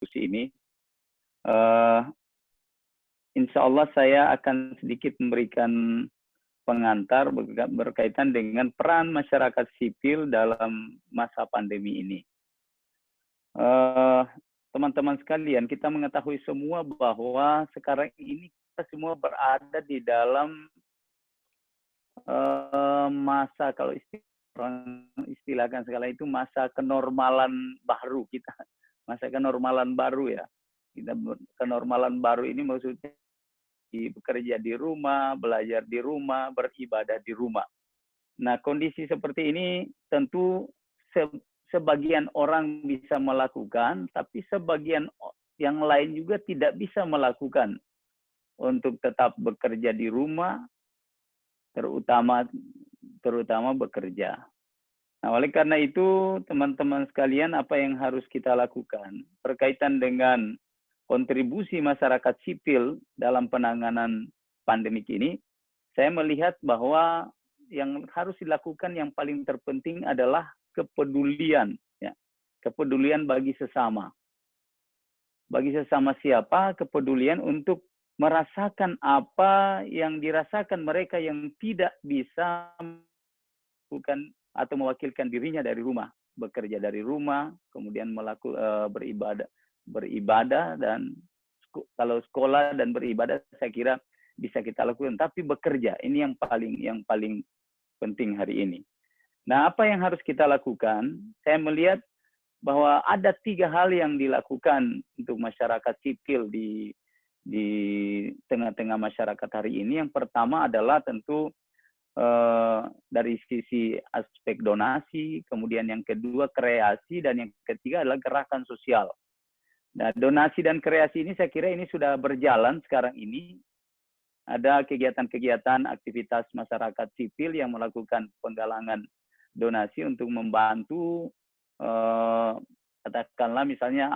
diskusi ini. Uh, Insya Allah saya akan sedikit memberikan pengantar berkaitan dengan peran masyarakat sipil dalam masa pandemi ini. Teman-teman sekalian, kita mengetahui semua bahwa sekarang ini kita semua berada di dalam masa, kalau istilahkan sekarang itu masa kenormalan baru kita. Masa kenormalan baru ya. Kita kenormalan baru ini maksudnya bekerja di rumah, belajar di rumah, beribadah di rumah. Nah, kondisi seperti ini tentu sebagian orang bisa melakukan, tapi sebagian yang lain juga tidak bisa melakukan untuk tetap bekerja di rumah, terutama bekerja. Nah, oleh karena itu, teman-teman sekalian, apa yang harus kita lakukan berkaitan dengan kontribusi masyarakat sipil dalam penanganan pandemik ini, saya melihat bahwa yang harus dilakukan yang paling terpenting adalah kepedulian, ya. Kepedulian bagi sesama. Bagi sesama siapa? Kepedulian untuk merasakan apa yang dirasakan mereka yang tidak bisa melakukan atau mewakilkan dirinya dari rumah, bekerja dari rumah, kemudian beribadah, dan kalau sekolah dan beribadah saya kira bisa kita lakukan, tapi bekerja ini yang paling penting hari ini. Nah, apa yang harus kita lakukan? Saya melihat bahwa ada 3 hal yang dilakukan untuk masyarakat sipil di tengah-tengah masyarakat hari ini. Yang pertama adalah tentu dari sisi aspek donasi, kemudian yang kedua kreasi, dan yang ketiga adalah gerakan sosial. Nah, donasi dan kreasi ini saya kira ini sudah berjalan sekarang ini. Ada kegiatan-kegiatan aktivitas masyarakat sipil yang melakukan penggalangan donasi untuk membantu katakanlah misalnya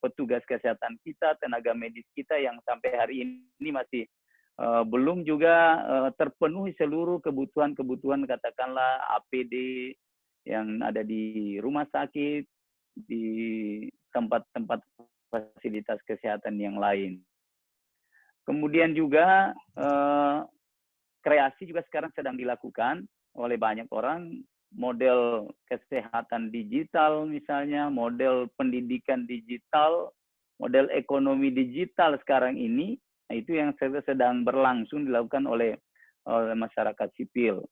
petugas kesehatan kita, tenaga medis kita yang sampai hari ini masih belum juga terpenuhi seluruh kebutuhan katakanlah APD yang ada di rumah sakit, di tempat-tempat fasilitas kesehatan yang lain. Kemudian juga kreasi juga sekarang sedang dilakukan oleh banyak orang, model kesehatan digital misalnya, model pendidikan digital, model ekonomi digital sekarang ini. Nah, itu yang sedang berlangsung dilakukan oleh masyarakat sipil.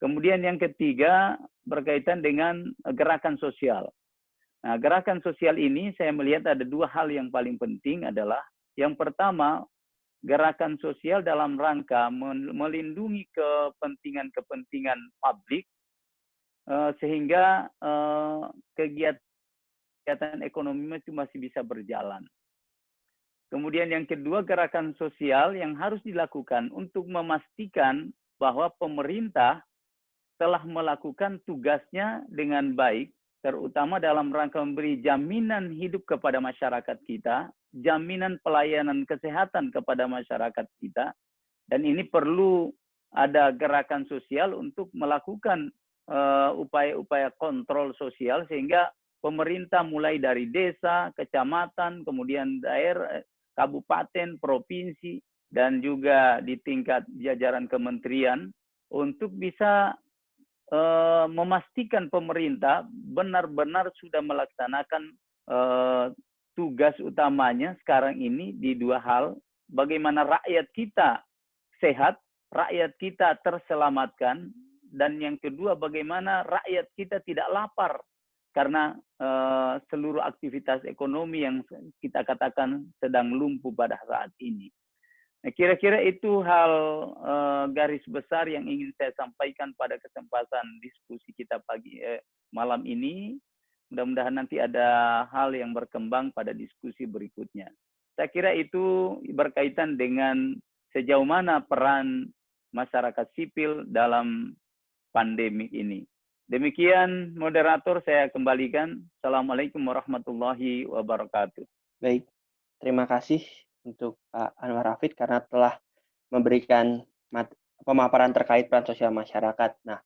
Kemudian yang ketiga berkaitan dengan gerakan sosial. Nah, gerakan sosial ini saya melihat ada 2 hal yang paling penting adalah yang pertama, gerakan sosial dalam rangka melindungi kepentingan publik sehingga kegiatan ekonomi itu masih bisa berjalan. Kemudian yang kedua, gerakan sosial yang harus dilakukan untuk memastikan bahwa pemerintah telah melakukan tugasnya dengan baik, terutama dalam rangka memberi jaminan hidup kepada masyarakat kita, jaminan pelayanan kesehatan kepada masyarakat kita, dan ini perlu ada gerakan sosial untuk melakukan upaya-upaya kontrol sosial sehingga pemerintah mulai dari desa, kecamatan, kemudian daerah, kabupaten, provinsi, dan juga di tingkat jajaran kementerian untuk bisa memastikan pemerintah benar-benar sudah melaksanakan tugas utamanya sekarang ini di 2 hal. Bagaimana rakyat kita sehat, rakyat kita terselamatkan, dan yang kedua bagaimana rakyat kita tidak lapar karena seluruh aktivitas ekonomi yang kita katakan sedang lumpuh pada saat ini. Nah, kira-kira itu hal garis besar yang ingin saya sampaikan pada kesempatan diskusi kita malam ini. Mudah-mudahan nanti ada hal yang berkembang pada diskusi berikutnya. Saya kira itu berkaitan dengan sejauh mana peran masyarakat sipil dalam pandemi ini. Demikian moderator, saya kembalikan. Assalamualaikum warahmatullahi wabarakatuh. Baik, terima kasih untuk Pak Anwar Hafid karena telah memberikan pemaparan terkait peran sosial masyarakat. Nah,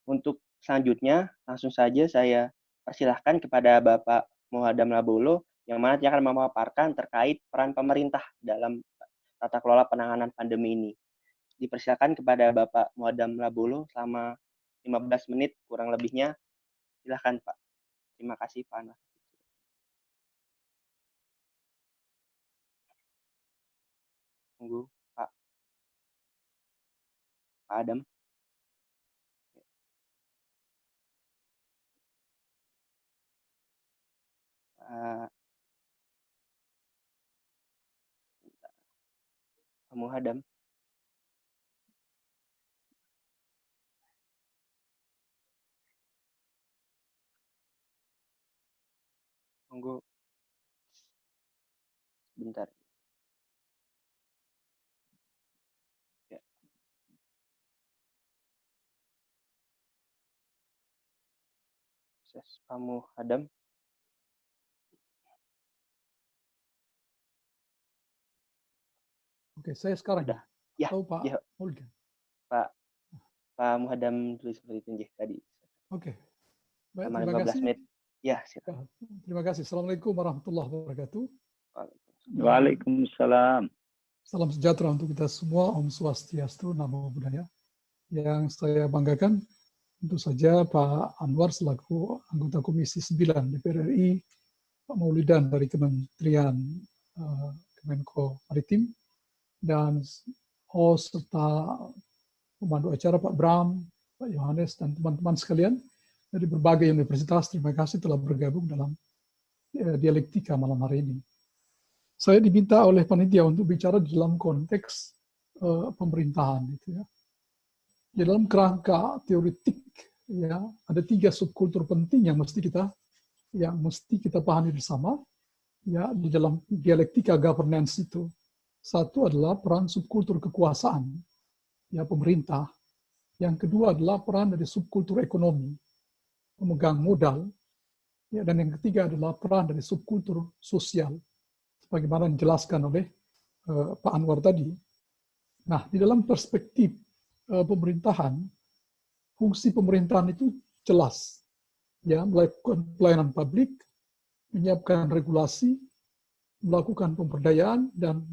untuk selanjutnya langsung saja saya persilahkan kepada Bapak Muhadam Labolo yang mana dia akan memaparkan terkait peran pemerintah dalam tata kelola penanganan pandemi ini. Dipersilakan kepada Bapak Muadam Labolo selama 15 menit kurang lebihnya. Silakan Pak. Terima kasih Pak Anwar. Tunggu Pak Adam. Pak Muhadam. Tunggu sebentar. Ya. Pak Muhadam. Oke, saya sekarang. Sudah. Ya. Oh, Pak Ya. Olga. Pak Muhadam tulis seperti itu tadi. Oke. Baik, Sama terima 15 kasih. menit. Ya, silakan. Terima kasih. Assalamualaikum warahmatullahi wabarakatuh. Waalaikumsalam. Salam sejahtera untuk kita semua. Om Swastiastu, Namo Buddhaya. Yang saya banggakan tentu saja Pak Anwar selaku anggota Komisi 9 DPR RI, Pak Maulidan dari Kementerian Kemenko Maritim, dan serta pemandu acara Pak Bram, Pak Yohanes, dan teman-teman sekalian dari berbagai universitas. Terima kasih telah bergabung dalam dialektika malam hari ini. Saya diminta oleh panitia untuk bicara di dalam konteks pemerintahan, gitu ya. Di dalam kerangka teoretik, ya, ada 3 subkultur penting yang mesti kita pahami bersama, ya, di dalam dialektika governance itu. Satu adalah peran subkultur kekuasaan, ya, pemerintah. Yang kedua adalah peran dari subkultur ekonomi, pemegang modal, ya, dan yang ketiga adalah peran dari subkultur sosial, sebagaimana dijelaskan oleh Pak Anwar tadi. Nah, di dalam perspektif pemerintahan, fungsi pemerintahan itu jelas, ya, melakukan pelayanan publik, menyiapkan regulasi, melakukan pemberdayaan, dan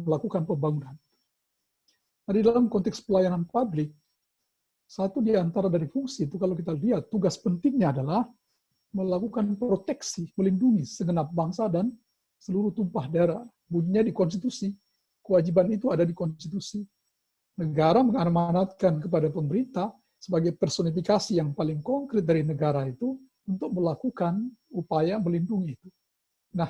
melakukan pembangunan. Nah, di dalam konteks pelayanan publik, satu di antara dari fungsi itu, kalau kita lihat, tugas pentingnya adalah melakukan proteksi, melindungi segenap bangsa dan seluruh tumpah darah. Bunyinya di konstitusi, kewajiban itu ada di konstitusi. Negara mengamanatkan kepada pemerintah sebagai personifikasi yang paling konkret dari negara itu untuk melakukan upaya melindungi itu. Nah,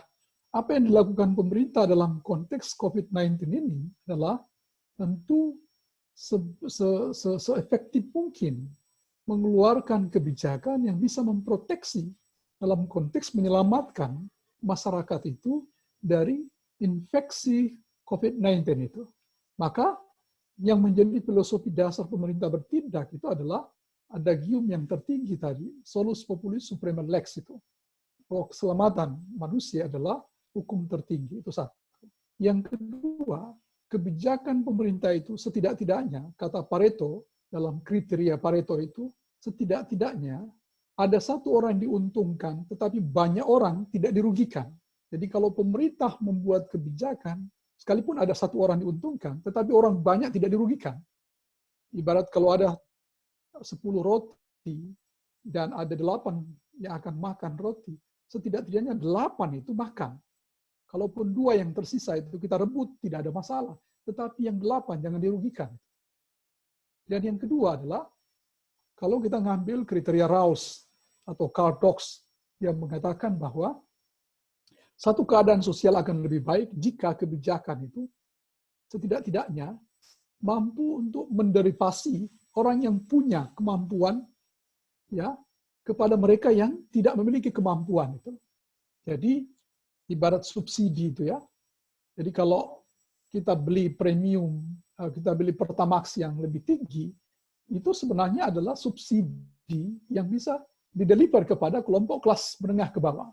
apa yang dilakukan pemerintah dalam konteks COVID-19 ini adalah tentu se-efektif mungkin mengeluarkan kebijakan yang bisa memproteksi dalam konteks menyelamatkan masyarakat itu dari infeksi COVID-19 itu. Maka yang menjadi filosofi dasar pemerintah bertindak itu adalah adagium yang tertinggi tadi, solus populis suprema lex itu. Bahwa keselamatan manusia adalah hukum tertinggi, itu satu. Yang kedua, kebijakan pemerintah itu setidak-tidaknya, kata Pareto, dalam kriteria Pareto itu, setidak-tidaknya ada satu orang yang diuntungkan, tetapi banyak orang tidak dirugikan. Jadi kalau pemerintah membuat kebijakan, sekalipun ada satu orang diuntungkan, tetapi orang banyak tidak dirugikan. Ibarat kalau ada 10 roti dan ada 8 yang akan makan roti, setidak-tidaknya 8 itu makan. Kalaupun 2 yang tersisa itu kita rebut, tidak ada masalah. Tetapi yang 8 jangan dirugikan. Dan yang kedua adalah, kalau kita ngambil kriteria Rawls atau Karl Dox yang mengatakan bahwa satu keadaan sosial akan lebih baik jika kebijakan itu setidak-tidaknya mampu untuk menderivasi orang yang punya kemampuan, ya, kepada mereka yang tidak memiliki kemampuan itu. Jadi ibarat subsidi itu, ya. Jadi kalau kita beli premium, kita beli Pertamax yang lebih tinggi, itu sebenarnya adalah subsidi yang bisa dideliver kepada kelompok kelas menengah ke bawah.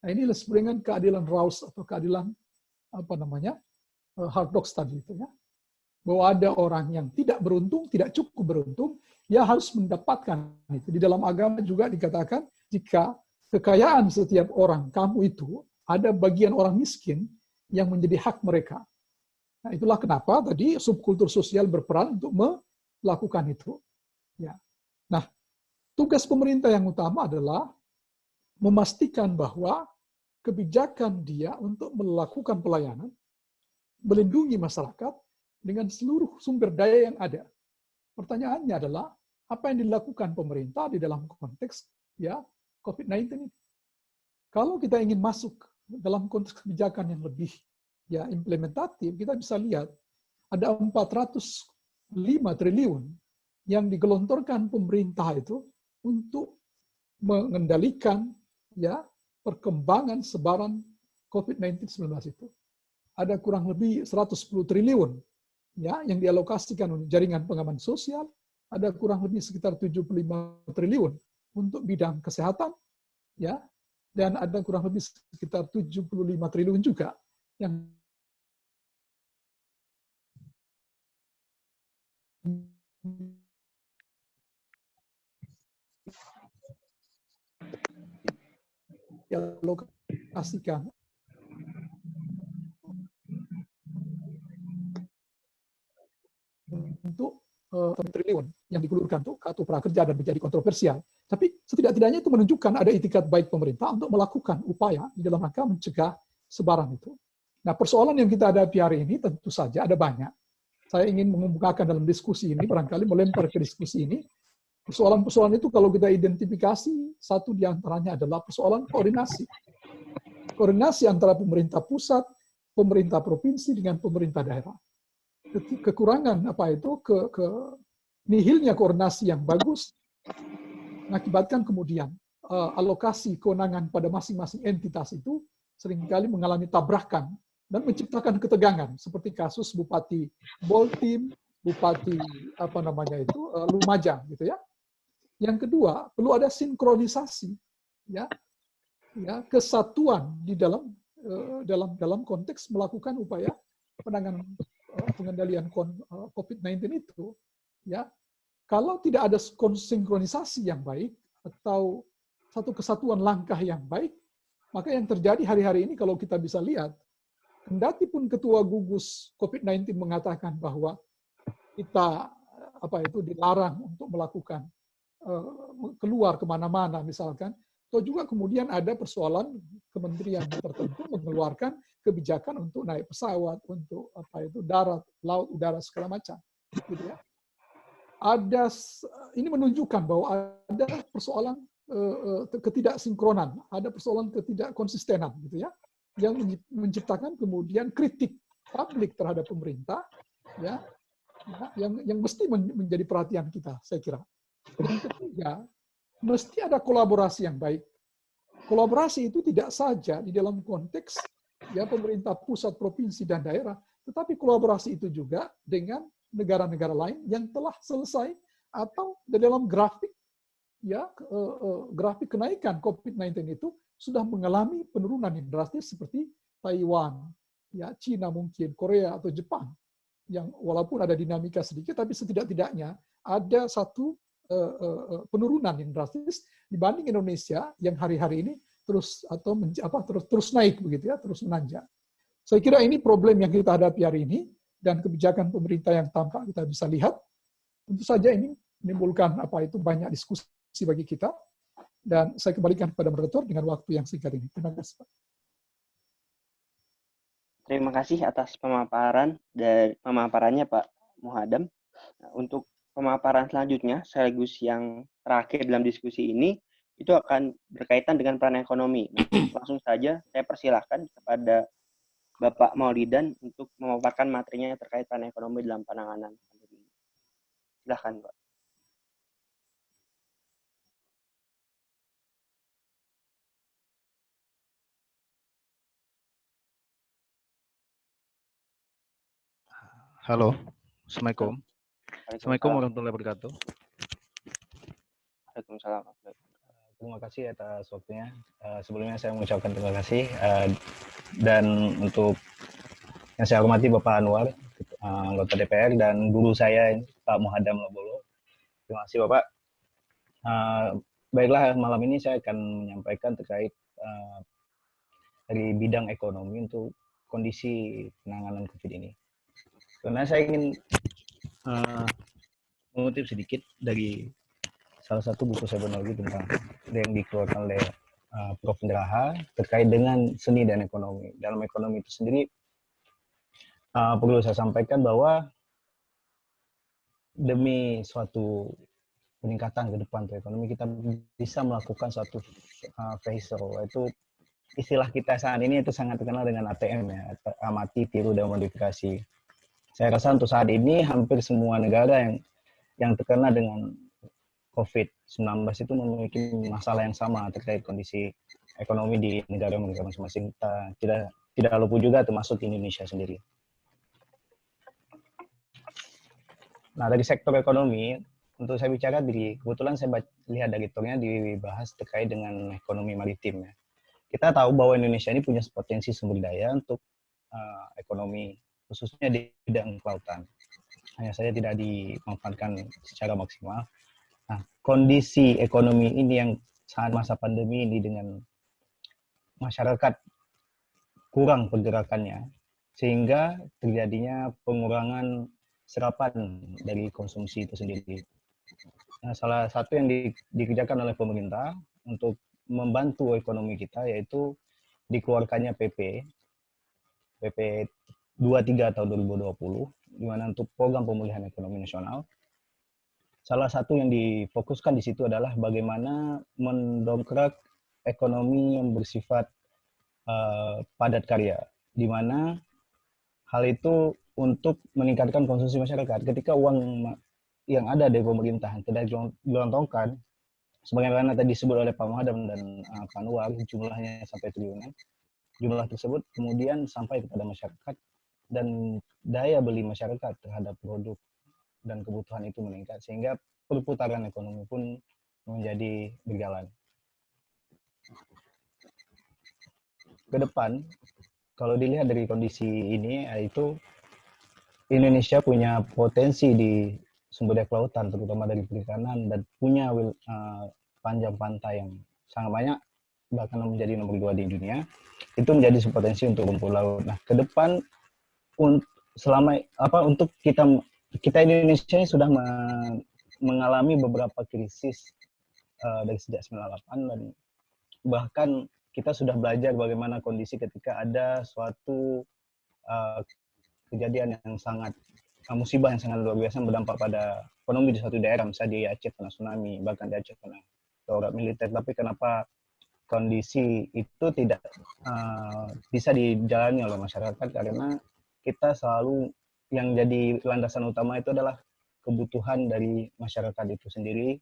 Nah, ini disebut dengan keadilan Rawls atau keadilan Hard Dox tadi itu, ya. Bahwa ada orang yang tidak beruntung, tidak cukup beruntung, dia harus mendapatkan itu. Di dalam agama juga dikatakan jika kekayaan setiap orang kamu itu ada bagian orang miskin yang menjadi hak mereka. Nah, itulah kenapa tadi subkultur sosial berperan untuk melakukan itu. Ya. Nah, tugas pemerintah yang utama adalah memastikan bahwa kebijakan dia untuk melakukan pelayanan, melindungi masyarakat dengan seluruh sumber daya yang ada. Pertanyaannya adalah, apa yang dilakukan pemerintah di dalam konteks ya COVID-19 ini? Kalau kita ingin masuk dalam konteks kebijakan yang lebih ya implementatif, kita bisa lihat ada 405 triliun yang digelontorkan pemerintah itu untuk mengendalikan ya perkembangan sebaran COVID-19 itu. Ada kurang lebih 110 triliun ya yang dialokasikan untuk jaringan pengaman sosial, ada kurang lebih sekitar 75 triliun untuk bidang kesehatan ya, dan ada kurang lebih sekitar 75 triliun juga yang dialokasikan untuk triliun yang digulurkan untuk kartu prakerja dan menjadi kontroversial. Tapi setidak-tidaknya itu menunjukkan ada itikat baik pemerintah untuk melakukan upaya di dalam rangka mencegah sebaran itu. Nah, persoalan yang kita hadapi hari ini tentu saja ada banyak. Saya ingin mengemukakan dalam diskusi ini, barangkali melempar ke diskusi ini, persoalan-persoalan itu kalau kita identifikasi, satu di antaranya adalah persoalan koordinasi. Koordinasi antara pemerintah pusat, pemerintah provinsi dengan pemerintah daerah. Kekurangan apa itu, nihilnya koordinasi yang bagus, mengakibatkan kemudian alokasi kewenangan pada masing-masing entitas itu seringkali mengalami tabrakan dan menciptakan ketegangan seperti kasus Bupati Boltim, Bupati Lumajang gitu ya. Yang kedua, perlu ada sinkronisasi ya, kesatuan di dalam konteks melakukan upaya penanganan pengendalian COVID-19 itu ya. Kalau tidak ada sinkronisasi yang baik atau satu kesatuan langkah yang baik, maka yang terjadi hari-hari ini kalau kita bisa lihat, kendati pun Ketua Gugus COVID-19 mengatakan bahwa kita dilarang untuk melakukan keluar kemana-mana misalkan, atau juga kemudian ada persoalan kementerian tertentu mengeluarkan kebijakan untuk naik pesawat, untuk darat, laut, udara segala macam, gitu ya. Ini menunjukkan bahwa ada persoalan ketidaksinkronan, ada persoalan ketidakkonsistenan, gitu ya, yang menciptakan kemudian kritik publik terhadap pemerintah, ya, yang mesti menjadi perhatian kita, saya kira. Yang ketiga, mesti ada kolaborasi yang baik. Kolaborasi itu tidak saja di dalam konteks ya pemerintah pusat, provinsi, dan daerah, tetapi kolaborasi itu juga dengan negara-negara lain yang telah selesai atau di dalam grafik ya grafik kenaikan COVID-19 itu sudah mengalami penurunan yang drastis seperti Taiwan, ya Cina mungkin, Korea atau Jepang yang walaupun ada dinamika sedikit tapi setidak-tidaknya ada satu penurunan yang drastis dibanding Indonesia yang hari-hari ini terus naik begitu ya, terus menanjak. Saya kira ini problem yang kita hadapi hari ini dan kebijakan pemerintah yang tampak kita bisa lihat. Tentu saja ini menimbulkan banyak diskusi bagi kita dan saya kembalikan kepada moderator dengan waktu yang singkat ini. Terima kasih, Pak. Terima kasih atas pemaparannya Pak Muhadam. Nah, untuk pemaparan selanjutnya, sekaligus yang terakhir dalam diskusi ini, itu akan berkaitan dengan peran ekonomi. Nah, langsung saja saya persilahkan kepada Bapak Maulidan untuk memaparkan materinya terkait peran ekonomi dalam penanganan pandemi. Silahkan, Pak. Halo, Assalamualaikum. Assalamualaikum warahmatullahi wabarakatuh. Waalaikumsalam. Terima kasih atas waktunya. Sebelumnya saya mengucapkan terima kasih dan untuk yang saya hormati Bapak Anwar, anggota DPR, dan guru saya Pak Muhadam Labolo. Terima kasih Bapak. Baiklah, malam ini saya akan menyampaikan terkait dari bidang ekonomi untuk kondisi penanganan COVID ini. Karena saya ingin mengutip sedikit dari salah satu buku saya lagi tentang yang dikeluarkan oleh Prof. Indraha terkait dengan seni dan ekonomi. Dalam ekonomi itu sendiri perlu saya sampaikan bahwa demi suatu peningkatan ke depan untuk ekonomi, kita bisa melakukan suatu phasing, yaitu istilah kita saat ini itu sangat terkenal dengan ATM ya, amati, tiru, dan modifikasi. Saya rasa untuk saat ini hampir semua negara yang terkena dengan COVID-19 itu memiliki masalah yang sama terkait kondisi ekonomi di negara mereka masing-masing. Tidak lupa juga termasuk Indonesia sendiri. Nah, dari sektor ekonomi, untuk saya bicara kebetulan saya lihat dari tongnya dibahas terkait dengan ekonomi maritim ya. Kita tahu bahwa Indonesia ini punya potensi sumber daya untuk ekonomi, khususnya di bidang kelautan. Hanya saja tidak dimanfaatkan secara maksimal. Nah, kondisi ekonomi ini yang saat masa pandemi ini dengan masyarakat kurang pergerakannya, sehingga terjadinya pengurangan serapan dari konsumsi itu sendiri. Nah, salah satu yang dikerjakan oleh pemerintah untuk membantu ekonomi kita yaitu dikeluarkannya PP 23 tahun 2020, di mana untuk program pemulihan ekonomi nasional. Salah satu yang difokuskan di situ adalah bagaimana mendongkrak ekonomi yang bersifat padat karya, di mana hal itu untuk meningkatkan konsumsi masyarakat. Ketika uang yang ada dari pemerintah tidak digelontorkan, sebagaimana tadi disebut oleh Pak Muhadam dan Pak Anwar, jumlahnya sampai triliunan, jumlah tersebut kemudian sampai kepada masyarakat dan daya beli masyarakat terhadap produk dan kebutuhan itu meningkat, sehingga perputaran ekonomi pun menjadi berjalan. Ke depan, kalau dilihat dari kondisi ini, yaitu Indonesia punya potensi di sumber daya kelautan, terutama dari perikanan, dan punya panjang pantai yang sangat banyak, bahkan menjadi nomor 2 di dunia. Itu menjadi potensi untuk rumput laut. Nah, ke depan untuk kita Indonesia ini sudah mengalami beberapa krisis dari sejak 98, dan bahkan kita sudah belajar bagaimana kondisi ketika ada suatu kejadian yang sangat musibah yang sangat luar biasa berdampak pada ekonomi di suatu daerah, misalnya di Aceh kena tsunami, bahkan di Aceh kena darurat militer. Tapi kenapa kondisi itu tidak bisa dijalani oleh masyarakat? Karena kita selalu yang jadi landasan utama itu adalah kebutuhan dari masyarakat itu sendiri.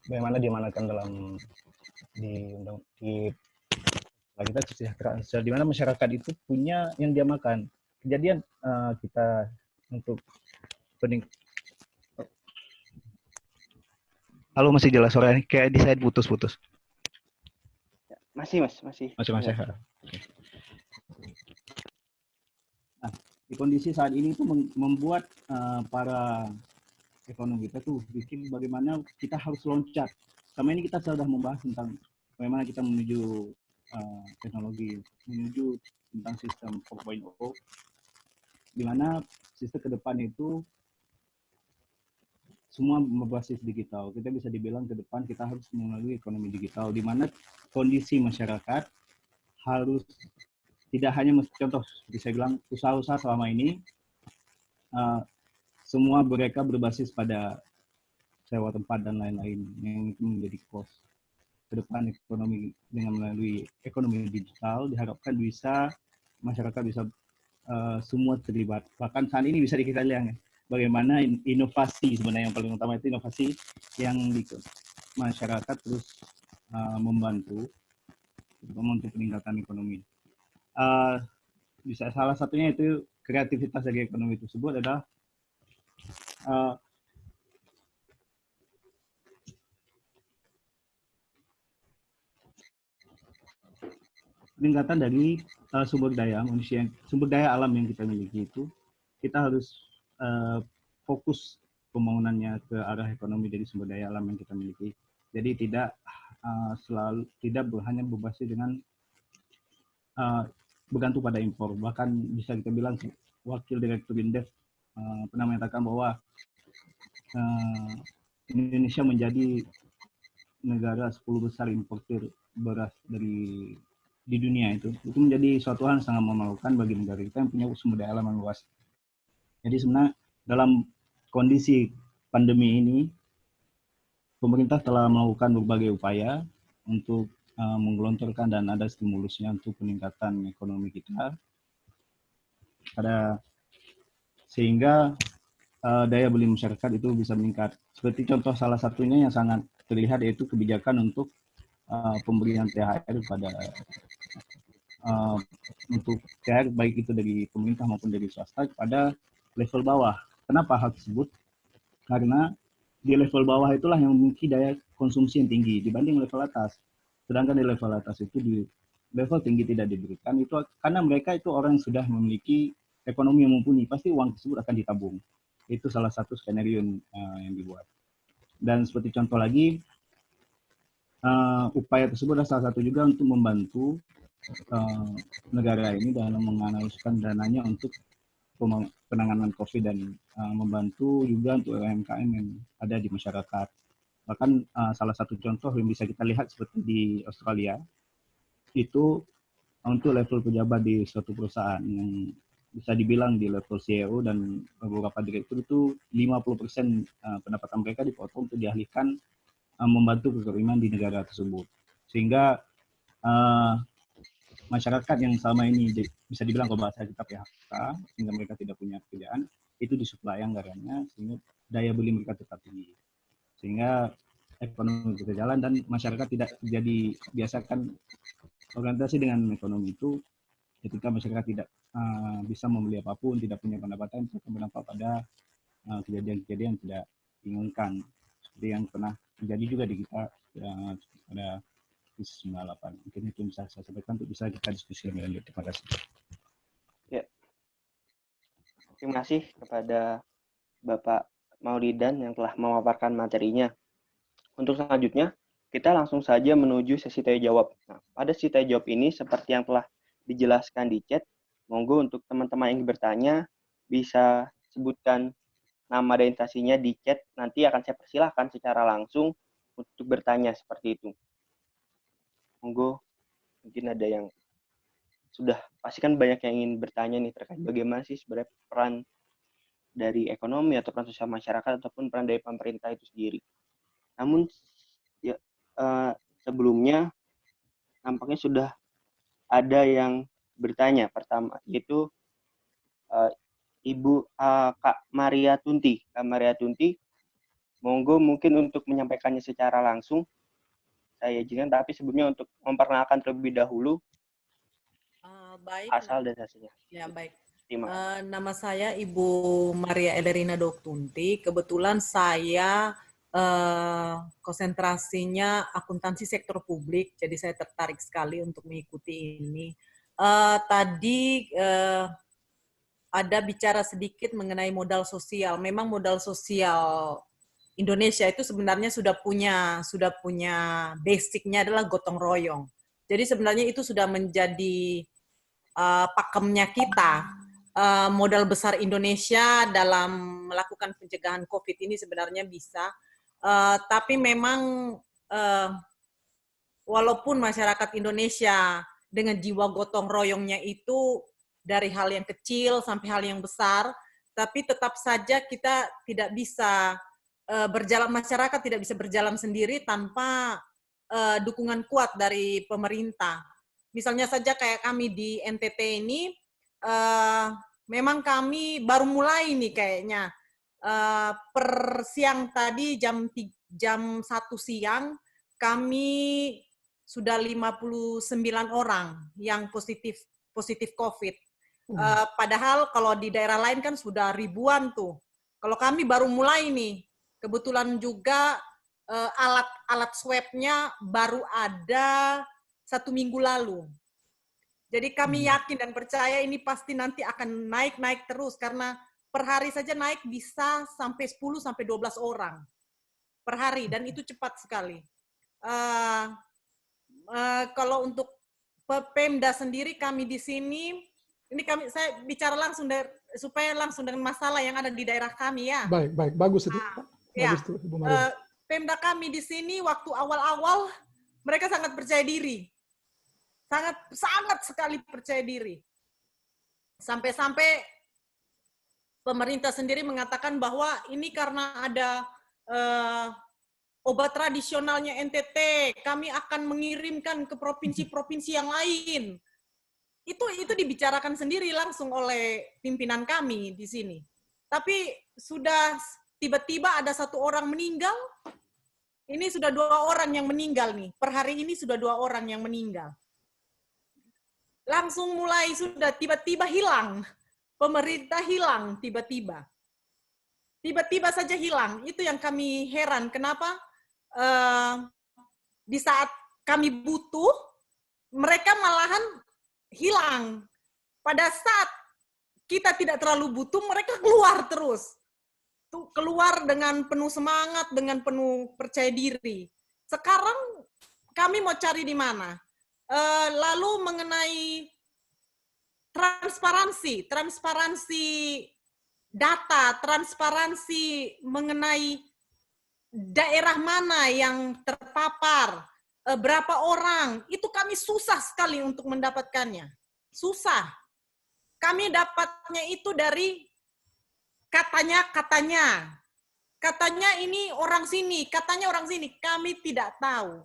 Bagaimana diamanatkan dalam kita kesejahteraan sosial, di mana masyarakat itu punya yang dia makan. Kejadian kita untuk Halo, masih jelas suaranya? Kayak di saya putus-putus. Masih, Mas. Masih. Ya. Nah, di kondisi saat ini itu membuat para ekonomi kita tuh bikin bagaimana kita harus loncat. Selama ini kita sudah membahas tentang bagaimana kita menuju teknologi, menuju tentang sistem 4.0, di mana sistem ke depan itu semua berbasis digital. Kita bisa dibilang ke depan kita harus melalui ekonomi digital, di mana kondisi masyarakat harus tidak hanya, contoh seperti saya bilang, usaha-usaha selama ini semua mereka berbasis pada sewa tempat dan lain-lain yang menjadi cost. Ke depan ekonomi dengan melalui ekonomi digital diharapkan bisa masyarakat bisa semua terlibat. Bahkan saat ini bisa kita lihat bagaimana inovasi, sebenarnya yang paling utama itu inovasi yang di masyarakat terus membantu untuk peningkatan ekonomi. Bisa salah satunya itu kreativitas dari ekonomi tersebut adalah peningkatan dari sumber daya manusia, sumber daya alam yang kita miliki itu, kita harus fokus pembangunannya ke arah ekonomi dari sumber daya alam yang kita miliki. Jadi tidak hanya berbasis dengan bergantung pada impor. Bahkan bisa kita bilang Wakil Direktur Indef pernah mengatakan bahwa Indonesia menjadi negara 10 besar importir beras di dunia. Itu menjadi suatu hal yang sangat memalukan bagi negara kita yang punya sumber daya alam yang luas. Jadi sebenarnya dalam kondisi pandemi ini, pemerintah telah melakukan berbagai upaya untuk menggelontorkan dan ada stimulusnya untuk peningkatan ekonomi kita. Sehingga daya beli masyarakat itu bisa meningkat. Seperti contoh salah satunya yang sangat terlihat yaitu kebijakan untuk pemberian THR untuk THR baik itu dari pemerintah maupun dari swasta pada level bawah. Kenapa hal tersebut? Karena di level bawah itulah yang memiliki daya konsumsi yang tinggi dibanding level atas. Sedangkan di level atas itu di level tinggi tidak diberikan itu karena mereka itu orang yang sudah memiliki ekonomi yang mumpuni, pasti uang tersebut akan ditabung. Itu salah satu skenario yang dibuat. Dan seperti contoh lagi, upaya tersebut adalah salah satu juga untuk membantu negara ini dalam menganaliskan dananya untuk penanganan COVID dan membantu juga untuk UMKM yang ada di masyarakat. Bahkan salah satu contoh yang bisa kita lihat seperti di Australia, itu untuk level pejabat di suatu perusahaan yang bisa dibilang di level CEO dan beberapa direktur itu 50% pendapatan mereka dipotong untuk dialihkan membantu kekeriman di negara tersebut. Sehingga masyarakat yang selama ini bisa dibilang kalau bahasa kita PHK, sehingga mereka tidak punya pekerjaan, itu disuplai anggarannya sehingga daya beli mereka tetap tinggi. Sehingga ekonomi bisa jalan dan masyarakat tidak jadi biasakan orientasi dengan ekonomi itu ketika masyarakat tidak bisa membeli apapun, tidak punya pendapatan, itu akan berdampak pada kejadian-kejadian tidak diinginkan. Seperti yang pernah terjadi juga di kita pada krisis 98. Mungkin itu bisa saya sampaikan untuk bisa kita diskusi lebih lanjut. Terima kasih. Ya. Terima kasih kepada Bapak Maulidan yang telah memaparkan materinya. Untuk selanjutnya, kita langsung saja menuju sesi tanya jawab. Nah, pada sesi tanya jawab ini, seperti yang telah dijelaskan di chat, monggo untuk teman-teman yang bertanya bisa sebutkan nama dan instansinya di chat. Nanti akan saya persilahkan secara langsung untuk bertanya seperti itu. Monggo, mungkin ada yang sudah pasti kan banyak yang ingin bertanya nih terkait bagaimana sih sebenarnya peran dari ekonomi atau peran sosial masyarakat ataupun peran dari pemerintah itu sendiri. Namun ya, sebelumnya nampaknya sudah ada yang bertanya. Pertama yaitu Ibu Kak Maria Tunti. Kak Maria Tunti, monggo mungkin untuk menyampaikannya secara langsung. Saya izinkan, tapi sebelumnya untuk memperkenalkan terlebih dahulu baik, asal dan hasilnya. Ya, baik. Nama saya Ibu Maria Elerina Doktunti. Kebetulan saya konsentrasinya akuntansi sektor publik, jadi saya tertarik sekali untuk mengikuti ini. Tadi ada bicara sedikit mengenai modal sosial. Memang modal sosial Indonesia itu sebenarnya sudah punya basicnya adalah gotong royong. Jadi sebenarnya itu sudah menjadi pakemnya kita. Modal besar Indonesia dalam melakukan pencegahan COVID ini sebenarnya bisa. Tapi memang walaupun masyarakat Indonesia dengan jiwa gotong royongnya itu dari hal yang kecil sampai hal yang besar, tapi tetap saja kita tidak bisa masyarakat tidak bisa berjalan sendiri tanpa dukungan kuat dari pemerintah. Misalnya saja kayak kami di NTT ini, memang kami baru mulai nih kayaknya. Per siang tadi jam 1 siang, kami sudah 59 orang yang positif COVID. Padahal kalau di daerah lain kan sudah ribuan tuh. Kalau kami baru mulai nih, kebetulan juga alat swab-nya baru ada 1 minggu lalu. Jadi kami yakin dan percaya ini pasti nanti akan naik terus karena per hari saja naik bisa sampai 10 sampai 12 orang per hari dan itu cepat sekali. Kalau untuk Pemda sendiri, kami di sini, ini saya bicara langsung supaya langsung dengan masalah yang ada di daerah kami ya. Baik, bagus itu. Ya, Bagus itu, Ibu Maria. Pemda kami di sini waktu awal-awal mereka sangat percaya diri, sangat sekali percaya diri. Sampai-sampai pemerintah sendiri mengatakan bahwa ini karena ada obat tradisionalnya NTT, kami akan mengirimkan ke provinsi-provinsi yang lain. Itu dibicarakan sendiri langsung oleh pimpinan kami di sini. Tapi sudah tiba-tiba ada 1 orang meninggal. Ini sudah 2 orang yang meninggal nih. Per hari ini sudah 2 orang yang meninggal. Langsung mulai sudah tiba-tiba hilang. Pemerintah hilang tiba-tiba. Tiba-tiba saja hilang. Itu yang kami heran. Kenapa? Di saat kami butuh, mereka malahan hilang. Pada saat kita tidak terlalu butuh, mereka keluar terus. Keluar dengan penuh semangat, dengan penuh percaya diri. Sekarang kami mau cari di mana? Lalu mengenai transparansi data, transparansi mengenai daerah mana yang terpapar, berapa orang, itu kami susah sekali untuk mendapatkannya. Susah. Kami dapatnya itu dari katanya ini orang sini, katanya orang sini, kami tidak tahu.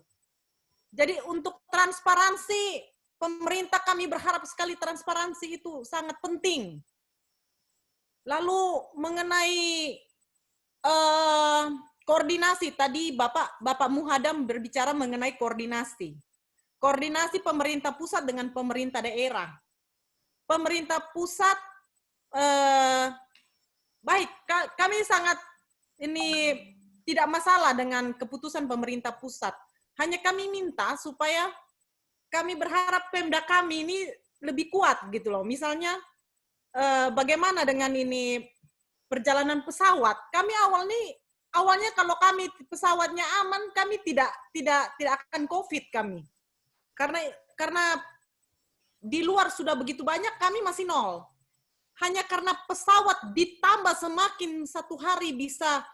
Jadi untuk transparansi, pemerintah kami berharap sekali transparansi itu sangat penting. Lalu mengenai koordinasi, tadi Bapak Muhadam berbicara mengenai koordinasi. Koordinasi pemerintah pusat dengan pemerintah daerah. Pemerintah pusat, baik, kami sangat tidak masalah dengan keputusan pemerintah pusat. Hanya kami minta supaya kami berharap Pemda kami ini lebih kuat gitu loh. Misalnya, bagaimana dengan ini perjalanan pesawat? Kami awalnya kalau kami pesawatnya aman, kami tidak akan COVID kami. Karena di luar sudah begitu banyak, kami masih 0. Hanya karena pesawat ditambah semakin 1 hari bisa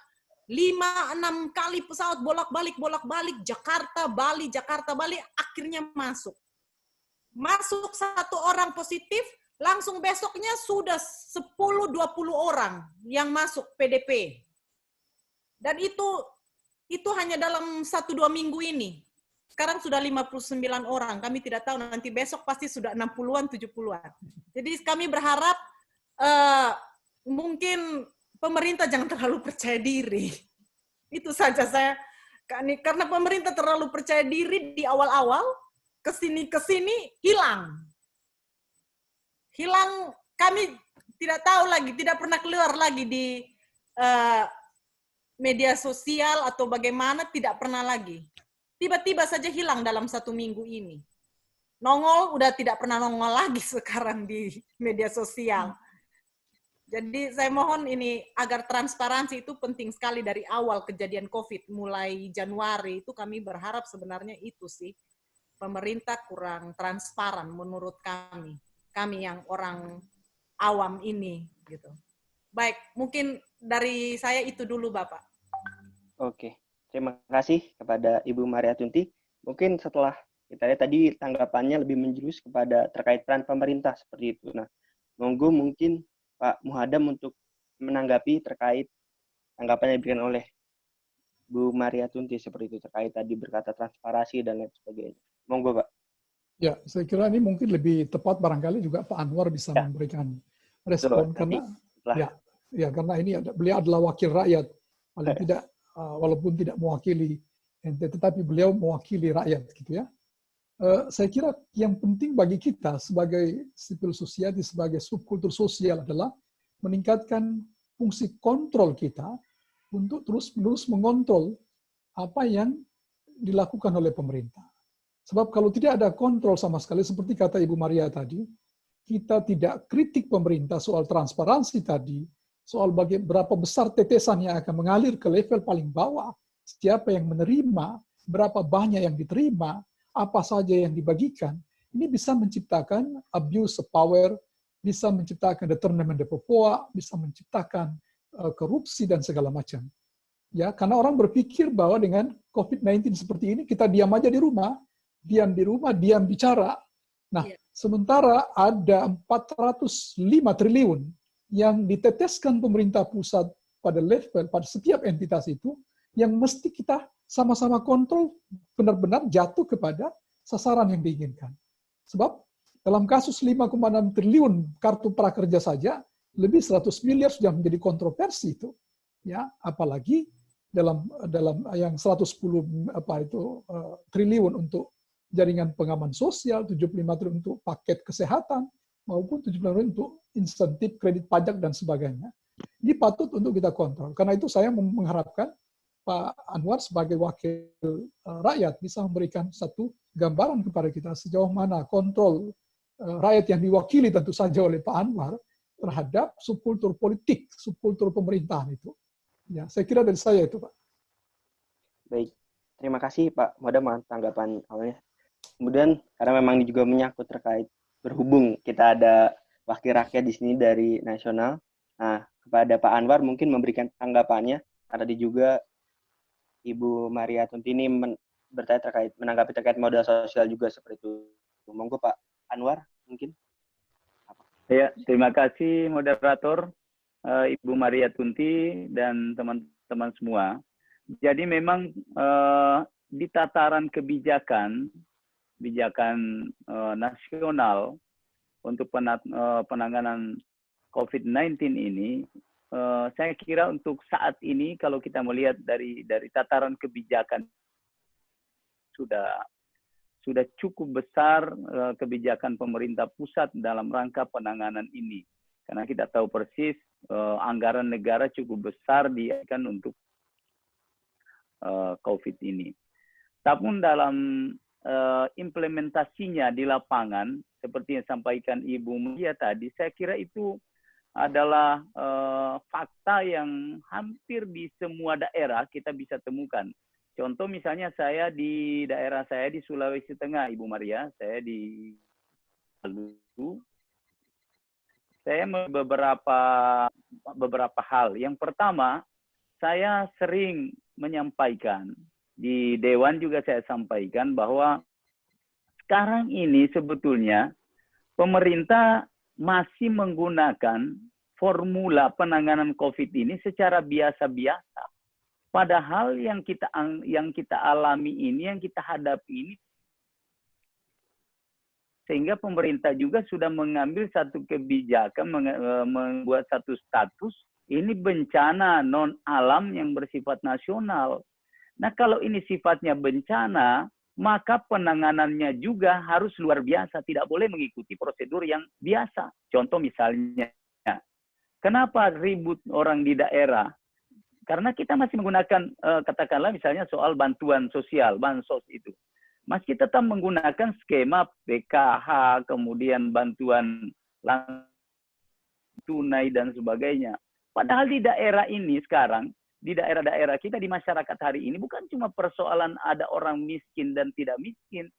5-6 kali pesawat bolak-balik, Jakarta, Bali, akhirnya masuk. Masuk 1 orang positif, langsung besoknya sudah 10-20 orang yang masuk PDP. Dan itu hanya dalam 1-2 minggu ini. Sekarang sudah 59 orang. Kami tidak tahu nanti besok pasti sudah 60-an, 70-an. Jadi kami berharap mungkin pemerintah jangan terlalu percaya diri. Itu saja saya. Karena pemerintah terlalu percaya diri di awal-awal, kesini hilang. Hilang, kami tidak tahu lagi, tidak pernah keluar lagi di media sosial atau bagaimana, tidak pernah lagi. Tiba-tiba saja hilang dalam 1 minggu ini. Nongol, udah tidak pernah nongol lagi sekarang di media sosial. Jadi saya mohon ini agar transparansi itu penting sekali dari awal kejadian COVID mulai Januari itu kami berharap sebenarnya itu sih pemerintah kurang transparan menurut kami yang orang awam ini gitu. Baik, mungkin dari saya itu dulu Bapak. Oke, terima kasih kepada Ibu Mariatunti. Mungkin setelah kita lihat tadi tanggapannya lebih menjurus kepada terkait peran pemerintah seperti itu. Nah, monggo mungkin Pak Muhadam untuk menanggapi terkait tanggapan yang diberikan oleh Bu Mariatunti seperti itu terkait tadi berkata transparansi dan lain sebagainya. Monggo Pak. Ya, saya kira ini mungkin lebih tepat barangkali juga Pak Anwar bisa memberikan respon karena karena ini beliau adalah wakil rakyat paling tidak walaupun tidak mewakili ente tetapi beliau mewakili rakyat gitu ya. Saya kira yang penting bagi kita sebagai civil society, sebagai subkultur sosial adalah meningkatkan fungsi kontrol kita untuk terus-menerus mengontrol apa yang dilakukan oleh pemerintah. Sebab kalau tidak ada kontrol sama sekali, seperti kata Ibu Maria tadi, kita tidak kritik pemerintah soal transparansi tadi, soal berapa besar tetesan yang akan mengalir ke level paling bawah, siapa yang menerima, berapa banyak yang diterima, apa saja yang dibagikan, ini bisa menciptakan abuse of power, bisa menciptakan determinant de Papua, bisa menciptakan korupsi dan segala macam. Ya, karena orang berpikir bahwa dengan COVID-19 seperti ini kita diam aja di rumah, diam bicara. Nah, sementara ada 405 triliun yang diteteskan pemerintah pusat pada level, pada setiap entitas itu, yang mesti kita sama-sama kontrol benar-benar jatuh kepada sasaran yang diinginkan. Sebab dalam kasus 5,6 triliun kartu prakerja saja, lebih 100 miliar sudah menjadi kontroversi itu. Ya, apalagi dalam yang 110 triliun untuk jaringan pengaman sosial, 75 triliun untuk paket kesehatan, maupun 75 triliun untuk insentif kredit pajak dan sebagainya. Ini patut untuk kita kontrol. Karena itu saya mengharapkan Pak Anwar sebagai wakil rakyat bisa memberikan satu gambaran kepada kita sejauh mana kontrol rakyat yang diwakili tentu saja oleh Pak Anwar terhadap subkultur politik, subkultur pemerintahan itu. Ya, saya kira dari saya itu, Pak. Baik, terima kasih Pak Modam tanggapan awalnya. Kemudian karena memang juga menyangkut terkait berhubung kita ada wakil rakyat di sini dari nasional. Nah, kepada Pak Anwar mungkin memberikan tanggapannya karena juga Ibu Maria Tuntini menanggapi terkait modal sosial juga seperti itu. Monggo Pak Anwar mungkin. Ya, terima kasih moderator, Ibu Maria Tunti dan teman-teman semua. Jadi memang di tataran kebijakan nasional untuk penanganan COVID-19 ini, saya kira untuk saat ini kalau kita melihat dari tataran kebijakan sudah cukup besar kebijakan pemerintah pusat dalam rangka penanganan ini. Karena kita tahu persis anggaran negara cukup besar dialokasikan untuk COVID ini. Namun dalam implementasinya di lapangan, seperti yang disampaikan Ibu Maria tadi, saya kira itu adalah fakta yang hampir di semua daerah kita bisa temukan. Contoh misalnya saya di daerah saya di Sulawesi Tengah, Ibu Maria, saya di Palu. Saya beberapa hal. Yang pertama, saya sering menyampaikan di Dewan juga saya sampaikan bahwa sekarang ini sebetulnya pemerintah masih menggunakan formula penanganan COVID ini secara biasa-biasa. Padahal yang kita alami ini, yang kita hadapi ini, sehingga pemerintah juga sudah mengambil satu kebijakan, membuat satu status, ini bencana non-alam yang bersifat nasional. Nah, kalau ini sifatnya bencana, maka penanganannya juga harus luar biasa, tidak boleh mengikuti prosedur yang biasa. Contoh misalnya, kenapa ribut orang di daerah? Karena kita masih menggunakan, katakanlah misalnya soal bantuan sosial, bansos itu. Masih tetap menggunakan skema PKH, kemudian bantuan tunai dan sebagainya. Padahal di daerah ini sekarang, di daerah-daerah kita, di masyarakat hari ini, bukan cuma persoalan ada orang miskin dan tidak miskin.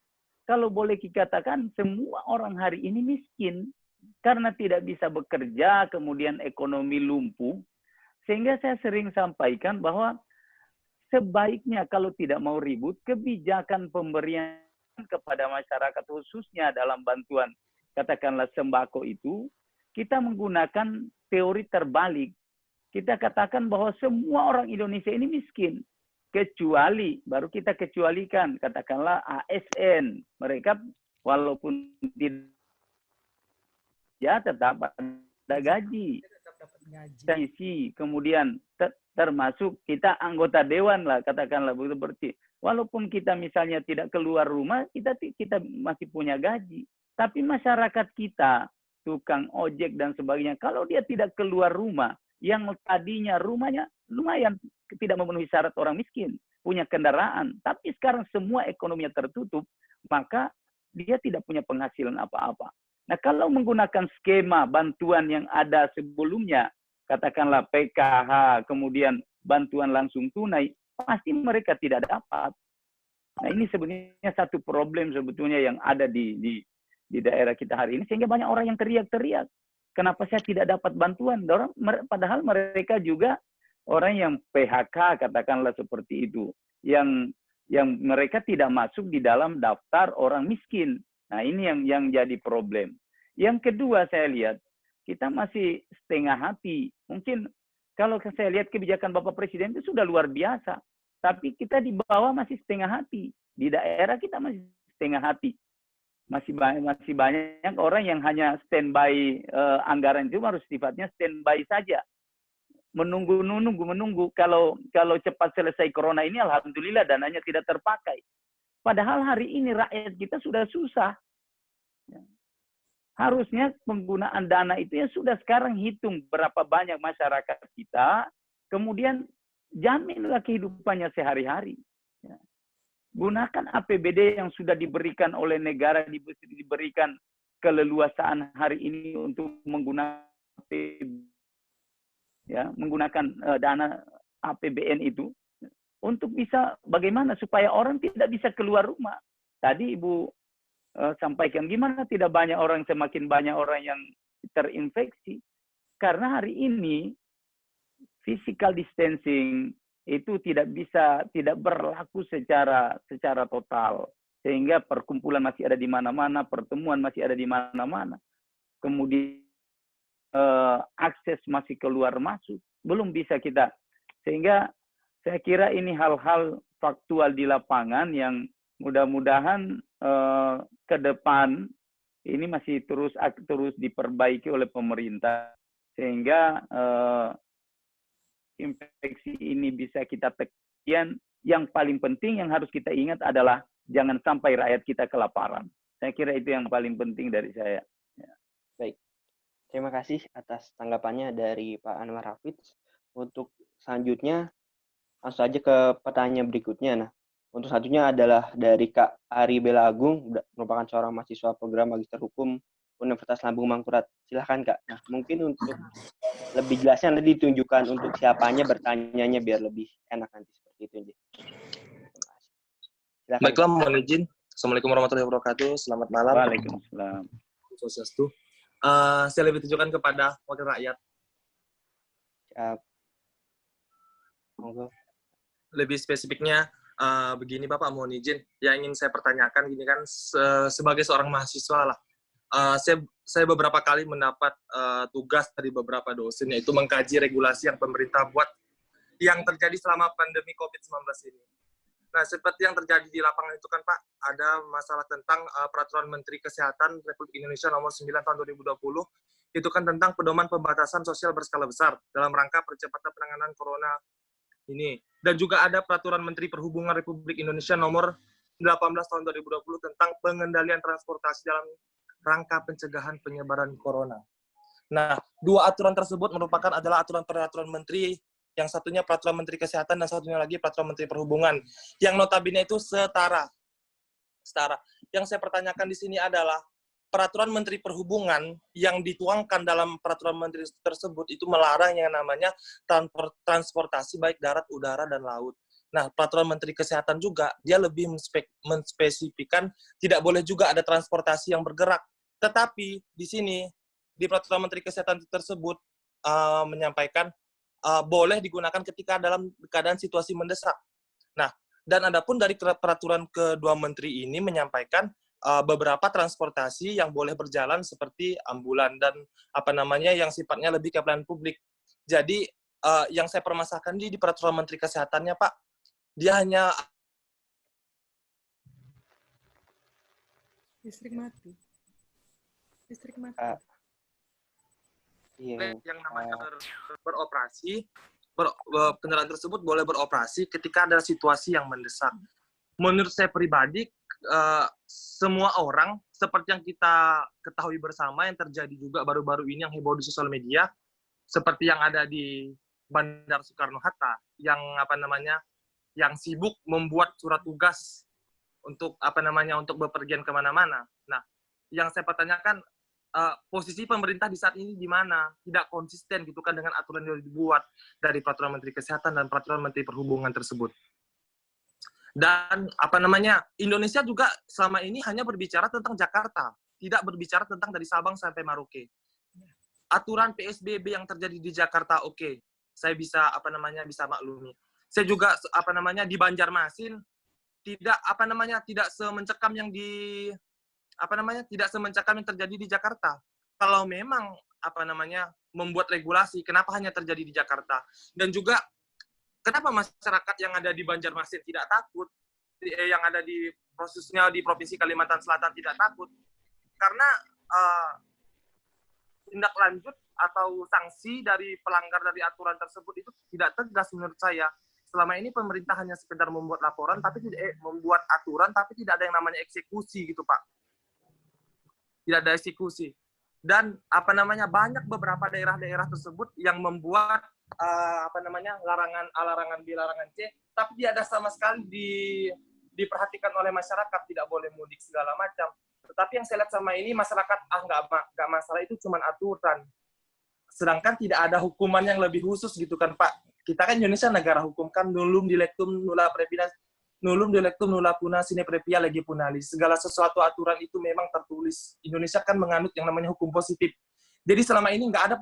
Kalau boleh dikatakan, semua orang hari ini miskin. Karena tidak bisa bekerja, kemudian ekonomi lumpuh. Sehingga saya sering sampaikan bahwa sebaiknya kalau tidak mau ribut, kebijakan pemberian kepada masyarakat khususnya dalam bantuan, katakanlah sembako itu, kita menggunakan teori terbalik. Kita katakan bahwa semua orang Indonesia ini miskin. Kecuali, baru kita kecualikan, katakanlah ASN. Mereka walaupun tidak, ya tetap ada gaji. Kemudian termasuk kita anggota dewan lah, katakanlah seperti. Walaupun kita misalnya tidak keluar rumah, kita masih punya gaji. Tapi masyarakat kita, tukang ojek dan sebagainya, kalau dia tidak keluar rumah, yang tadinya rumahnya lumayan tidak memenuhi syarat orang miskin, punya kendaraan, tapi sekarang semua ekonominya tertutup, maka dia tidak punya penghasilan apa-apa. Nah, kalau menggunakan skema bantuan yang ada sebelumnya, katakanlah PKH, kemudian bantuan langsung tunai, pasti mereka tidak dapat. Nah, ini sebenarnya satu problem sebetulnya yang ada di di daerah kita hari ini, sehingga banyak orang yang teriak-teriak. Kenapa saya tidak dapat bantuan? Padahal mereka juga orang yang PHK, katakanlah seperti itu, yang mereka tidak masuk di dalam daftar orang miskin. Nah, ini yang jadi problem. Yang kedua, saya lihat kita masih setengah hati. Mungkin kalau saya lihat kebijakan Bapak Presiden itu sudah luar biasa, tapi kita di bawah masih setengah hati. Di daerah kita masih setengah hati. Masih banyak orang yang hanya standby, anggaran itu harus sifatnya standby saja. Menunggu. Kalau cepat selesai corona ini, alhamdulillah dananya tidak terpakai. Padahal hari ini rakyat kita sudah susah. Harusnya penggunaan dana itu ya sudah sekarang hitung berapa banyak masyarakat kita, kemudian jaminlah kehidupannya sehari-hari. Gunakan APBD yang sudah diberikan oleh negara, diberikan keleluasaan hari ini untuk menggunakan dana APBN itu untuk bisa bagaimana supaya orang tidak bisa keluar rumah. Tadi Ibu sampaikan gimana tidak banyak orang, semakin banyak orang yang terinfeksi karena hari ini physical distancing itu tidak berlaku secara total, sehingga perkumpulan masih ada di mana-mana, pertemuan masih ada di mana-mana, kemudian akses masih keluar masuk belum bisa kita, sehingga saya kira ini hal-hal faktual di lapangan yang mudah-mudahan ke depan ini masih terus diperbaiki oleh pemerintah sehingga infeksi ini bisa kita tekan. Yang paling penting yang harus kita ingat adalah jangan sampai rakyat kita kelaparan. Saya kira itu yang paling penting dari saya. Ya. Baik, terima kasih atas tanggapannya dari Pak Anwar Hafiz. Untuk selanjutnya, langsung saja ke pertanyaan berikutnya. Nah, untuk selanjutnya adalah dari Kak Ari Bella Agung, merupakan seorang mahasiswa program Magister Hukum Universitas Lambung Mangkurat. Silahkan Kak. Nah, mungkin untuk lebih jelasnya nanti ditunjukkan untuk siapanya bertanyanya biar lebih enak nanti seperti itu. Silakan. Baiklah, mohon izin. Assalamualaikum warahmatullahi wabarakatuh. Selamat malam. Waalaikumsalam. Swastiastu. Saya lebih tujukan kepada wakil rakyat. Monggo. Lebih spesifiknya begini Bapak, mohon izin. Yang ingin saya pertanyakan gini kan, sebagai seorang mahasiswa lah, saya beberapa kali mendapat tugas dari beberapa dosen, yaitu mengkaji regulasi yang pemerintah buat yang terjadi selama pandemi COVID-19 ini. Nah, seperti yang terjadi di lapangan itu kan Pak, ada masalah tentang Peraturan Menteri Kesehatan Republik Indonesia Nomor 9 Tahun 2020, itu kan tentang pedoman pembatasan sosial berskala besar dalam rangka percepatan penanganan corona ini. Dan juga ada Peraturan Menteri Perhubungan Republik Indonesia Nomor 18 Tahun 2020 tentang pengendalian transportasi dalam rangka pencegahan penyebaran corona. Nah, dua aturan tersebut merupakan adalah peraturan menteri, yang satunya Peraturan Menteri Kesehatan dan satunya lagi Peraturan Menteri Perhubungan, yang notabene itu setara. Yang saya pertanyakan di sini adalah Peraturan Menteri Perhubungan yang dituangkan dalam Peraturan Menteri tersebut itu melarang yang namanya transportasi baik darat, udara, dan laut. Nah, Peraturan Menteri Kesehatan juga, dia lebih menspesifikan tidak boleh juga ada transportasi yang bergerak. Tetapi di sini, di Peraturan Menteri Kesehatan tersebut menyampaikan boleh digunakan ketika dalam keadaan situasi mendesak. Nah, dan adapun dari peraturan kedua menteri ini menyampaikan beberapa transportasi yang boleh berjalan seperti ambulan dan yang sifatnya lebih ke pelayanan publik. Jadi yang saya permasalahkan di Peraturan Menteri Kesehatannya Pak, dia hanya listrik mati. Yang namanya beroperasi, kendaraan tersebut boleh beroperasi ketika ada situasi yang mendesak. Menurut saya pribadi, semua orang, seperti yang kita ketahui bersama, yang terjadi juga baru-baru ini yang heboh di sosial media, seperti yang ada di Bandara Soekarno-Hatta, yang sibuk membuat surat tugas untuk untuk bepergian kemana-mana. Nah, yang saya pertanyakan, posisi pemerintah di saat ini di mana? Tidak konsisten gitu kan dengan aturan yang dibuat dari Peraturan Menteri Kesehatan dan Peraturan Menteri Perhubungan tersebut. Dan Indonesia juga selama ini hanya berbicara tentang Jakarta, tidak berbicara tentang dari Sabang sampai Merauke. Aturan PSBB yang terjadi di Jakarta, oke. Saya bisa bisa maklumi. Saya juga di Banjarmasin tidak semencekam yang tidak semencekam yang terjadi di Jakarta. Kalau memang membuat regulasi, kenapa hanya terjadi di Jakarta? Dan juga kenapa masyarakat yang ada di Banjarmasin tidak takut, yang ada di prosesnya di Provinsi Kalimantan Selatan tidak takut? Karena tindak lanjut atau sanksi dari pelanggar dari aturan tersebut itu tidak tegas menurut saya. Selama ini pemerintah hanya sekedar membuat laporan, tapi membuat aturan, tapi tidak ada yang namanya eksekusi gitu, Pak. Tidak ada eksekusi. Dan banyak beberapa daerah-daerah tersebut yang membuat larangan B, larangan C, tapi tidak ada sama sekali diperhatikan oleh masyarakat, tidak boleh mudik segala macam. Tetapi yang saya lihat sama ini masyarakat nggak masalah, itu cuma aturan. Sedangkan tidak ada hukuman yang lebih khusus gitu kan, Pak. Kita kan Indonesia negara hukum kan, nullum dilectum nulla previna, nullum dilectum nulla puna sine previa legi punalis. Segala sesuatu aturan itu memang tertulis. Indonesia kan menganut yang namanya hukum positif. Jadi selama ini nggak ada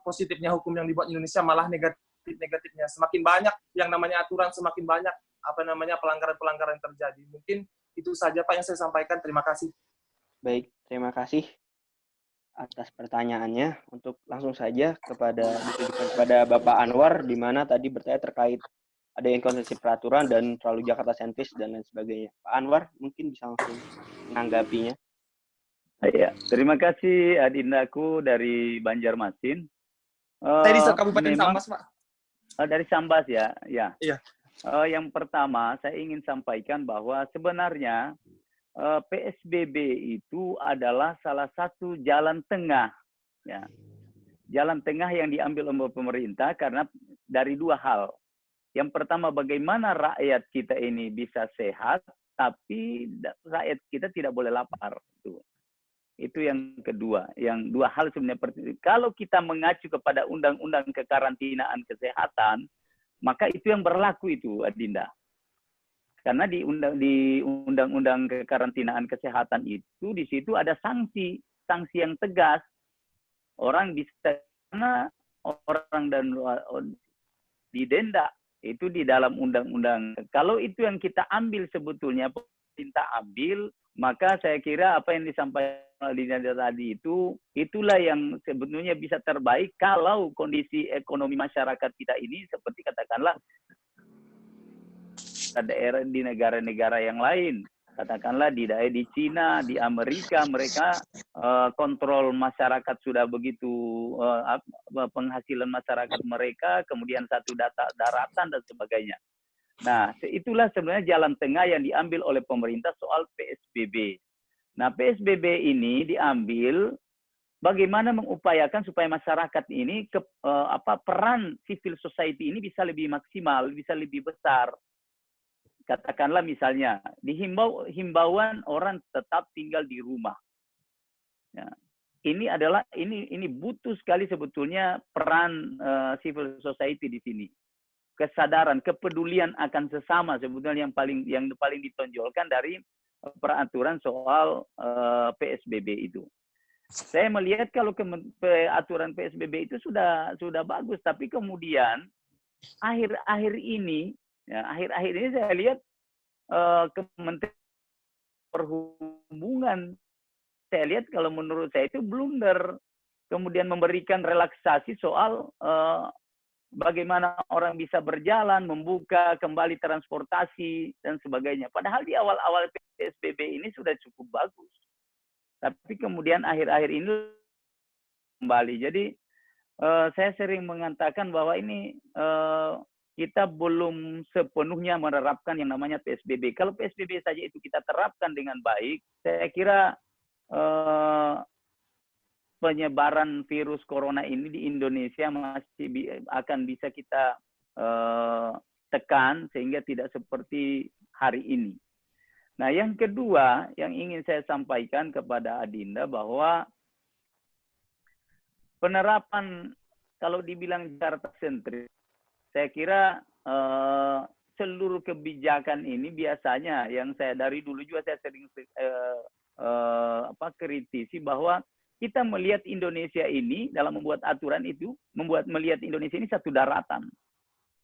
positifnya hukum yang dibuat Indonesia, malah negatifnya. Semakin banyak yang namanya aturan, semakin banyak pelanggaran-pelanggaran yang terjadi. Mungkin itu saja Pak yang saya sampaikan. Terima kasih. Baik, terima kasih atas pertanyaannya. Untuk langsung saja kepada Bapak Anwar, di mana tadi bertanya terkait ada inkonsistensi peraturan dan terlalu Jakarta sentris dan lain sebagainya. Pak Anwar mungkin bisa langsung menanggapinya. Ya, terima kasih Adindaku dari Banjarmasin. Saya di Kabupaten Sambas, Pak. Dari Sambas ya, ya. Iya. Yang pertama saya ingin sampaikan bahwa sebenarnya PSBB itu adalah salah satu jalan tengah, ya. Jalan tengah yang diambil oleh pemerintah karena dari dua hal. Yang pertama, bagaimana rakyat kita ini bisa sehat, tapi rakyat kita tidak boleh lapar. Itu yang kedua. Yang dua hal sebenarnya. Kalau kita mengacu kepada undang-undang kekarantinaan kesehatan, maka itu yang berlaku itu, Adinda. Karena di undang-undang kekarantinaan kesehatan itu, di situ ada sanksi yang tegas. Orang bisa, karena orang dan didenda. Itu di dalam undang-undang. Kalau itu yang kita ambil sebetulnya, pemerintah ambil, maka saya kira apa yang disampaikan oleh tadi itulah yang sebetulnya bisa terbaik kalau kondisi ekonomi masyarakat kita ini seperti katakanlah daerah di negara-negara yang lain, katakanlah di Cina, di Amerika, mereka kontrol masyarakat sudah begitu, penghasilan masyarakat mereka, kemudian satu daratan dan sebagainya. Nah, itulah sebenarnya jalan tengah yang diambil oleh pemerintah soal PSBB. Nah, PSBB ini diambil bagaimana mengupayakan supaya masyarakat ini peran civil society ini bisa lebih maksimal, bisa lebih besar. Katakanlah misalnya himbauan orang tetap tinggal di rumah. Ya. Ini butuh sekali sebetulnya peran civil society di sini. Kesadaran, kepedulian akan sesama sebetulnya yang paling ditonjolkan dari peraturan soal PSBB itu. Saya melihat kalau aturan PSBB itu sudah bagus, tapi kemudian akhir-akhir ini saya lihat Kementerian Perhubungan, saya lihat kalau menurut saya itu blunder, kemudian memberikan relaksasi soal bagaimana orang bisa berjalan, membuka kembali transportasi, dan sebagainya. Padahal di awal-awal PSBB ini sudah cukup bagus. Tapi kemudian akhir-akhir ini kembali. Jadi saya sering mengatakan bahwa ini kita belum sepenuhnya menerapkan yang namanya PSBB. Kalau PSBB saja itu kita terapkan dengan baik, saya kira penyebaran virus corona ini di Indonesia masih akan bisa kita tekan sehingga tidak seperti hari ini. Nah, yang kedua yang ingin saya sampaikan kepada Adinda bahwa penerapan kalau dibilang Jakarta sentris, saya kira seluruh kebijakan ini biasanya yang saya dari dulu juga saya sering kritisi bahwa kita melihat Indonesia ini dalam membuat aturan itu melihat Indonesia ini satu daratan.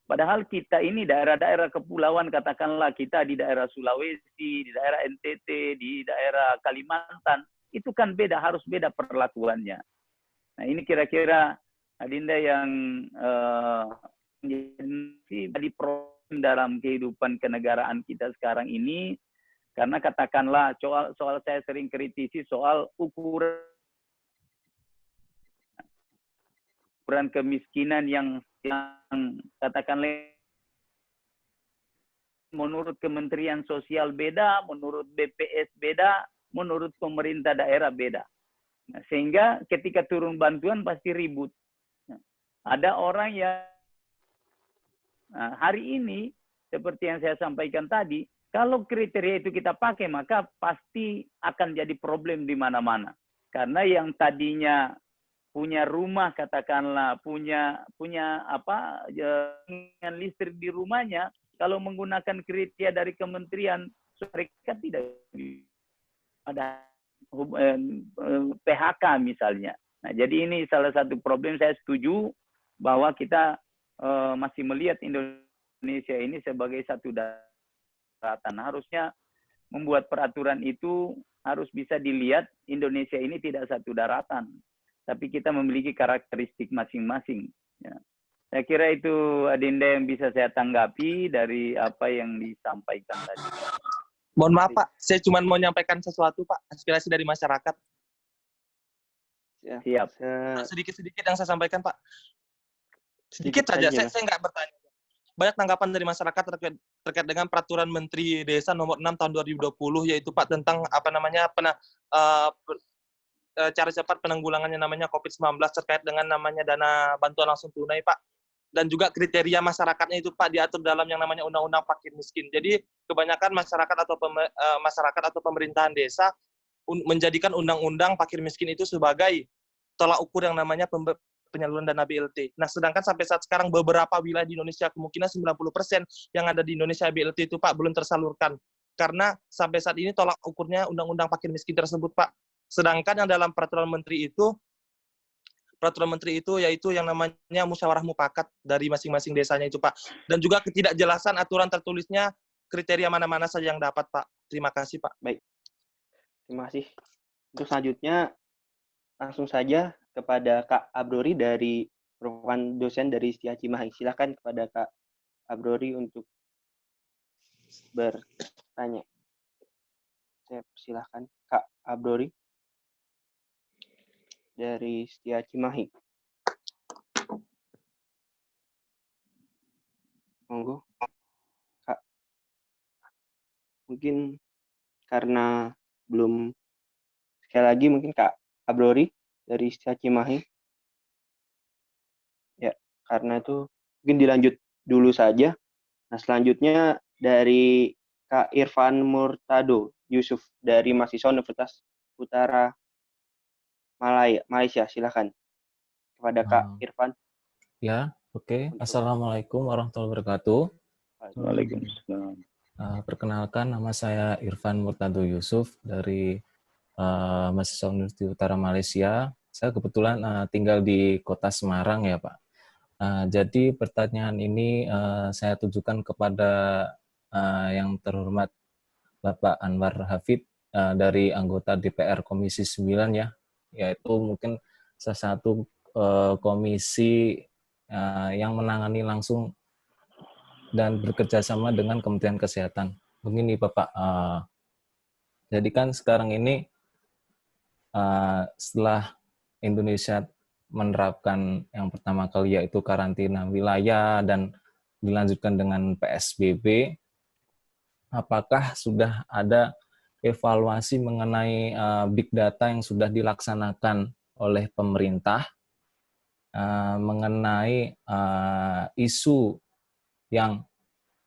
Padahal kita ini daerah-daerah kepulauan, katakanlah kita di daerah Sulawesi, di daerah NTT, di daerah Kalimantan, itu kan beda, harus beda perlakuannya. Nah ini kira-kira Adinda yang menjadi problem dalam kehidupan kenegaraan kita sekarang ini, karena katakanlah soal saya sering kritisi soal ukuran kemiskinan yang katakanlah menurut Kementerian Sosial beda, menurut BPS beda, menurut pemerintah daerah beda. Nah, sehingga ketika turun bantuan pasti ribut. Nah, ada orang yang hari ini seperti yang saya sampaikan tadi, kalau kriteria itu kita pakai maka pasti akan jadi problem di mana-mana. Karena yang tadinya punya rumah, katakanlah punya jaringan listrik di rumahnya, kalau menggunakan kriteria dari kementerian, mereka tidak ada PHK misalnya. Nah, jadi ini salah satu problem. Saya setuju bahwa kita masih melihat Indonesia ini sebagai satu daratan. Harusnya membuat peraturan itu harus bisa dilihat Indonesia ini tidak satu daratan, tapi kita memiliki karakteristik masing-masing. Ya. Saya kira itu Adinda yang bisa saya tanggapi dari apa yang disampaikan tadi. Mohon maaf Pak, saya cuma mau menyampaikan sesuatu Pak, aspirasi dari masyarakat. Siap. Sedikit-sedikit yang saya sampaikan Pak. Sedikit saja, saya nggak bertanya. Banyak tanggapan dari masyarakat terkait dengan peraturan Menteri Desa nomor 6 tahun 2020, yaitu Pak tentang cara cepat penanggulangannya namanya COVID-19 terkait dengan namanya dana bantuan langsung tunai Pak. Dan juga kriteria masyarakatnya itu Pak diatur dalam yang namanya undang-undang fakir miskin. Jadi kebanyakan masyarakat atau pemerintahan desa menjadikan undang-undang fakir miskin itu sebagai tolak ukur yang namanya penyaluran dana BLT. Nah, sedangkan sampai saat sekarang beberapa wilayah di Indonesia, kemungkinan 90% yang ada di Indonesia BLT itu Pak belum tersalurkan. Karena sampai saat ini tolak ukurnya undang-undang fakir miskin tersebut Pak. Sedangkan yang dalam peraturan menteri itu yaitu yang namanya musyawarah mufakat dari masing-masing desanya itu Pak. Dan juga ketidakjelasan aturan tertulisnya kriteria mana-mana saja yang dapat Pak. Terima kasih Pak. Baik. Terima kasih. Untuk selanjutnya langsung saja kepada Kak Abrori dari merupakan dosen dari Setia Cimahi. Silakan kepada Kak Abrori untuk bertanya. Saya persilahkan Kak Abrori dari Setia Cimahi. Monggo, Kak. Mungkin karena belum, sekali lagi mungkin Kak Abrori dari Setia Cimahi. Ya, karena itu mungkin dilanjut dulu saja. Nah, selanjutnya dari Kak Irfan Murtado Yusuf dari mahasiswa Universitas Utara Malaysia. Silakan kepada Kak Irfan. Ya, oke. Assalamualaikum warahmatullahi wabarakatuh. Waalaikumsalam. Perkenalkan, nama saya Irfan Murtado Yusuf dari mahasiswa Universitas Utara Malaysia. Saya kebetulan tinggal di kota Semarang ya Pak. Jadi pertanyaan ini saya tujukan kepada yang terhormat Bapak Anwar Hafid dari anggota DPR Komisi 9 ya, yaitu mungkin salah satu komisi yang menangani langsung dan bekerja sama dengan Kementerian Kesehatan. Begini Bapak, jadi kan sekarang ini setelah Indonesia menerapkan yang pertama kali yaitu karantina wilayah dan dilanjutkan dengan PSBB, apakah sudah ada evaluasi mengenai big data yang sudah dilaksanakan oleh pemerintah mengenai isu yang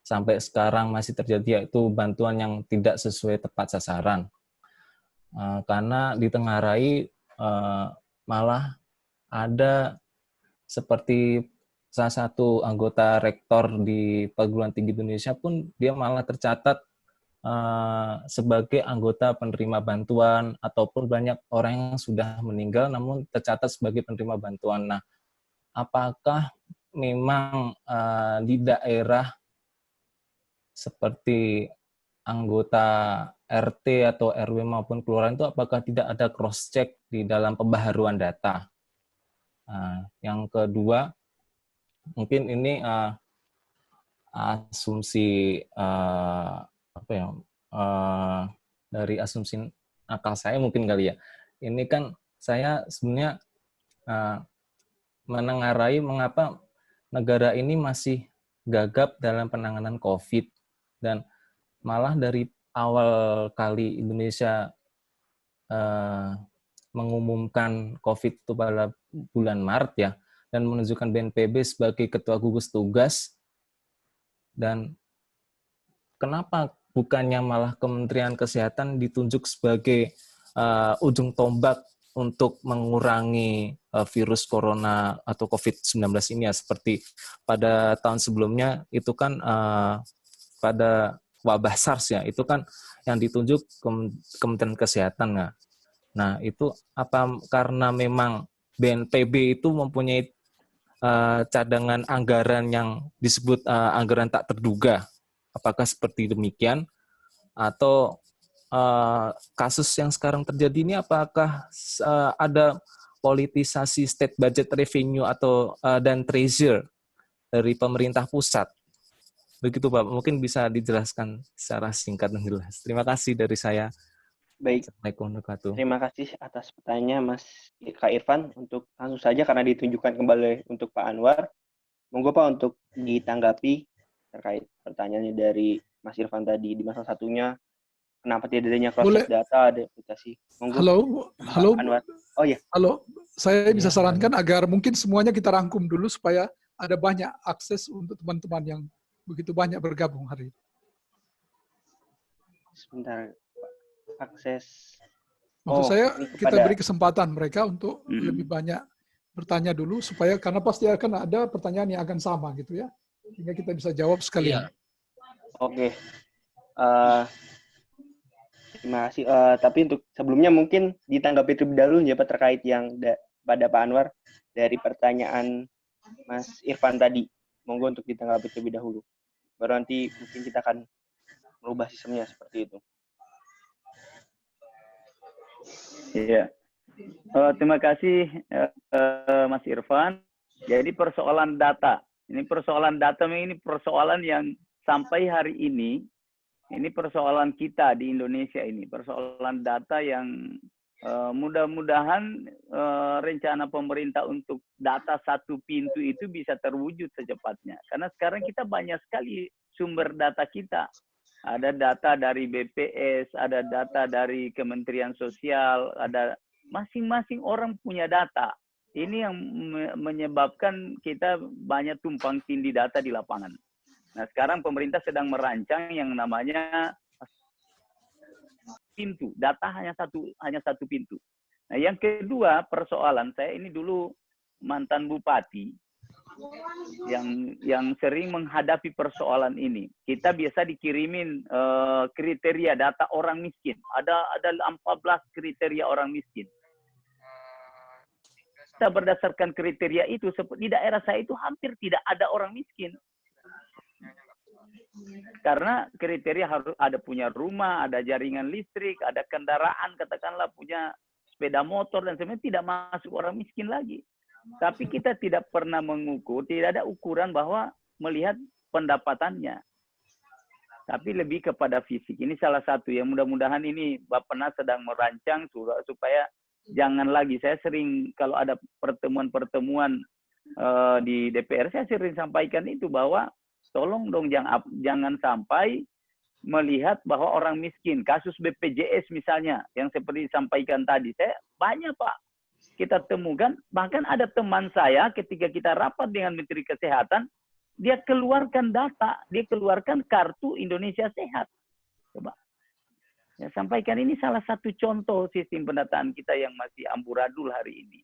sampai sekarang masih terjadi, yaitu bantuan yang tidak sesuai tepat sasaran. Karena ditengarai malah ada seperti salah satu anggota rektor di perguruan tinggi Indonesia pun dia malah tercatat sebagai anggota penerima bantuan ataupun banyak orang yang sudah meninggal namun tercatat sebagai penerima bantuan. Nah, apakah memang di daerah seperti anggota RT atau RW maupun kelurahan itu apakah tidak ada cross check di dalam pembaharuan data? Yang kedua, mungkin ini asumsi apa ya, dari asumsi akal saya mungkin kali ya. Ini kan saya sebenarnya menengarai mengapa negara ini masih gagap dalam penanganan COVID, dan malah dari awal kali Indonesia mengumumkan COVID itu pada bulan Maret ya, dan menunjukkan BNPB sebagai ketua gugus tugas, dan kenapa bukannya malah Kementerian Kesehatan ditunjuk sebagai ujung tombak untuk mengurangi virus corona atau COVID-19 ini ya, seperti pada tahun sebelumnya itu kan pada wabah SARS ya, itu kan yang ditunjuk Kementerian Kesehatan. Nah, itu apa karena memang BNPB itu mempunyai cadangan anggaran yang disebut anggaran tak terduga? Apakah seperti demikian? Atau kasus yang sekarang terjadi ini apakah ada politisasi state budget revenue atau dan treasure dari pemerintah pusat? Begitu Pak, mungkin bisa dijelaskan secara singkat dan jelas. Terima kasih dari saya. Baik. Assalamualaikum warahmatullahi wabarakatuh. Terima kasih atas pertanyaannya Mas Kak Irfan. Untuk langsung saja karena ditunjukkan kembali untuk Pak Anwar. Monggo Pak untuk ditanggapi terkait pertanyaannya dari Mas Irfan tadi, di masa satunya kenapa tidak adanya cross-check data, ada aplikasi. Monggo. Halo. Anwar. Oh iya. Halo, saya bisa sarankan agar mungkin semuanya kita rangkum dulu supaya ada banyak akses untuk teman-teman yang begitu banyak bergabung hari ini. Sebentar, akses. Maksud saya kita beri kesempatan mereka untuk lebih banyak bertanya dulu supaya karena pasti akan ada pertanyaan yang akan sama gitu ya, sehingga kita bisa jawab sekalian. Oke. Terima kasih. Tapi untuk sebelumnya mungkin ditanggapi terlebih dahulu ya Pak terkait yang pada Pak Anwar dari pertanyaan Mas Irfan tadi. Monggo untuk ditanggapi terlebih dahulu. Baru nanti mungkin kita akan merubah sistemnya seperti itu. Iya. Terima kasih Mas Irfan. Jadi persoalan data. Ini persoalan yang sampai hari ini persoalan kita di Indonesia ini. Persoalan data yang mudah-mudahan rencana pemerintah untuk data satu pintu itu bisa terwujud secepatnya. Karena sekarang kita banyak sekali sumber data kita. Ada data dari BPS, ada data dari Kementerian Sosial, ada masing-masing orang punya data. Ini yang menyebabkan kita banyak tumpang tindih data di lapangan. Nah, sekarang pemerintah sedang merancang yang namanya pintu. Data hanya satu pintu. Nah, yang kedua persoalan, saya ini dulu mantan bupati yang sering menghadapi persoalan ini. Kita biasa dikirimin kriteria data orang miskin. Ada 14 kriteria orang miskin. Kita berdasarkan kriteria itu, di daerah saya itu hampir tidak ada orang miskin. Karena kriteria harus ada punya rumah, ada jaringan listrik, ada kendaraan, katakanlah punya sepeda motor, dan sebenarnya tidak masuk orang miskin lagi. Tapi kita tidak pernah mengukur, tidak ada ukuran bahwa melihat pendapatannya. Tapi lebih kepada fisik. Ini salah satu yang mudah-mudahan ini Bappenas sedang merancang supaya jangan lagi. Saya sering kalau ada pertemuan-pertemuan di DPR, saya sering sampaikan itu bahwa tolong dong jangan sampai melihat bahwa orang miskin. Kasus BPJS misalnya, yang seperti disampaikan tadi, saya banyak Pak kita temukan, bahkan ada teman saya ketika kita rapat dengan Menteri Kesehatan, dia keluarkan data, dia keluarkan kartu Indonesia Sehat. Coba. Ya, sampaikan ini salah satu contoh sistem pendataan kita yang masih amburadul hari ini.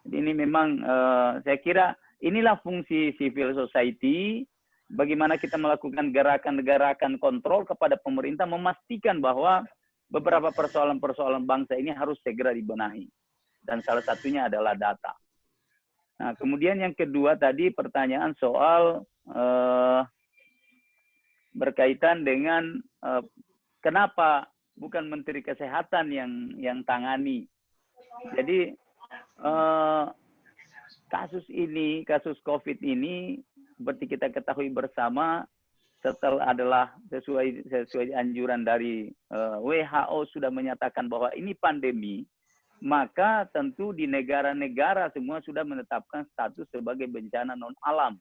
Jadi ini memang saya kira inilah fungsi civil society bagaimana kita melakukan gerakan-gerakan kontrol kepada pemerintah, memastikan bahwa beberapa persoalan-persoalan bangsa ini harus segera dibenahi. Dan salah satunya adalah data. Nah, kemudian yang kedua tadi pertanyaan soal berkaitan dengan kenapa bukan Menteri Kesehatan yang tangani. Jadi kasus COVID ini seperti kita ketahui bersama, adalah sesuai anjuran dari WHO sudah menyatakan bahwa ini pandemi, maka tentu di negara-negara semua sudah menetapkan status sebagai bencana non alam.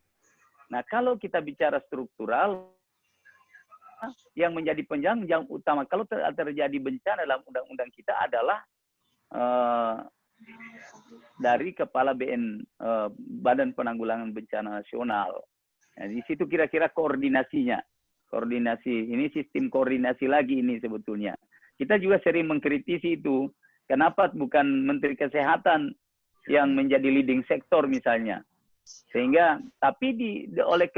Nah, kalau kita bicara struktural, yang menjadi penjang utama kalau terjadi bencana dalam undang-undang kita adalah dari Kepala Badan Penanggulangan Bencana Nasional. Nah, di situ kira-kira koordinasinya. Koordinasi, ini sistem koordinasi lagi ini sebetulnya. Kita juga sering mengkritisi itu. Kenapa bukan Menteri Kesehatan yang menjadi leading sektor misalnya? Sehingga, tapi oleh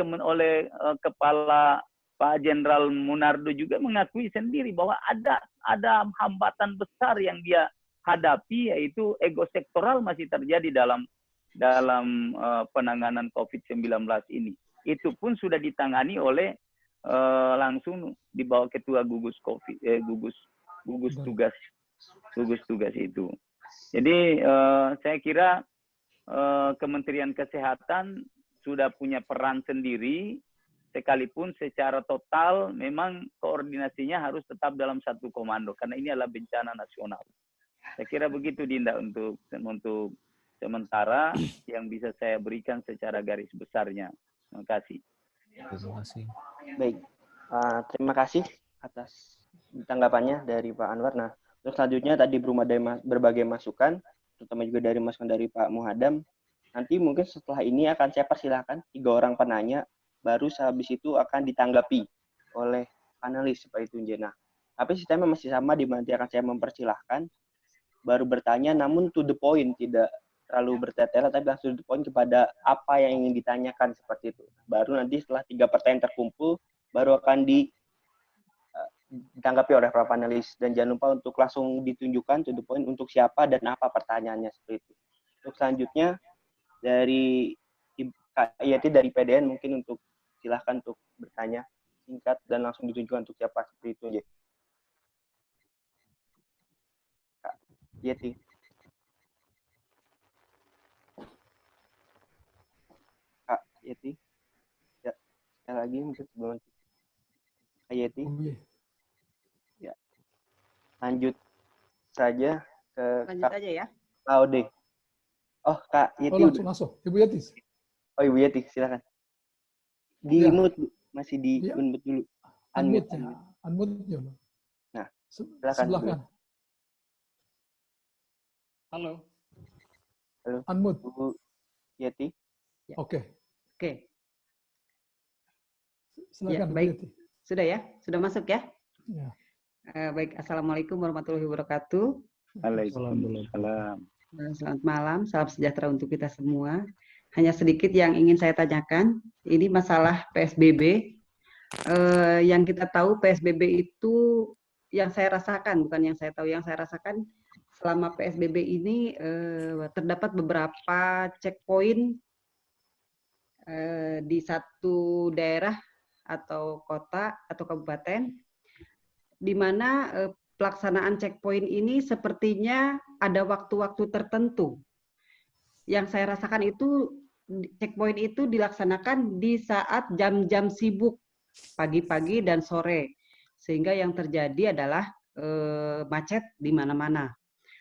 Kepala Pak Jenderal Munardo juga mengakui sendiri bahwa ada hambatan besar yang dia hadapi, yaitu ego sektoral masih terjadi dalam penanganan COVID-19 ini. Itu pun sudah ditangani oleh langsung di bawah Ketua gugus tugas itu. Jadi saya kira Kementerian Kesehatan sudah punya peran sendiri, sekalipun secara total memang koordinasinya harus tetap dalam satu komando karena ini adalah bencana nasional. Saya kira begitu Dinda untuk sementara yang bisa saya berikan secara garis besarnya. Terima kasih. Terima kasih. Baik, terima kasih atas tanggapannya dari Pak Anwar. Nah, terus selanjutnya tadi belum ada berbagai masukan, terutama juga dari masukan dari Pak Muhadam. Nanti mungkin setelah ini akan saya persilahkan 3 orang penanya, baru sehabis itu akan ditanggapi oleh panelis seperti itu. Nah, tapi sistemnya masih sama, di mana akan saya mempersilahkan baru bertanya, namun to the point, tidak terlalu bertele-tele, tapi langsung to the point kepada apa yang ingin ditanyakan seperti itu. Baru nanti setelah 3 pertanyaan terkumpul, baru akan ditanggapi oleh para panelis. Dan jangan lupa untuk langsung ditunjukkan to the point untuk siapa dan apa pertanyaannya seperti itu. Untuk selanjutnya dari Kak Yati dari PDN mungkin untuk silahkan untuk bertanya singkat dan langsung ditunjukkan untuk siapa seperti itu aja. Kak Yati. Kak Yati. Ya, sekali lagi mungkin sebelum Kak Yati. Ya. Lanjut saja ke Lanjut aja ya. Laude. Oh, Kak Yeti. Langsung. Ibu Yeti. Oh, Ibu Yeti, silakan. Di mute, masih di unmute dulu. Unmute ya. Nah, silakan. Sebelah kan. Halo. Halo. Unmute. Bu Yeti. Ya. Oke. Ya, Silakan, Bu baik. Yeti. Sudah ya? Sudah masuk ya? Ya. Baik, Assalamualaikum warahmatullahi wabarakatuh. Waalaikumsalam. Selamat malam, salam sejahtera untuk kita semua. Hanya sedikit yang ingin saya tanyakan, ini masalah PSBB. Yang kita tahu PSBB itu yang saya rasakan, bukan yang saya tahu, yang saya rasakan selama PSBB ini terdapat beberapa checkpoint di satu daerah atau kota atau kabupaten, di mana pelaksanaan checkpoint ini sepertinya ada waktu-waktu tertentu. Yang saya rasakan itu checkpoint itu dilaksanakan di saat jam-jam sibuk, pagi-pagi dan sore. Sehingga yang terjadi adalah macet di mana-mana.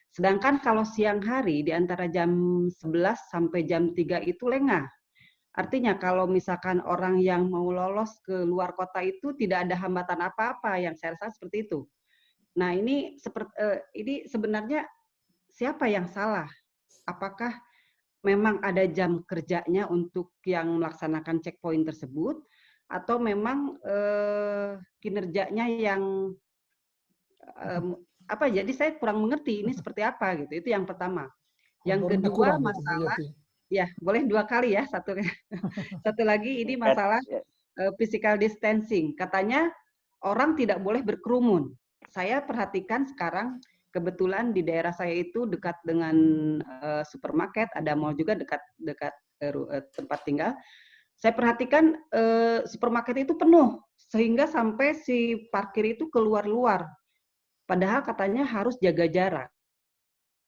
Sedangkan kalau siang hari di antara jam 11 sampai jam 3 itu lengah. Artinya kalau misalkan orang yang mau lolos ke luar kota itu tidak ada hambatan apa-apa, yang saya rasa seperti itu. Nah, ini sebenarnya siapa yang salah? Apakah memang ada jam kerjanya untuk yang melaksanakan checkpoint tersebut, atau memang kinerjanya yang apa? Jadi saya kurang mengerti ini seperti apa gitu. Itu yang pertama. Yang kedua masalah, ya boleh 2 kali ya, satu lagi ini masalah physical distancing. Katanya orang tidak boleh berkerumun. Saya perhatikan sekarang kebetulan di daerah saya itu dekat dengan supermarket, ada mall juga dekat tempat tinggal. Saya perhatikan supermarket itu penuh sehingga sampai si parkir itu keluar-luar. Padahal katanya harus jaga jarak.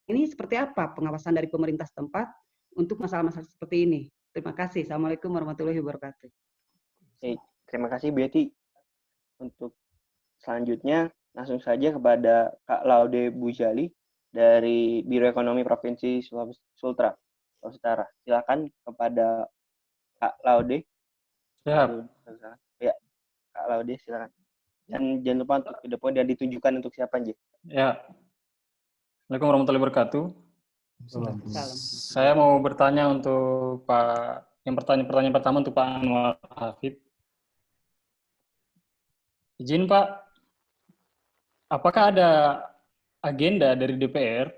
Ini seperti apa pengawasan dari pemerintah setempat untuk masalah-masalah seperti ini? Terima kasih. Assalamualaikum warahmatullahi wabarakatuh. Terima kasih Betty. Untuk selanjutnya langsung saja kepada Kak Laude Bujali dari Biro Ekonomi Provinsi Sulawesi Utara. Silakan kepada Kak Laude. Siap. Ya, Kak Laude silakan. Dan jangan lupa untuk ke depan dan ditunjukkan untuk siapa aja. Ya. Assalamualaikum warahmatullahi wabarakatuh. Salam. Saya mau bertanya untuk Pak, pertanyaan pertama untuk Pak Anwar Hafid. Izin Pak, apakah ada agenda dari DPR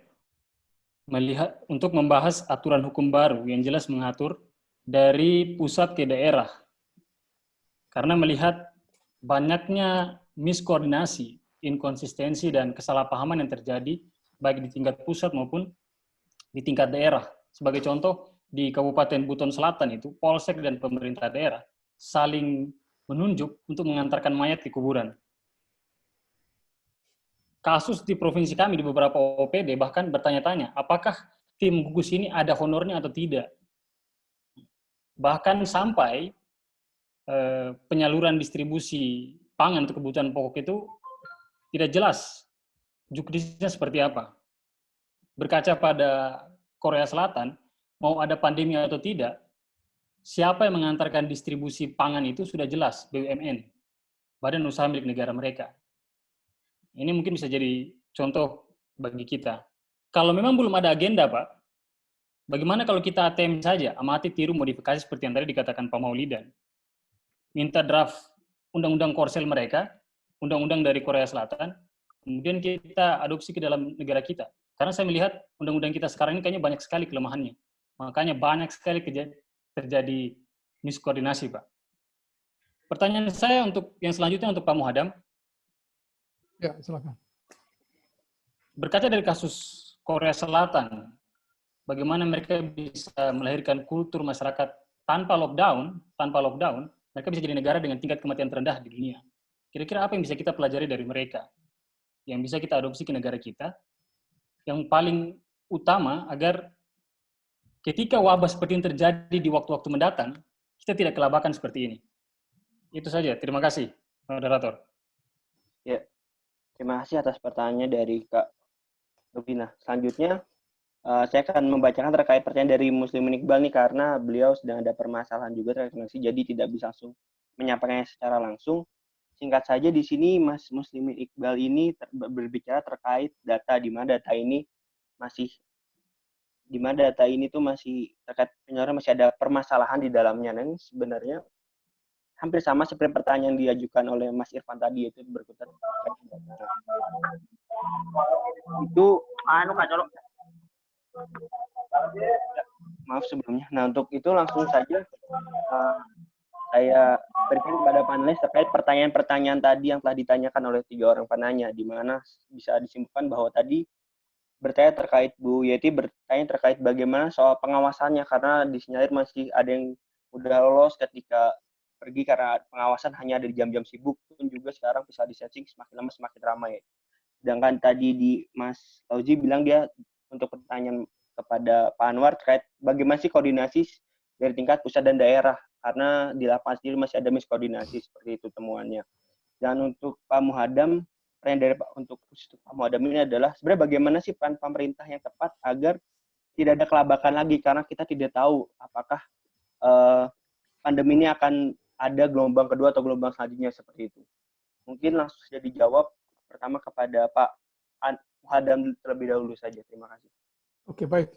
untuk membahas aturan hukum baru yang jelas mengatur dari pusat ke daerah? Karena melihat banyaknya miskoordinasi, inkonsistensi, dan kesalahpahaman yang terjadi baik di tingkat pusat maupun di tingkat daerah. Sebagai contoh, di Kabupaten Buton Selatan itu, Polsek dan pemerintah daerah saling menunjuk untuk mengantarkan mayat ke kuburan. Kasus di provinsi kami di beberapa OPD bahkan bertanya-tanya, apakah tim gugus ini ada honornya atau tidak? Bahkan sampai penyaluran distribusi pangan untuk kebutuhan pokok itu tidak jelas juknisnya seperti apa. Berkaca pada Korea Selatan, mau ada pandemi atau tidak, siapa yang mengantarkan distribusi pangan itu sudah jelas, BUMN, Badan Usaha Milik Negara mereka. Ini mungkin bisa jadi contoh bagi kita. Kalau memang belum ada agenda, Pak, bagaimana kalau kita ATM saja, amati, tiru, modifikasi seperti yang tadi dikatakan Pak Maulidan. Minta draft undang-undang Korsel mereka, undang-undang dari Korea Selatan, kemudian kita adopsi ke dalam negara kita. Karena saya melihat undang-undang kita sekarang ini kayaknya banyak sekali kelemahannya. Makanya banyak sekali terjadi miskoordinasi, Pak. Pertanyaan saya untuk yang selanjutnya untuk Pak Muhadam. Ya, silakan. Berkaca dari kasus Korea Selatan, bagaimana mereka bisa melahirkan kultur masyarakat tanpa lockdown, mereka bisa jadi negara dengan tingkat kematian terendah di dunia. Kira-kira apa yang bisa kita pelajari dari mereka? Yang bisa kita adopsi ke negara kita? Yang paling utama agar ketika wabah seperti ini terjadi di waktu-waktu mendatang, kita tidak kelabakan seperti ini. Itu saja. Terima kasih, moderator. Ya, terima kasih atas pertanyaannya dari Kak Rubina. Selanjutnya, saya akan membacakan terkait pertanyaan dari Muslimin Iqbal nih, karena beliau sedang ada permasalahan juga terkait koneksi, jadi tidak bisa langsung menyampaikannya secara langsung. Singkat saja, di sini Mas Muslimin Iqbal ini berbicara terkait data, di mana data ini tuh masih terkait penyaluran, masih ada permasalahan di dalamnya. Dan sebenarnya hampir sama seperti pertanyaan yang diajukan oleh Mas Irfan tadi, yaitu berkutat itu maaf sebelumnya. Nah, untuk itu langsung saja saya berikan kepada panelis terkait pertanyaan-pertanyaan tadi yang telah ditanyakan oleh 3 orang penanya, di mana bisa disimpulkan bahwa tadi bertanya terkait Bu Yeti bertanya terkait bagaimana soal pengawasannya, karena disinyalir masih ada yang udah lolos ketika pergi karena pengawasan hanya ada di jam-jam sibuk, pun juga sekarang bisa disetting semakin lama semakin ramai. Sedangkan tadi di Mas Lauji bilang dia untuk pertanyaan kepada Pak Anwar terkait bagaimana sih koordinasi dari tingkat pusat dan daerah, karena di lapangan sendiri masih ada miskoordinasi seperti itu temuannya. Dan untuk Pak Muhadam, pertanyaan dari untuk Pak Muhadam ini adalah sebenarnya bagaimana sih peran pemerintah yang tepat agar tidak ada kelabakan lagi, karena kita tidak tahu apakah pandemi ini akan ada gelombang kedua atau gelombang selanjutnya seperti itu. Mungkin langsung saja dijawab pertama kepada Pak Muhadam terlebih dahulu saja. Terima kasih. Oke, baik.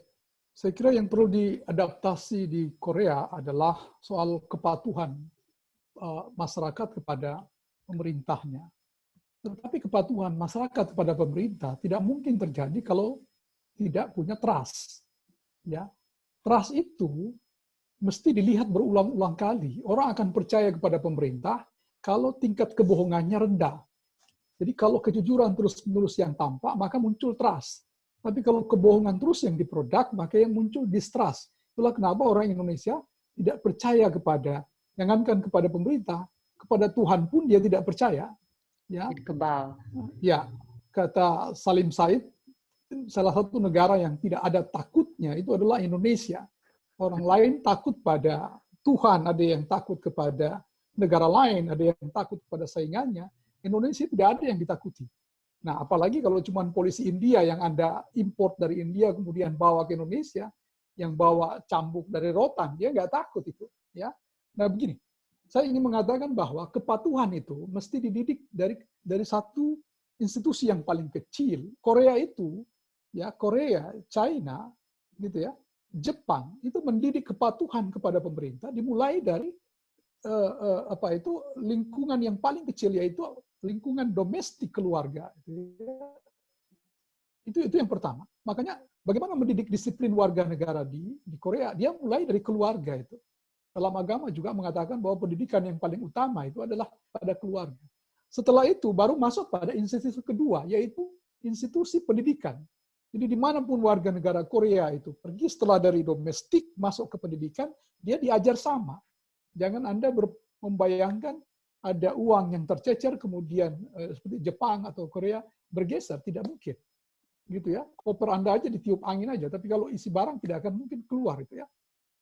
Saya kira yang perlu diadaptasi di Korea adalah soal kepatuhan masyarakat kepada pemerintahnya. Tetapi kepatuhan masyarakat kepada pemerintah tidak mungkin terjadi kalau tidak punya trust. Ya, trust itu mesti dilihat berulang-ulang kali. Orang akan percaya kepada pemerintah kalau tingkat kebohongannya rendah. Jadi kalau kejujuran terus-menerus yang tampak, maka muncul trust. Tapi kalau kebohongan terus yang diproduk, maka yang muncul distrust. Itulah kenapa orang Indonesia tidak percaya kepada, jangankan kepada pemerintah, kepada Tuhan pun dia tidak percaya. Ya, Kebal. ya, kata Salim Said, salah satu negara yang tidak ada takutnya itu adalah Indonesia. Orang lain takut pada Tuhan, ada yang takut kepada negara lain, ada yang takut kepada saingannya. Indonesia tidak ada yang ditakuti. Nah, apalagi kalau cuma polisi India yang Anda import dari India kemudian bawa ke Indonesia, yang bawa cambuk dari rotan, dia nggak takut itu. Ya, nah begini, saya ingin mengatakan bahwa kepatuhan itu mesti dididik dari satu institusi yang paling kecil. Korea itu, ya Korea, China, gitu ya, Jepang itu mendidik kepatuhan kepada pemerintah dimulai dari lingkungan yang paling kecil, yaitu lingkungan domestik keluarga. Itu yang pertama. Makanya bagaimana mendidik disiplin warga negara di Korea? Dia mulai dari keluarga itu. Dalam agama juga mengatakan bahwa pendidikan yang paling utama itu adalah pada keluarga. Setelah itu baru masuk pada institusi kedua, yaitu institusi pendidikan. Jadi dimanapun warga negara Korea itu pergi setelah dari domestik masuk ke pendidikan, dia diajar sama. Jangan Anda membayangkan ada uang yang tercecer kemudian seperti Jepang atau Korea bergeser, tidak mungkin. Gitu ya. Koper Anda aja ditiup angin aja, tapi kalau isi barang tidak akan mungkin keluar itu ya.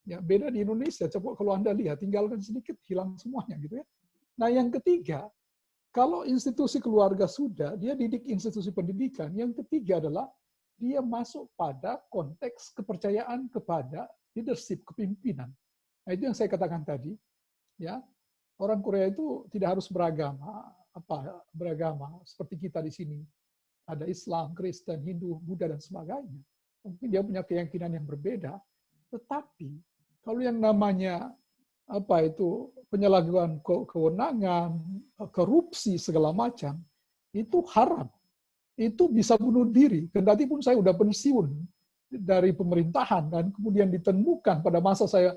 Ya, beda di Indonesia, coba kalau Anda lihat, tinggalkan sedikit, hilang semuanya gitu ya. Nah, yang ketiga, kalau institusi keluarga sudah, dia didik institusi pendidikan. Yang ketiga adalah dia masuk pada konteks kepercayaan kepada leadership, kepemimpinan. Nah, itu yang saya katakan tadi. Ya, orang Korea itu tidak harus beragama seperti kita di sini. Ada Islam, Kristen, Hindu, Buddha dan sebagainya. Mungkin dia punya keyakinan yang berbeda, tetapi kalau yang namanya penyalahgunaan kewenangan, korupsi segala macam, itu haram. Itu bisa bunuh diri. Kendati pun saya udah pensiun dari pemerintahan dan kemudian ditemukan pada masa saya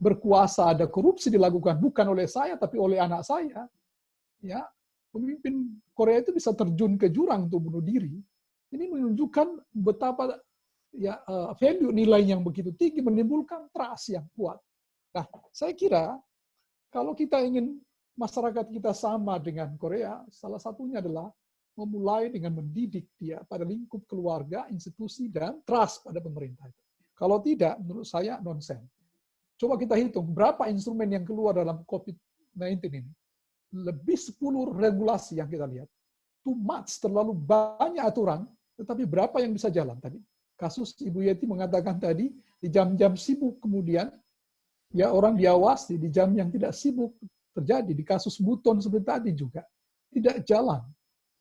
berkuasa ada korupsi dilakukan bukan oleh saya tapi oleh anak saya. Ya, pemimpin Korea itu bisa terjun ke jurang untuk bunuh diri. Ini menunjukkan betapa value nilai yang begitu tinggi menimbulkan trust yang kuat. Nah, saya kira kalau kita ingin masyarakat kita sama dengan Korea, salah satunya adalah memulai dengan mendidik dia pada lingkup keluarga, institusi, dan trust pada pemerintah. Kalau tidak, menurut saya nonsen. Coba kita hitung berapa instrumen yang keluar dalam COVID-19 ini. Lebih 10 regulasi yang kita lihat. Too much, terlalu banyak aturan, tetapi berapa yang bisa jalan tadi? Kasus Ibu Yeti mengatakan tadi, di jam-jam sibuk kemudian, ya orang diawasi, di jam yang tidak sibuk terjadi. Di kasus Buton seperti tadi juga. Tidak jalan.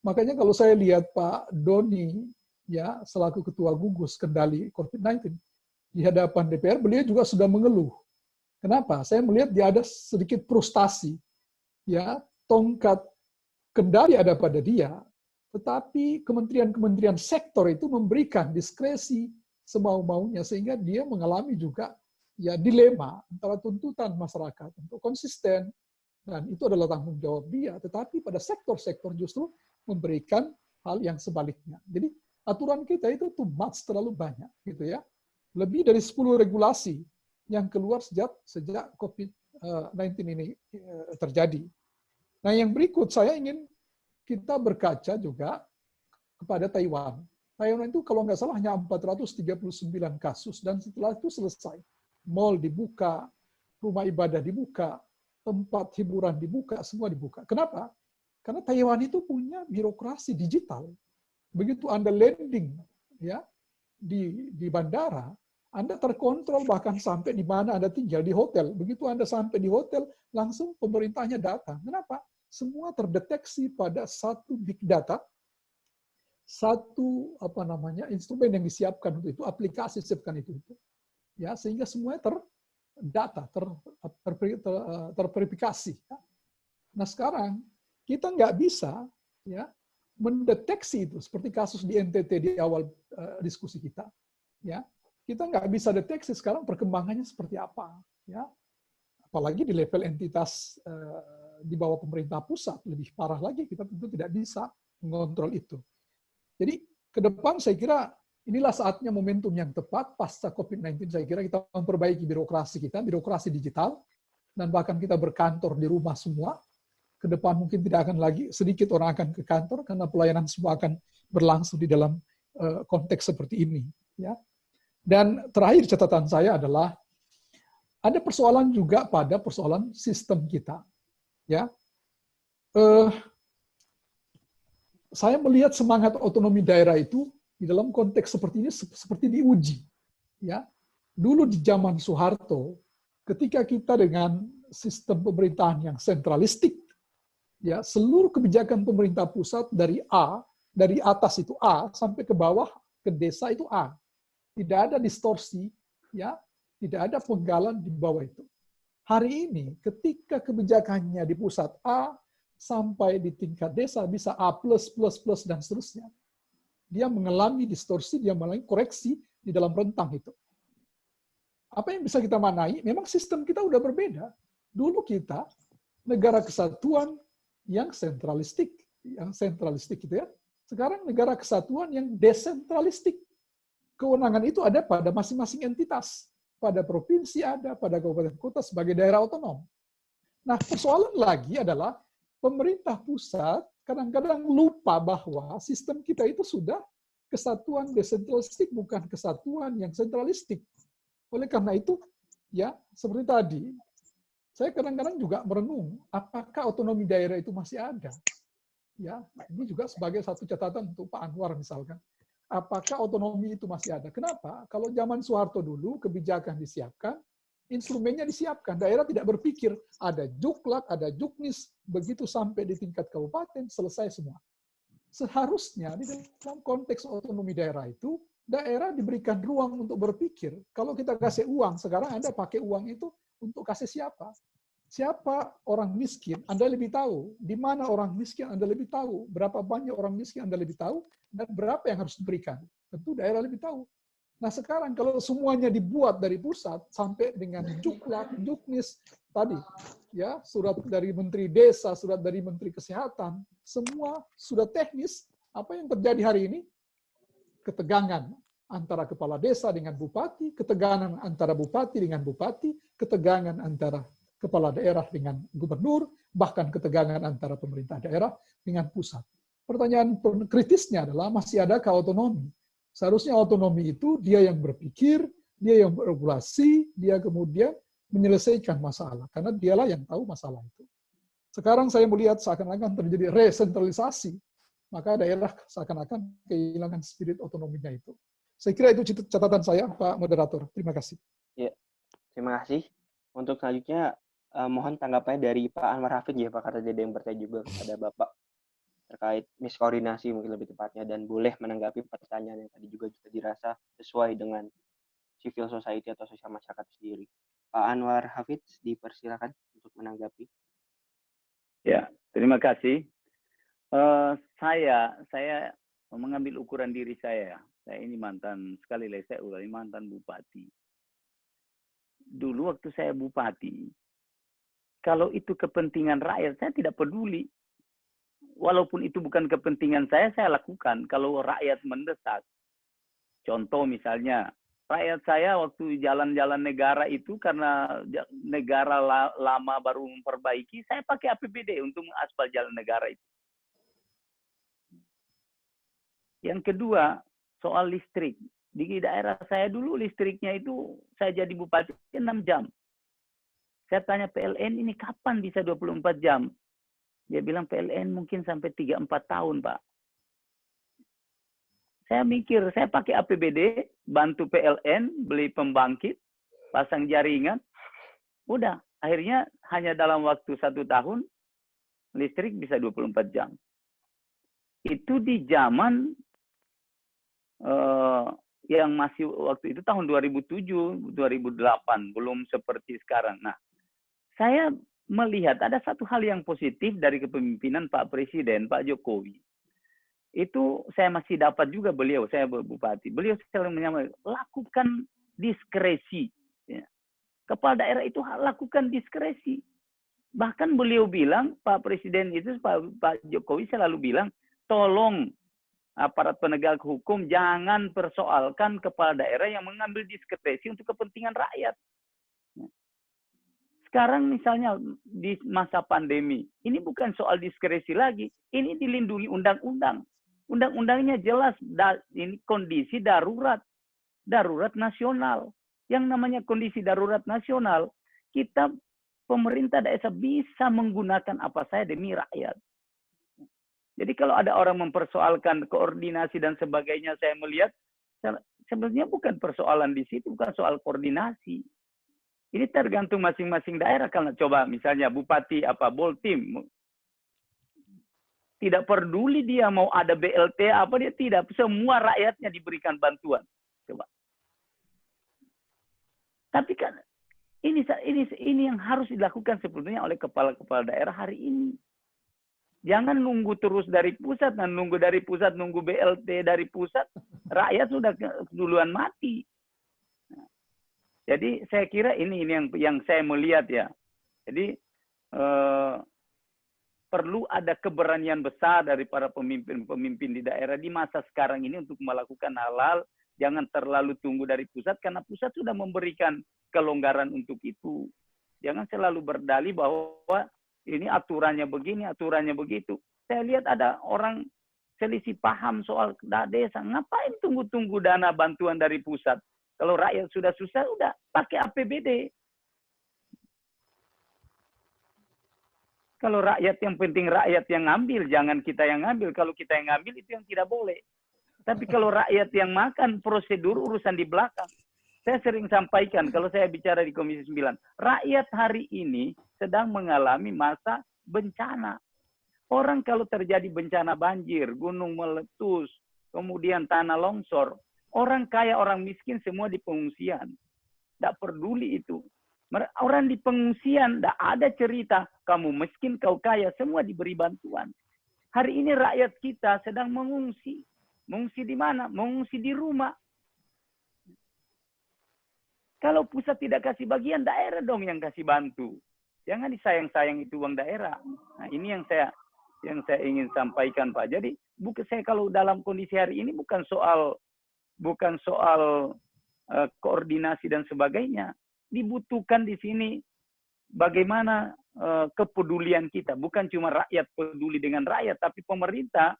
Makanya kalau saya lihat Pak Doni, ya selaku Ketua Gugus Kendali COVID-19, di hadapan DPR, beliau juga sudah mengeluh. Kenapa? Saya melihat dia ada sedikit frustasi. Ya, tongkat kendali ada pada dia, tetapi kementerian-kementerian sektor itu memberikan diskresi semau-maunya sehingga dia mengalami juga ya dilema antara tuntutan masyarakat untuk konsisten dan itu adalah tanggung jawab dia, tetapi pada sektor-sektor justru memberikan hal yang sebaliknya. Jadi aturan kita itu too much, terlalu banyak gitu ya. Lebih dari 10 regulasi yang keluar sejak COVID-19 ini terjadi. Nah, yang berikut saya ingin kita berkaca juga kepada Taiwan. Taiwan itu kalau nggak salah hanya 439 kasus dan setelah itu selesai. Mall dibuka, rumah ibadah dibuka, tempat hiburan dibuka, semua dibuka. Kenapa? Karena Taiwan itu punya birokrasi digital. Begitu Anda landing ya di bandara, Anda terkontrol bahkan sampai di mana Anda tinggal di hotel. Begitu Anda sampai di hotel, langsung pemerintahnya datang. Kenapa? Semua terdeteksi pada satu big data, satu instrumen yang disiapkan untuk itu, aplikasi disiapkan itu. Ya, sehingga semuanya terdata, terverifikasi. Nah sekarang kita nggak bisa ya mendeteksi itu seperti kasus di NTT di awal diskusi kita. Ya, kita nggak bisa deteksi sekarang perkembangannya seperti apa. Ya, apalagi di level entitas di bawah pemerintah pusat lebih parah lagi, kita tentu tidak bisa mengontrol itu. Jadi ke depan saya kira inilah saatnya momentum yang tepat pasca COVID-19, saya kira kita memperbaiki birokrasi kita, birokrasi digital, dan bahkan kita berkantor di rumah semua. Ke depan mungkin tidak akan lagi, sedikit orang akan ke kantor karena pelayanan semua akan berlangsung di dalam konteks seperti ini. Ya. Dan terakhir catatan saya adalah ada persoalan juga pada persoalan sistem kita. Ya, saya melihat semangat otonomi daerah itu di dalam konteks seperti ini seperti diuji. Ya, dulu di zaman Soeharto, ketika kita dengan sistem pemerintahan yang sentralistik, ya seluruh kebijakan pemerintah pusat dari atas itu A sampai ke bawah ke desa itu A, tidak ada distorsi, ya tidak ada penggalan di bawah itu. Hari ini ketika kebijakannya di pusat A sampai di tingkat desa bisa A+++ dan seterusnya, dia mengalami distorsi, dia mengalami koreksi di dalam rentang itu. Apa yang bisa kita manai? Memang sistem kita udah berbeda. Dulu kita negara kesatuan yang sentralistik gitu ya. Sekarang negara kesatuan yang desentralistik. Kewenangan itu ada pada masing-masing entitas. Pada provinsi ada, pada kabupaten kota sebagai daerah otonom. Nah, persoalan lagi adalah pemerintah pusat kadang-kadang lupa bahwa sistem kita itu sudah kesatuan desentralistik, bukan kesatuan yang sentralistik. Oleh karena itu, ya seperti tadi, saya kadang-kadang juga merenung, apakah otonomi daerah itu masih ada? Ya, ini juga sebagai satu catatan untuk Pak Anwar misalkan. Apakah otonomi itu masih ada? Kenapa? Kalau zaman Soeharto dulu, kebijakan disiapkan, instrumennya disiapkan. Daerah tidak berpikir, ada juklak, ada juknis, begitu sampai di tingkat kabupaten, selesai semua. Seharusnya di dalam konteks otonomi daerah itu, daerah diberikan ruang untuk berpikir. Kalau kita kasih uang, sekarang Anda pakai uang itu untuk kasih siapa? Siapa orang miskin, Anda lebih tahu. Di mana orang miskin, Anda lebih tahu. Berapa banyak orang miskin, Anda lebih tahu. Dan berapa yang harus diberikan. Tentu daerah lebih tahu. Nah sekarang kalau semuanya dibuat dari pusat, sampai dengan juklak, juknis, tadi, ya surat dari Menteri Desa, surat dari Menteri Kesehatan, semua sudah teknis. Apa yang terjadi hari ini? Ketegangan antara kepala desa dengan bupati, ketegangan antara bupati dengan bupati, ketegangan antara kepala daerah dengan gubernur, bahkan ketegangan antara pemerintah daerah dengan pusat. Pertanyaan kritisnya adalah masih adakah otonomi? Seharusnya otonomi itu dia yang berpikir, dia yang beregulasi, dia kemudian menyelesaikan masalah, karena dialah yang tahu masalah itu. Sekarang saya melihat seakan-akan terjadi resentralisasi, maka daerah seakan-akan kehilangan spirit otonominya itu. Saya kira itu catatan saya, Pak Moderator. Terima kasih. Ya, terima kasih. Untuk selanjutnya, mohon tanggapannya dari Pak Anwar Hafid ya Pak, karena ada yang bertanya juga kepada Bapak terkait miskoordinasi mungkin lebih tepatnya, dan boleh menanggapi pertanyaan yang tadi juga dirasa sesuai dengan civil society atau sosial masyarakat sendiri. Pak Anwar Hafid, dipersilakan untuk menanggapi. Ya, terima kasih. Saya mengambil ukuran diri saya. Saya ini mantan, sekali lagi saya ulangi, mantan bupati. Dulu waktu saya bupati, kalau itu kepentingan rakyat, saya tidak peduli. Walaupun itu bukan kepentingan saya lakukan. Kalau rakyat mendesak. Contoh misalnya, rakyat saya waktu jalan-jalan negara itu, karena negara lama baru memperbaiki, saya pakai APBD untuk mengaspal jalan negara itu. Yang kedua, soal listrik. Di daerah saya dulu listriknya itu, saya jadi bupati 6 jam. Saya tanya PLN ini kapan bisa 24 jam? Dia bilang PLN mungkin sampai 3-4 tahun, Pak. Saya mikir, saya pakai APBD, bantu PLN, beli pembangkit, pasang jaringan. Udah, akhirnya hanya dalam waktu 1 tahun, listrik bisa 24 jam. Itu di zaman yang masih waktu itu tahun 2007, 2008, belum seperti sekarang. Nah, saya melihat ada satu hal yang positif dari kepemimpinan Pak Presiden, Pak Jokowi. Itu saya masih dapat juga beliau, saya bupati. Beliau selalu menyampaikan, lakukan diskresi. Ya. kepala daerah itu lakukan diskresi. Bahkan beliau bilang, Pak Presiden itu, Pak Jokowi selalu bilang, tolong aparat penegak hukum jangan persoalkan kepala daerah yang mengambil diskresi untuk kepentingan rakyat. Sekarang misalnya di masa pandemi, ini bukan soal diskresi lagi, ini dilindungi undang-undang. Undang-undangnya jelas, ini kondisi darurat nasional. Yang namanya kondisi darurat nasional, kita pemerintah daerah bisa menggunakan apa saja demi rakyat. Jadi kalau ada orang mempersoalkan koordinasi dan sebagainya, saya melihat sebenarnya bukan persoalan di situ, bukan soal koordinasi. Ini tergantung masing-masing daerah. Kalau coba misalnya Bupati Boltim, tidak peduli dia mau ada BLT apa dia tidak, semua rakyatnya diberikan bantuan. Coba. Tapi kan ini yang harus dilakukan sebetulnya oleh kepala-kepala daerah hari ini. Jangan nunggu terus dari pusat, dan nunggu dari pusat, nunggu BLT dari pusat, rakyat sudah duluan mati. Jadi saya kira ini yang saya melihat ya. Jadi perlu ada keberanian besar dari para pemimpin di daerah di masa sekarang ini untuk melakukan hal-hal. Jangan terlalu tunggu dari pusat karena pusat sudah memberikan kelonggaran untuk itu. Jangan selalu berdalih bahwa ini aturannya begini, aturannya begitu. Saya lihat ada orang selisih paham soal desa. Ngapain tunggu-tunggu dana bantuan dari pusat? Kalau rakyat sudah susah, udah pakai APBD. Kalau rakyat, yang penting rakyat yang ngambil, jangan kita yang ngambil. Kalau kita yang ngambil, itu yang tidak boleh. Tapi kalau rakyat yang makan, prosedur urusan di belakang. Saya sering sampaikan, kalau saya bicara di Komisi 9, rakyat hari ini sedang mengalami masa bencana. Orang kalau terjadi bencana banjir, gunung meletus, kemudian tanah longsor, orang kaya, orang miskin semua di pengungsian. Tidak peduli itu. Orang di pengungsian, tidak ada cerita, kamu miskin, kau kaya, semua diberi bantuan. Hari ini rakyat kita sedang mengungsi. Mengungsi di mana? Mengungsi di rumah. Kalau pusat tidak kasih bagian, daerah dong yang kasih bantu. Jangan disayang-sayang itu uang daerah. Nah, ini yang saya ingin sampaikan, Pak. Jadi, saya kalau dalam kondisi hari ini bukan soal koordinasi dan sebagainya. Dibutuhkan di sini bagaimana kepedulian kita. Bukan cuma rakyat peduli dengan rakyat, tapi pemerintah,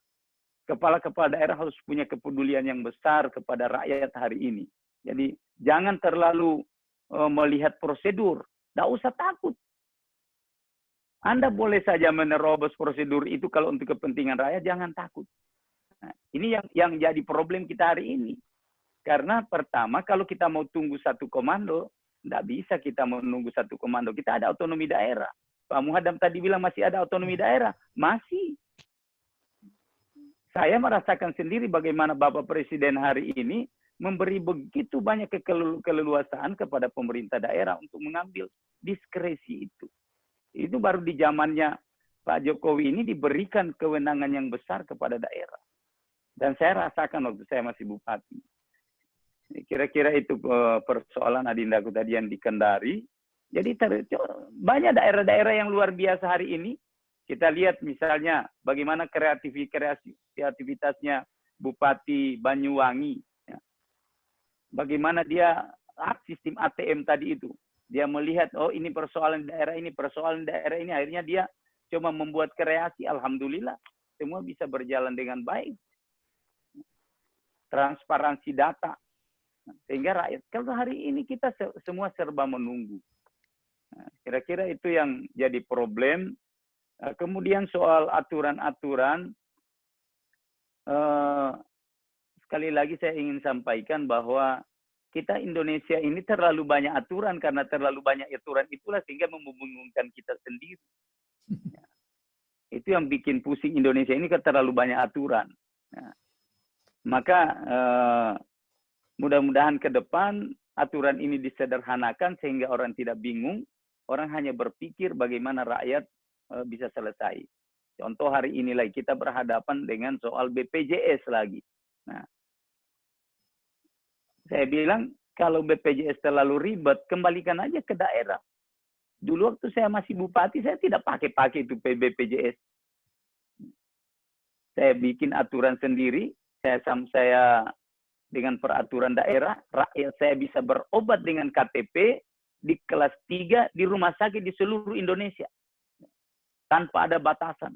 kepala-kepala daerah harus punya kepedulian yang besar kepada rakyat hari ini. Jadi jangan terlalu melihat prosedur. Tidak usah takut. Anda boleh saja menerobos prosedur itu kalau untuk kepentingan rakyat, jangan takut. Nah, ini yang jadi problem kita hari ini. Karena pertama, kalau kita mau tunggu satu komando, tidak bisa kita menunggu satu komando. Kita ada otonomi daerah. Pak Muhadam tadi bilang masih ada otonomi daerah. Masih. Saya merasakan sendiri bagaimana Bapak Presiden hari ini memberi begitu banyak keleluasaan kepada pemerintah daerah untuk mengambil diskresi itu. Itu baru di zamannya Pak Jokowi ini diberikan kewenangan yang besar kepada daerah. Dan saya rasakan waktu saya masih bupati. Kira-kira itu persoalan Adindaku tadi yang di Kendari. Jadi banyak daerah-daerah yang luar biasa hari ini. Kita lihat misalnya bagaimana kreativitasnya Bupati Banyuwangi. Bagaimana dia sistem ATM tadi itu. Dia melihat, oh ini persoalan daerah ini, persoalan daerah ini. Akhirnya dia cuma membuat kreasi. Alhamdulillah, semua bisa berjalan dengan baik. Transparansi data. Sehingga rakyat, kalau hari ini kita semua serba menunggu. Kira-kira itu yang jadi problem. Kemudian soal aturan-aturan, sekali lagi saya ingin sampaikan bahwa kita Indonesia ini terlalu banyak aturan, karena terlalu banyak aturan itulah sehingga membingungkan kita sendiri. Itu yang bikin pusing Indonesia ini, kan terlalu banyak aturan. Maka mudah-mudahan ke depan aturan ini disederhanakan sehingga orang tidak bingung, orang hanya berpikir bagaimana rakyat bisa selesai. Contoh hari ini lagi kita berhadapan dengan soal BPJS lagi. Nah, saya bilang Kalau BPJS terlalu ribet, kembalikan aja ke daerah. Dulu waktu saya masih bupati, saya tidak pakai itu BPJS. Saya bikin aturan sendiri, saya dengan peraturan daerah, rakyat saya bisa berobat dengan KTP di kelas 3 di rumah sakit di seluruh Indonesia. Tanpa ada batasan.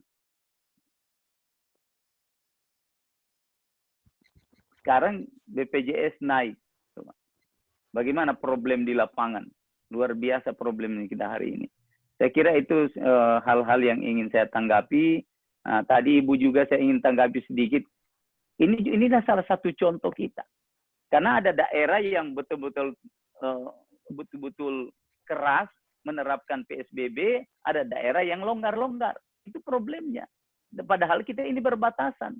Sekarang BPJS naik. Bagaimana problem di lapangan? Luar biasa problem ini kita hari ini. Saya kira itu hal-hal yang ingin saya tanggapi. Tadi Ibu juga saya ingin tanggapi sedikit. Ini salah satu contoh kita. Karena ada daerah yang betul-betul keras menerapkan PSBB, ada daerah yang longgar-longgar. Itu problemnya. Padahal kita ini berbatasan.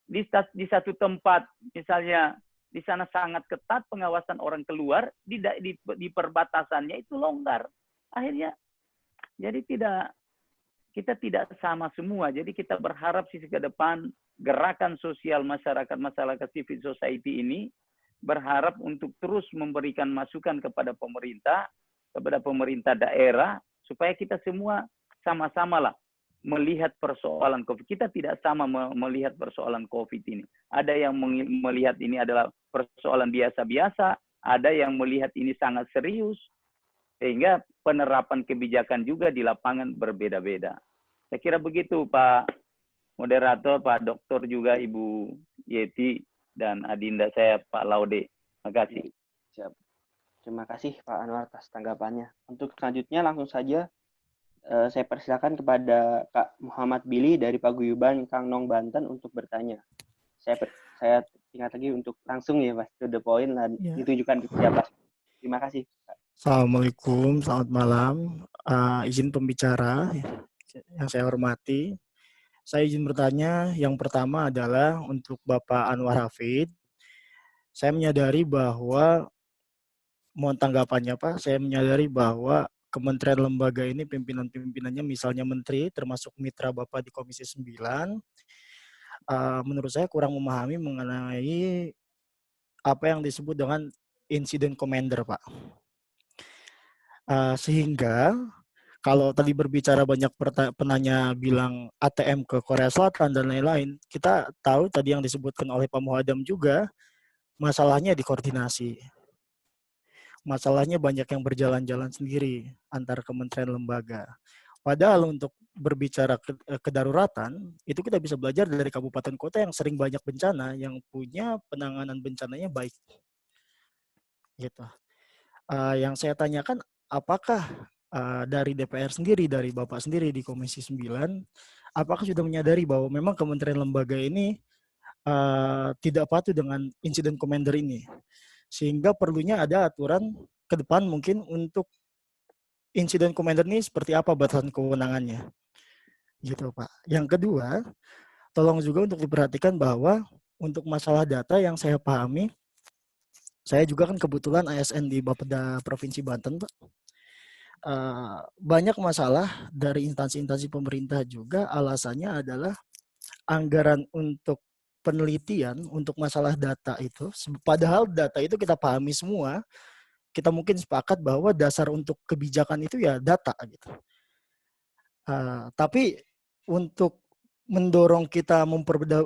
Di satu tempat, misalnya di sana sangat ketat pengawasan orang keluar, di perbatasannya itu longgar. Akhirnya, jadi kita tidak sama semua. Jadi kita berharap sisi ke depan gerakan sosial masyarakat civil society ini berharap untuk terus memberikan masukan kepada pemerintah daerah, supaya kita semua sama-sama lah melihat persoalan COVID. Kita tidak sama melihat persoalan COVID ini. Ada yang melihat ini adalah persoalan biasa-biasa, ada yang melihat ini sangat serius, sehingga penerapan kebijakan juga di lapangan berbeda-beda. Saya kira begitu Pak Moderator, Pak Dokter juga Ibu Yeti, dan adinda saya Pak Laude. Terima kasih. Siap. Terima kasih Pak Anwar atas tanggapannya. Untuk selanjutnya langsung saja saya persilakan kepada Kak Muhammad Billy dari Paguyuban Kangnong Banten untuk bertanya. Saya ingat lagi untuk langsung ya Mas, to the point dan ditujukan ke siapa. Terima kasih. Assalamualaikum, selamat malam. Izin pembicara yang saya hormati. Saya izin bertanya, yang pertama adalah untuk Bapak Anwar Hafid. Saya menyadari bahwa, mohon tanggapannya Pak, saya menyadari bahwa kementerian lembaga ini pimpinan-pimpinannya misalnya menteri, termasuk mitra Bapak di Komisi 9, menurut saya kurang memahami mengenai apa yang disebut dengan incident commander Pak. Sehingga kalau tadi berbicara banyak penanya bilang ATM ke Korea Selatan dan lain-lain, kita tahu tadi yang disebutkan oleh Pak Muhadam juga, masalahnya di koordinasi. Masalahnya banyak yang berjalan-jalan sendiri antar kementerian lembaga. Padahal untuk berbicara kedaruratan, itu kita bisa belajar dari kabupaten kota yang sering banyak bencana, yang punya penanganan bencananya baik. Gitu. Yang saya tanyakan, apakah dari DPR sendiri, dari Bapak sendiri di Komisi 9, apakah sudah menyadari bahwa memang kementerian lembaga ini tidak patuh dengan insiden commander ini? Sehingga perlunya ada aturan ke depan mungkin untuk insiden commander ini seperti apa batasan kewenangannya. Gitu Pak. Yang kedua, tolong juga untuk diperhatikan bahwa untuk masalah data yang saya pahami, saya juga kan kebetulan ASN di Bapeda Provinsi Banten Pak. Banyak masalah dari instansi-instansi pemerintah juga, alasannya adalah anggaran untuk penelitian untuk masalah data itu, padahal data itu kita pahami semua, kita mungkin sepakat bahwa dasar untuk kebijakan itu ya data gitu. Tapi untuk mendorong kita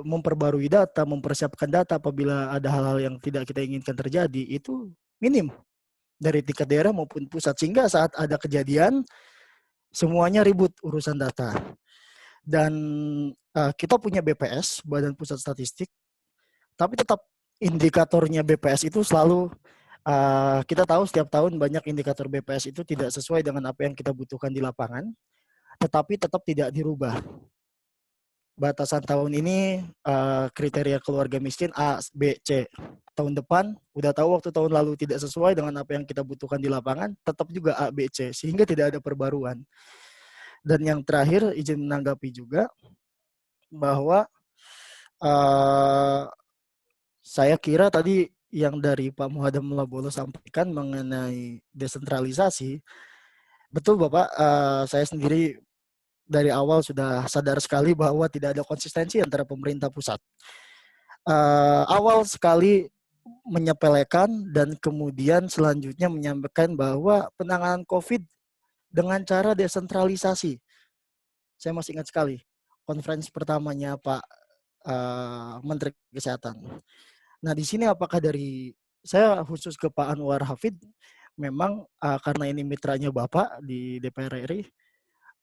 memperbarui data, mempersiapkan data apabila ada hal-hal yang tidak kita inginkan terjadi, itu minim dari tingkat daerah maupun pusat, sehingga saat ada kejadian semuanya ribut urusan data. Dan kita punya BPS, Badan Pusat Statistik, tapi tetap indikatornya BPS itu selalu, kita tahu setiap tahun banyak indikator BPS itu tidak sesuai dengan apa yang kita butuhkan di lapangan, tetapi tetap tidak dirubah. Batasan tahun ini kriteria keluarga miskin A, B, C. Tahun depan, udah tahu waktu tahun lalu tidak sesuai dengan apa yang kita butuhkan di lapangan, tetap juga A, B, C, sehingga tidak ada perbaruan. Dan yang terakhir, izin menanggapi juga bahwa saya kira tadi yang dari Pak Muhadam Labolo sampaikan mengenai desentralisasi, betul Bapak, saya sendiri dari awal sudah sadar sekali bahwa tidak ada konsistensi antara pemerintah pusat. Awal sekali menyepelekan dan kemudian selanjutnya menyampaikan bahwa penanganan COVID dengan cara desentralisasi. Saya masih ingat sekali konferensi pertamanya Pak Menteri Kesehatan. Nah, di sini apakah dari saya khusus ke Pak Anwar Hafid, memang karena ini mitranya Bapak di DPR RI,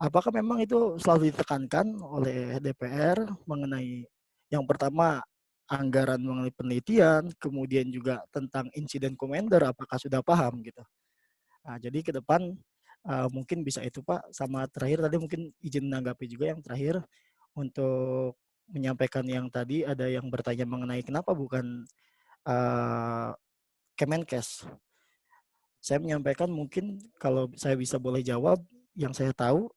apakah memang itu selalu ditekankan oleh DPR mengenai yang pertama anggaran mengenai penelitian, kemudian juga tentang insiden commander, apakah sudah paham gitu? Nah, jadi ke depan mungkin bisa itu Pak, sama terakhir tadi mungkin izin menanggapi juga yang terakhir untuk menyampaikan yang tadi ada yang bertanya mengenai kenapa bukan Kemenkes. Saya menyampaikan mungkin kalau saya bisa boleh jawab, yang saya tahu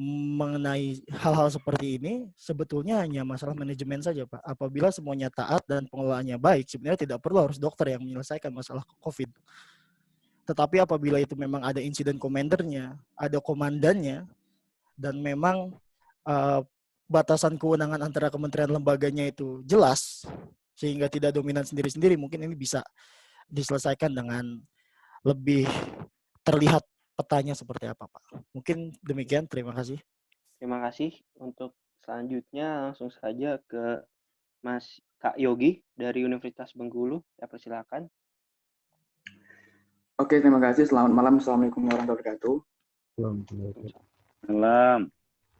mengenai hal-hal seperti ini sebetulnya hanya masalah manajemen saja Pak. Apabila semuanya taat dan pengelolaannya baik, sebenarnya tidak perlu harus dokter yang menyelesaikan masalah COVID. Tetapi apabila itu memang ada insiden komandernya, ada komandannya, dan memang batasan kewenangan antara kementerian lembaganya itu jelas, sehingga tidak dominan sendiri-sendiri, mungkin ini bisa diselesaikan dengan lebih terlihat petanya seperti apa, Pak. Mungkin demikian, terima kasih. Terima kasih. Untuk selanjutnya langsung saja ke Mas Kak Yogi dari Universitas Bengkulu. Saya persilakan. Oke, terima kasih. Selamat malam. Assalamualaikum warahmatullahi wabarakatuh. Malam.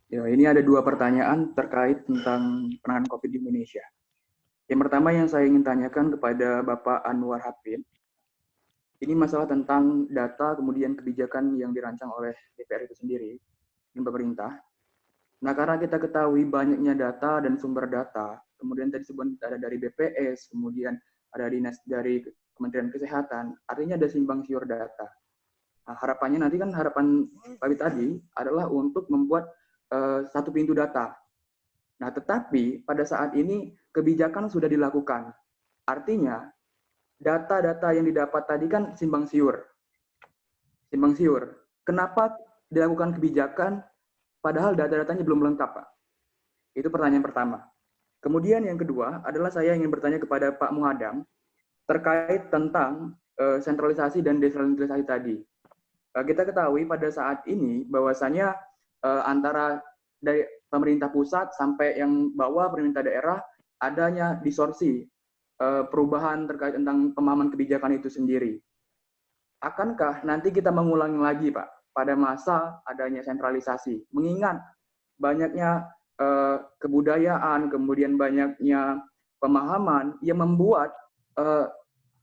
Ya, ini ada 2 pertanyaan terkait tentang penanganan COVID di Indonesia. Yang pertama yang saya ingin tanyakan kepada Bapak Anwar Hafid, ini masalah tentang data kemudian kebijakan yang dirancang oleh DPR itu sendiri dan pemerintah. Nah, karena kita ketahui banyaknya data dan sumber data, kemudian tadi disebut ada dari BPS, kemudian ada dinas dari Kementerian Kesehatan, artinya ada simpang siur data. Nah, harapannya nanti kan harapan Pak tadi adalah untuk membuat satu pintu data. Nah, tetapi pada saat ini kebijakan sudah dilakukan. Artinya data-data yang didapat tadi kan simpang siur. Simpang siur. Kenapa dilakukan kebijakan padahal data-datanya belum lengkap, Pak? Itu pertanyaan pertama. Kemudian yang kedua adalah saya ingin bertanya kepada Pak Muhadam terkait tentang sentralisasi dan desentralisasi tadi. Kita ketahui pada saat ini bahwasanya antara dari pemerintah pusat sampai yang bawah pemerintah daerah adanya distorsi perubahan terkait tentang pemahaman kebijakan itu sendiri. Akankah nanti kita mengulangi lagi, Pak, pada masa adanya sentralisasi, mengingat banyaknya kebudayaan, kemudian banyaknya pemahaman yang membuat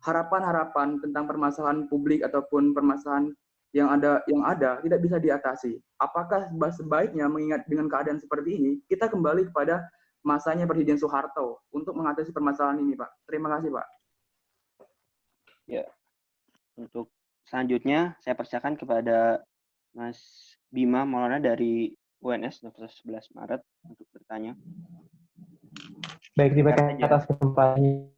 harapan-harapan tentang permasalahan publik ataupun permasalahan yang ada tidak bisa diatasi. Apakah sebaiknya mengingat dengan keadaan seperti ini, kita kembali kepada masanya Presiden Soeharto untuk mengatasi permasalahan ini, Pak? Terima kasih, Pak. Ya, untuk selanjutnya saya persilakan kepada Mas Bima Maulana dari UNS Universitas 11 Maret untuk bertanya. Baik, terima kasih atas kesempatannya.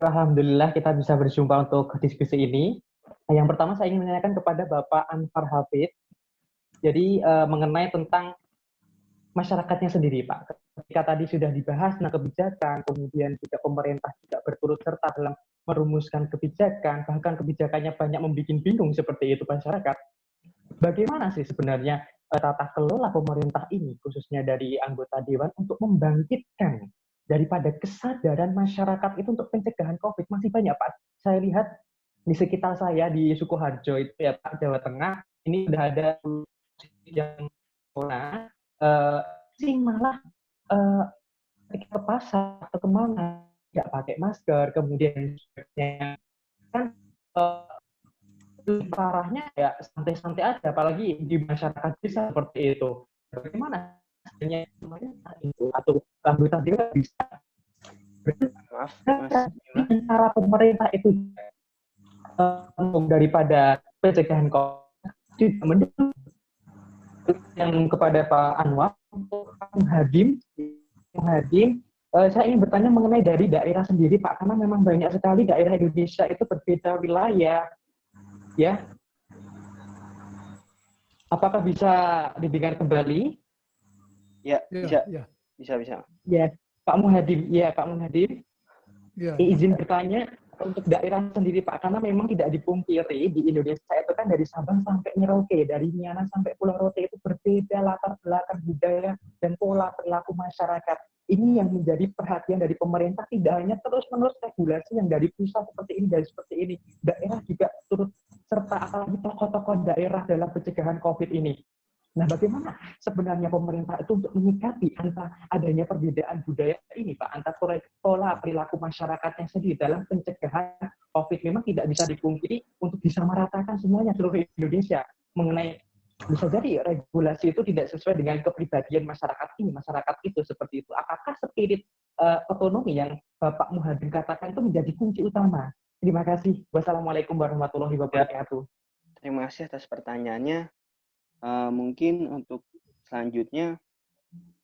Alhamdulillah kita bisa berjumpa untuk diskusi ini. Yang pertama saya ingin menanyakan kepada Bapak Anwar Hafid. Jadi mengenai tentang masyarakatnya sendiri, Pak. Ketika tadi sudah dibahas tentang kebijakan, kemudian juga pemerintah juga berturut serta dalam merumuskan kebijakan, bahkan kebijakannya banyak membuat bingung seperti itu masyarakat. Bagaimana sih sebenarnya tata kelola pemerintah ini, khususnya dari anggota Dewan, untuk membangkitkan daripada kesadaran masyarakat itu untuk pencegahan COVID? Masih banyak, Pak. Saya lihat di sekitar saya, di Sukoharjo itu ya, Pak, Jawa Tengah, ini sudah ada yang sih malah ke pasar atau kemana nggak pakai masker, kemudian kan parahnya ya santai-santai aja, apalagi di masyarakat desa seperti itu. Bagaimana sebenarnya itu atau anggota dia bisa cara pemerintah itu daripada pencegahan COVID mendukung yang kepada Pak Anwar untuk Hadim, saya ingin bertanya mengenai dari daerah sendiri, Pak, karena memang banyak sekali daerah Indonesia itu berbeda wilayah, ya. Apakah bisa didengar kembali? Ya, bisa. Ya. Bisa. Ya, Pak Muhadim. Ya, Pak Muhadim. Ya, Izin bertanya untuk daerah sendiri Pak, karena memang tidak dipungkiri di Indonesia itu kan dari Sabang sampai Merauke, dari Miangas sampai Pulau Rote itu berbeda latar belakang budaya dan pola perilaku masyarakat. Ini yang menjadi perhatian dari pemerintah, tidak hanya terus-menerus regulasi yang dari pusat seperti ini, dari seperti ini. Daerah juga turut serta, apalagi tokoh-tokoh daerah dalam pencegahan COVID ini. Nah, bagaimana sebenarnya pemerintah itu untuk menyikapi antara adanya perbedaan budaya ini, Pak, antara pola perilaku masyarakatnya sendiri dalam pencegahan COVID? Memang tidak bisa dipungkiri untuk disamaratakan semuanya seluruh Indonesia mengenai bisa jadi regulasi itu tidak sesuai dengan kepribadian masyarakat ini, masyarakat itu seperti itu. Apakah spirit otonomi yang Bapak Muhadin katakan itu menjadi kunci utama? Terima kasih. Wassalamualaikum warahmatullahi wabarakatuh. Terima kasih atas pertanyaannya. Mungkin untuk selanjutnya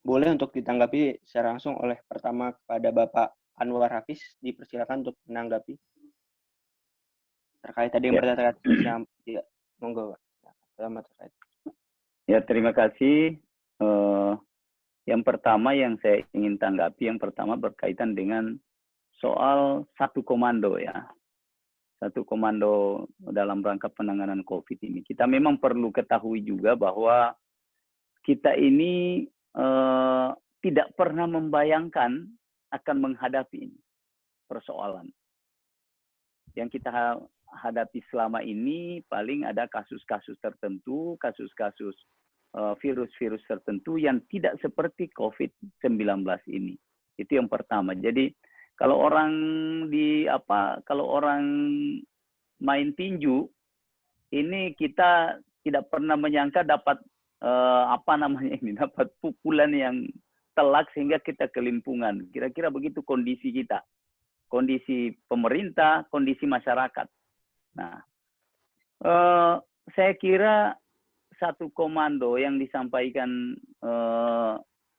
boleh untuk ditanggapi secara langsung oleh pertama kepada Bapak Anwar Hafiz. Dipersilakan untuk menanggapi terkait tadi yang terkait ya, monggo Pak. Selamat terkait. Ya, terima kasih. Yang pertama yang saya ingin tanggapi, yang pertama berkaitan dengan soal satu komando ya. Satu komando dalam rangka penanganan COVID ini. Kita memang perlu ketahui juga bahwa kita ini tidak pernah membayangkan akan menghadapi ini persoalan. Yang kita hadapi selama ini paling ada kasus-kasus tertentu, kasus-kasus virus-virus tertentu yang tidak seperti COVID-19 ini. Itu yang pertama. Jadi kalau orang main tinju, ini kita tidak pernah menyangka dapat dapat pukulan yang telak sehingga kita kelimpungan. Kira-kira begitu kondisi kita, kondisi pemerintah, kondisi masyarakat. Nah, saya kira satu komando yang disampaikan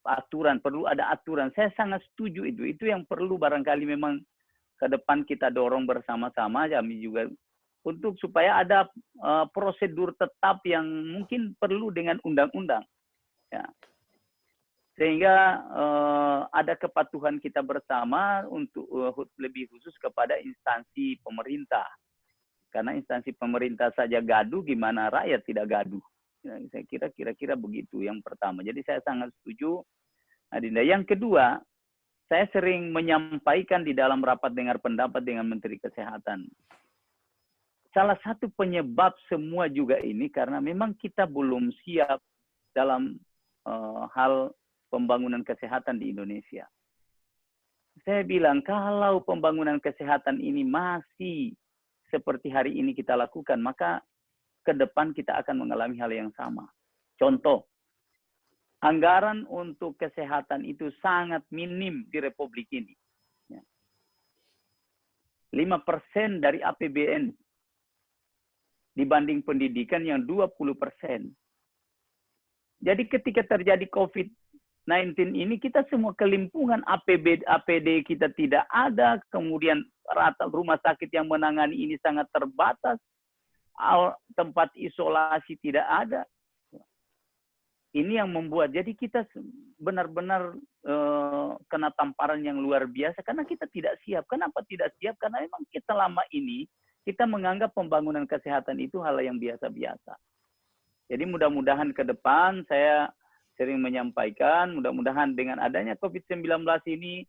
aturan, perlu ada aturan. Saya sangat setuju itu. Itu yang perlu barangkali memang ke depan kita dorong bersama-sama, kami juga untuk supaya ada prosedur tetap yang mungkin perlu dengan undang-undang. Ya. Sehingga ada kepatuhan kita bersama untuk lebih khusus kepada instansi pemerintah. Karena instansi pemerintah saja gaduh, gimana rakyat tidak gaduh. Ya, saya kira-kira begitu yang pertama. Jadi saya sangat setuju. Adinda. Yang kedua, saya sering menyampaikan di dalam rapat dengar pendapat dengan Menteri Kesehatan. Salah satu penyebab semua juga ini karena memang kita belum siap dalam hal pembangunan kesehatan di Indonesia. Saya bilang kalau pembangunan kesehatan ini masih seperti hari ini kita lakukan, maka ke depan kita akan mengalami hal yang sama. Contoh, anggaran untuk kesehatan itu sangat minim di Republik ini. 5% dari APBN dibanding pendidikan yang 20%. Jadi ketika terjadi COVID-19 ini kita semua kelimpungan, APD kita tidak ada, kemudian rata rumah sakit yang menangani ini sangat terbatas, tempat isolasi tidak ada. Ini yang membuat, jadi kita benar-benar kena tamparan yang luar biasa karena kita tidak siap. Kenapa tidak siap? Karena memang kita lama ini, kita menganggap pembangunan kesehatan itu hal yang biasa-biasa. Jadi mudah-mudahan ke depan, saya sering menyampaikan, mudah-mudahan dengan adanya COVID-19 ini,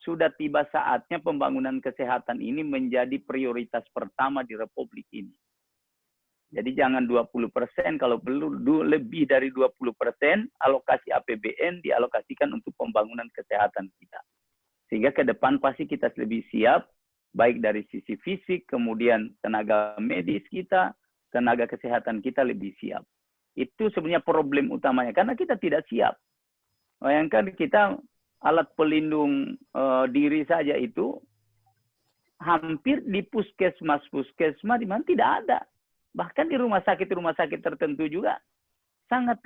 sudah tiba saatnya pembangunan kesehatan ini menjadi prioritas pertama di Republik ini. Jadi jangan 20%, kalau perlu lebih dari 20% alokasi APBN dialokasikan untuk pembangunan kesehatan kita. Sehingga ke depan pasti kita lebih siap, baik dari sisi fisik, kemudian tenaga medis kita, tenaga kesehatan kita lebih siap. Itu sebenarnya problem utamanya, karena kita tidak siap. Bayangkan kita alat pelindung diri saja itu hampir di puskesmas di mana tidak ada. Bahkan di rumah sakit tertentu juga sangat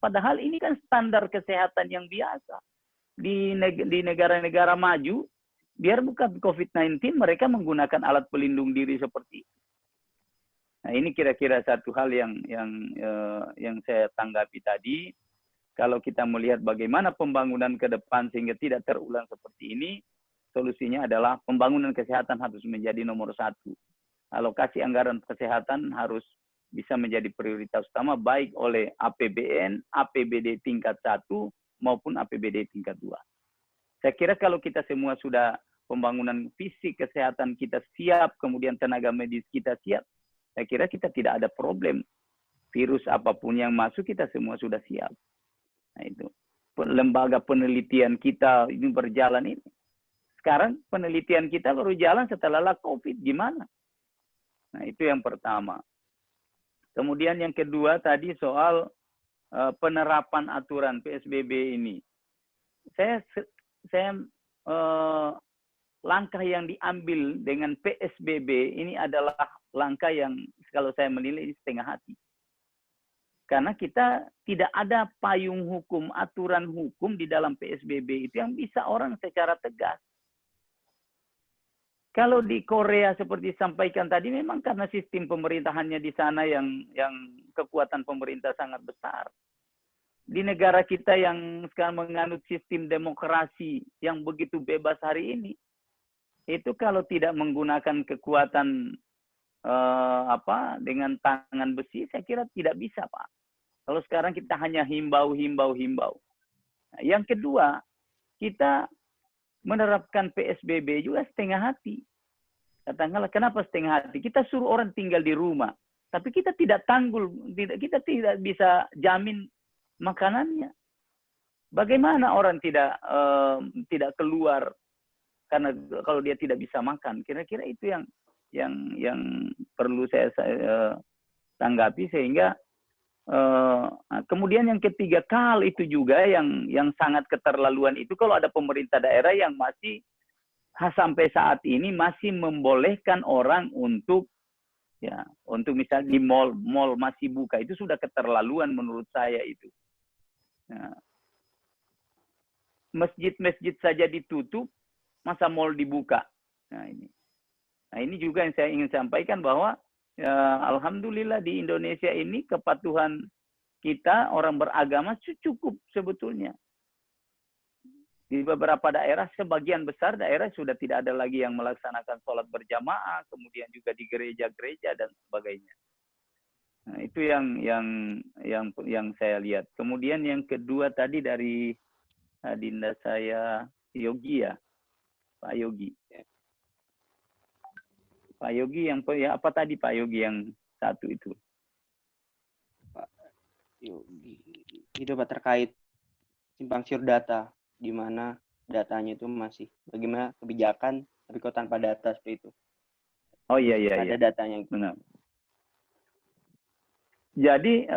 padahal ini kan standar kesehatan yang biasa. Di negara-negara maju, biar bukan COVID-19, mereka menggunakan alat pelindung diri seperti itu. Nah, ini kira-kira satu hal yang saya tanggapi tadi. Kalau kita melihat bagaimana pembangunan ke depan sehingga tidak terulang seperti ini, solusinya adalah pembangunan kesehatan harus menjadi nomor satu. Alokasi anggaran kesehatan harus bisa menjadi prioritas utama baik oleh APBN, APBD tingkat 1 maupun APBD tingkat 2. Saya kira kalau kita semua sudah pembangunan fisik kesehatan kita siap, kemudian tenaga medis kita siap, saya kira kita tidak ada problem. Virus apapun yang masuk kita semua sudah siap. Nah itu. Lembaga penelitian kita ini berjalan ini. Sekarang penelitian kita baru jalan setelah COVID. Gimana? Nah itu yang pertama. Kemudian yang kedua tadi soal penerapan aturan PSBB ini. Langkah yang diambil dengan PSBB ini adalah langkah yang kalau saya menilai setengah hati. Karena kita tidak ada payung hukum, aturan hukum di dalam PSBB itu yang bisa orang secara tegas. Kalau di Korea seperti disampaikan tadi, memang karena sistem pemerintahannya di sana yang kekuatan pemerintah sangat besar. Di negara kita yang sekarang menganut sistem demokrasi yang begitu bebas hari ini, itu kalau tidak menggunakan kekuatan dengan tangan besi, saya kira tidak bisa, Pak. Kalau sekarang kita hanya himbau. Nah, yang kedua, kita menerapkan PSBB juga setengah hati. Katakanlah, kenapa setengah hati? Kita suruh orang tinggal di rumah, tapi kita tidak tanggul, kita tidak bisa jamin makanannya. Bagaimana orang tidak keluar karena kalau dia tidak bisa makan? Kira-kira itu yang perlu saya tanggapi sehingga kemudian yang ketiga itu juga yang sangat keterlaluan itu kalau ada pemerintah daerah yang masih sampai saat ini masih membolehkan orang untuk misalnya di mall masih buka, itu sudah keterlaluan menurut saya itu. Nah, masjid-masjid saja ditutup, masa mall dibuka. Nah ini juga yang saya ingin sampaikan bahwa alhamdulillah di Indonesia ini kepatuhan kita orang beragama cukup sebetulnya. Di beberapa daerah, sebagian besar daerah sudah tidak ada lagi yang melaksanakan sholat berjamaah, kemudian juga di gereja-gereja dan sebagainya. Nah, itu yang saya lihat. Kemudian yang kedua tadi dari Dinda saya Yogi ya, Pak Yogi. Pak Yogi apa tadi Pak Yogi yang satu itu? Pak Yogi itu Pak terkait simpang siur data, di mana datanya itu masih bagaimana kebijakan tapi kok tanpa data seperti itu. Oh iya. Ada datanya. Benar. Jadi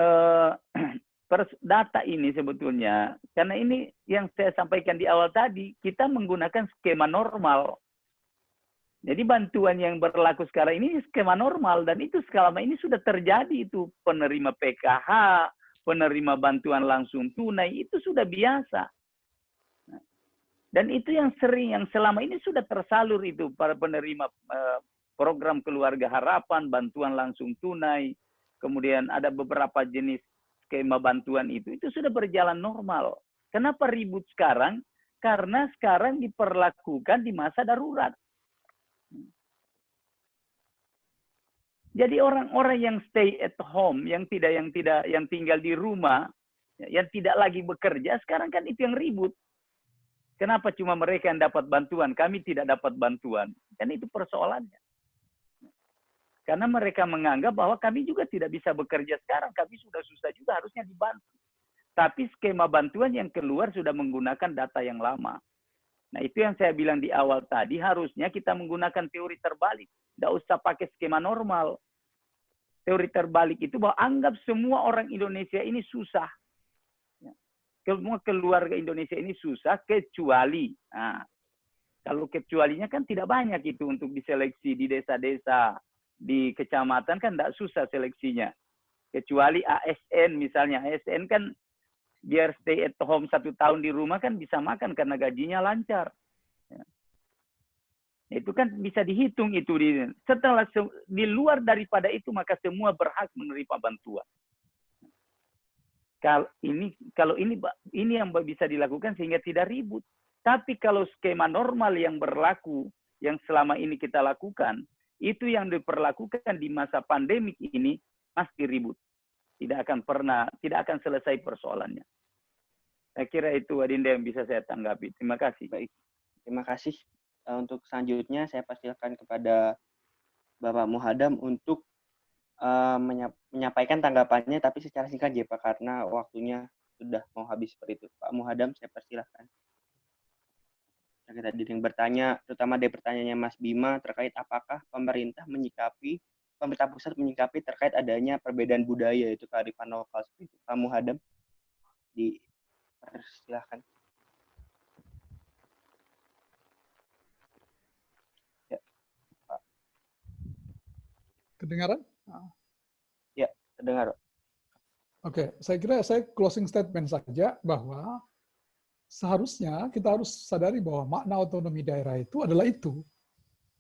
data ini sebetulnya karena ini yang saya sampaikan di awal tadi, kita menggunakan skema normal. Jadi bantuan yang berlaku sekarang ini skema normal dan itu selama ini sudah terjadi itu penerima PKH, penerima bantuan langsung tunai itu sudah biasa. Dan itu yang sering, yang selama ini sudah tersalur itu para penerima program keluarga harapan, bantuan langsung tunai, kemudian ada beberapa jenis skema bantuan itu sudah berjalan normal. Kenapa ribut sekarang? Karena sekarang diperlakukan di masa darurat. Jadi orang-orang yang stay at home, yang tinggal di rumah, yang tidak lagi bekerja, sekarang kan itu yang ribut. Kenapa cuma mereka yang dapat bantuan, kami tidak dapat bantuan? Kan itu persoalannya. Karena mereka menganggap bahwa kami juga tidak bisa bekerja sekarang, kami sudah susah juga, harusnya dibantu. Tapi skema bantuan yang keluar sudah menggunakan data yang lama. Nah itu yang saya bilang di awal tadi, harusnya kita menggunakan teori terbalik. Tidak usah pakai skema normal. Teori terbalik itu bahwa anggap semua orang Indonesia ini susah. Semua keluarga Indonesia ini susah kecuali. Nah, kalau kecualinya kan tidak banyak itu untuk diseleksi di desa-desa, di kecamatan kan tidak susah seleksinya. Kecuali ASN misalnya. ASN kan biar stay at home 1 tahun di rumah kan bisa makan karena gajinya lancar. Itu kan bisa dihitung itu. Setelah di luar daripada itu maka semua berhak menerima bantuan. Kalau ini yang bisa dilakukan sehingga tidak ribut. Tapi kalau skema normal yang berlaku, yang selama ini kita lakukan, itu yang diperlakukan di masa pandemik ini pasti ribut. Tidak akan selesai persoalannya. Saya kira itu Adinda yang bisa saya tanggapi. Terima kasih. Baik, terima kasih. Untuk selanjutnya saya persilakan kepada Bapak Muhadam untuk menyampaikan tanggapannya, tapi secara singkat ya Pak, karena waktunya sudah mau habis seperti itu. Pak Muhadam, saya persilakan. Kita tadi yang bertanya, terutama dari pertanyaannya Mas Bima terkait apakah pemerintah pusat menyikapi terkait adanya perbedaan budaya, itu kearifan lokal seperti itu. Pak Muhadam, dipersilahkan. Ya, Pak. Kedengaran? Ya, terdengar. Oke, saya kira saya closing statement saja bahwa seharusnya kita harus sadari bahwa makna otonomi daerah itu adalah itu.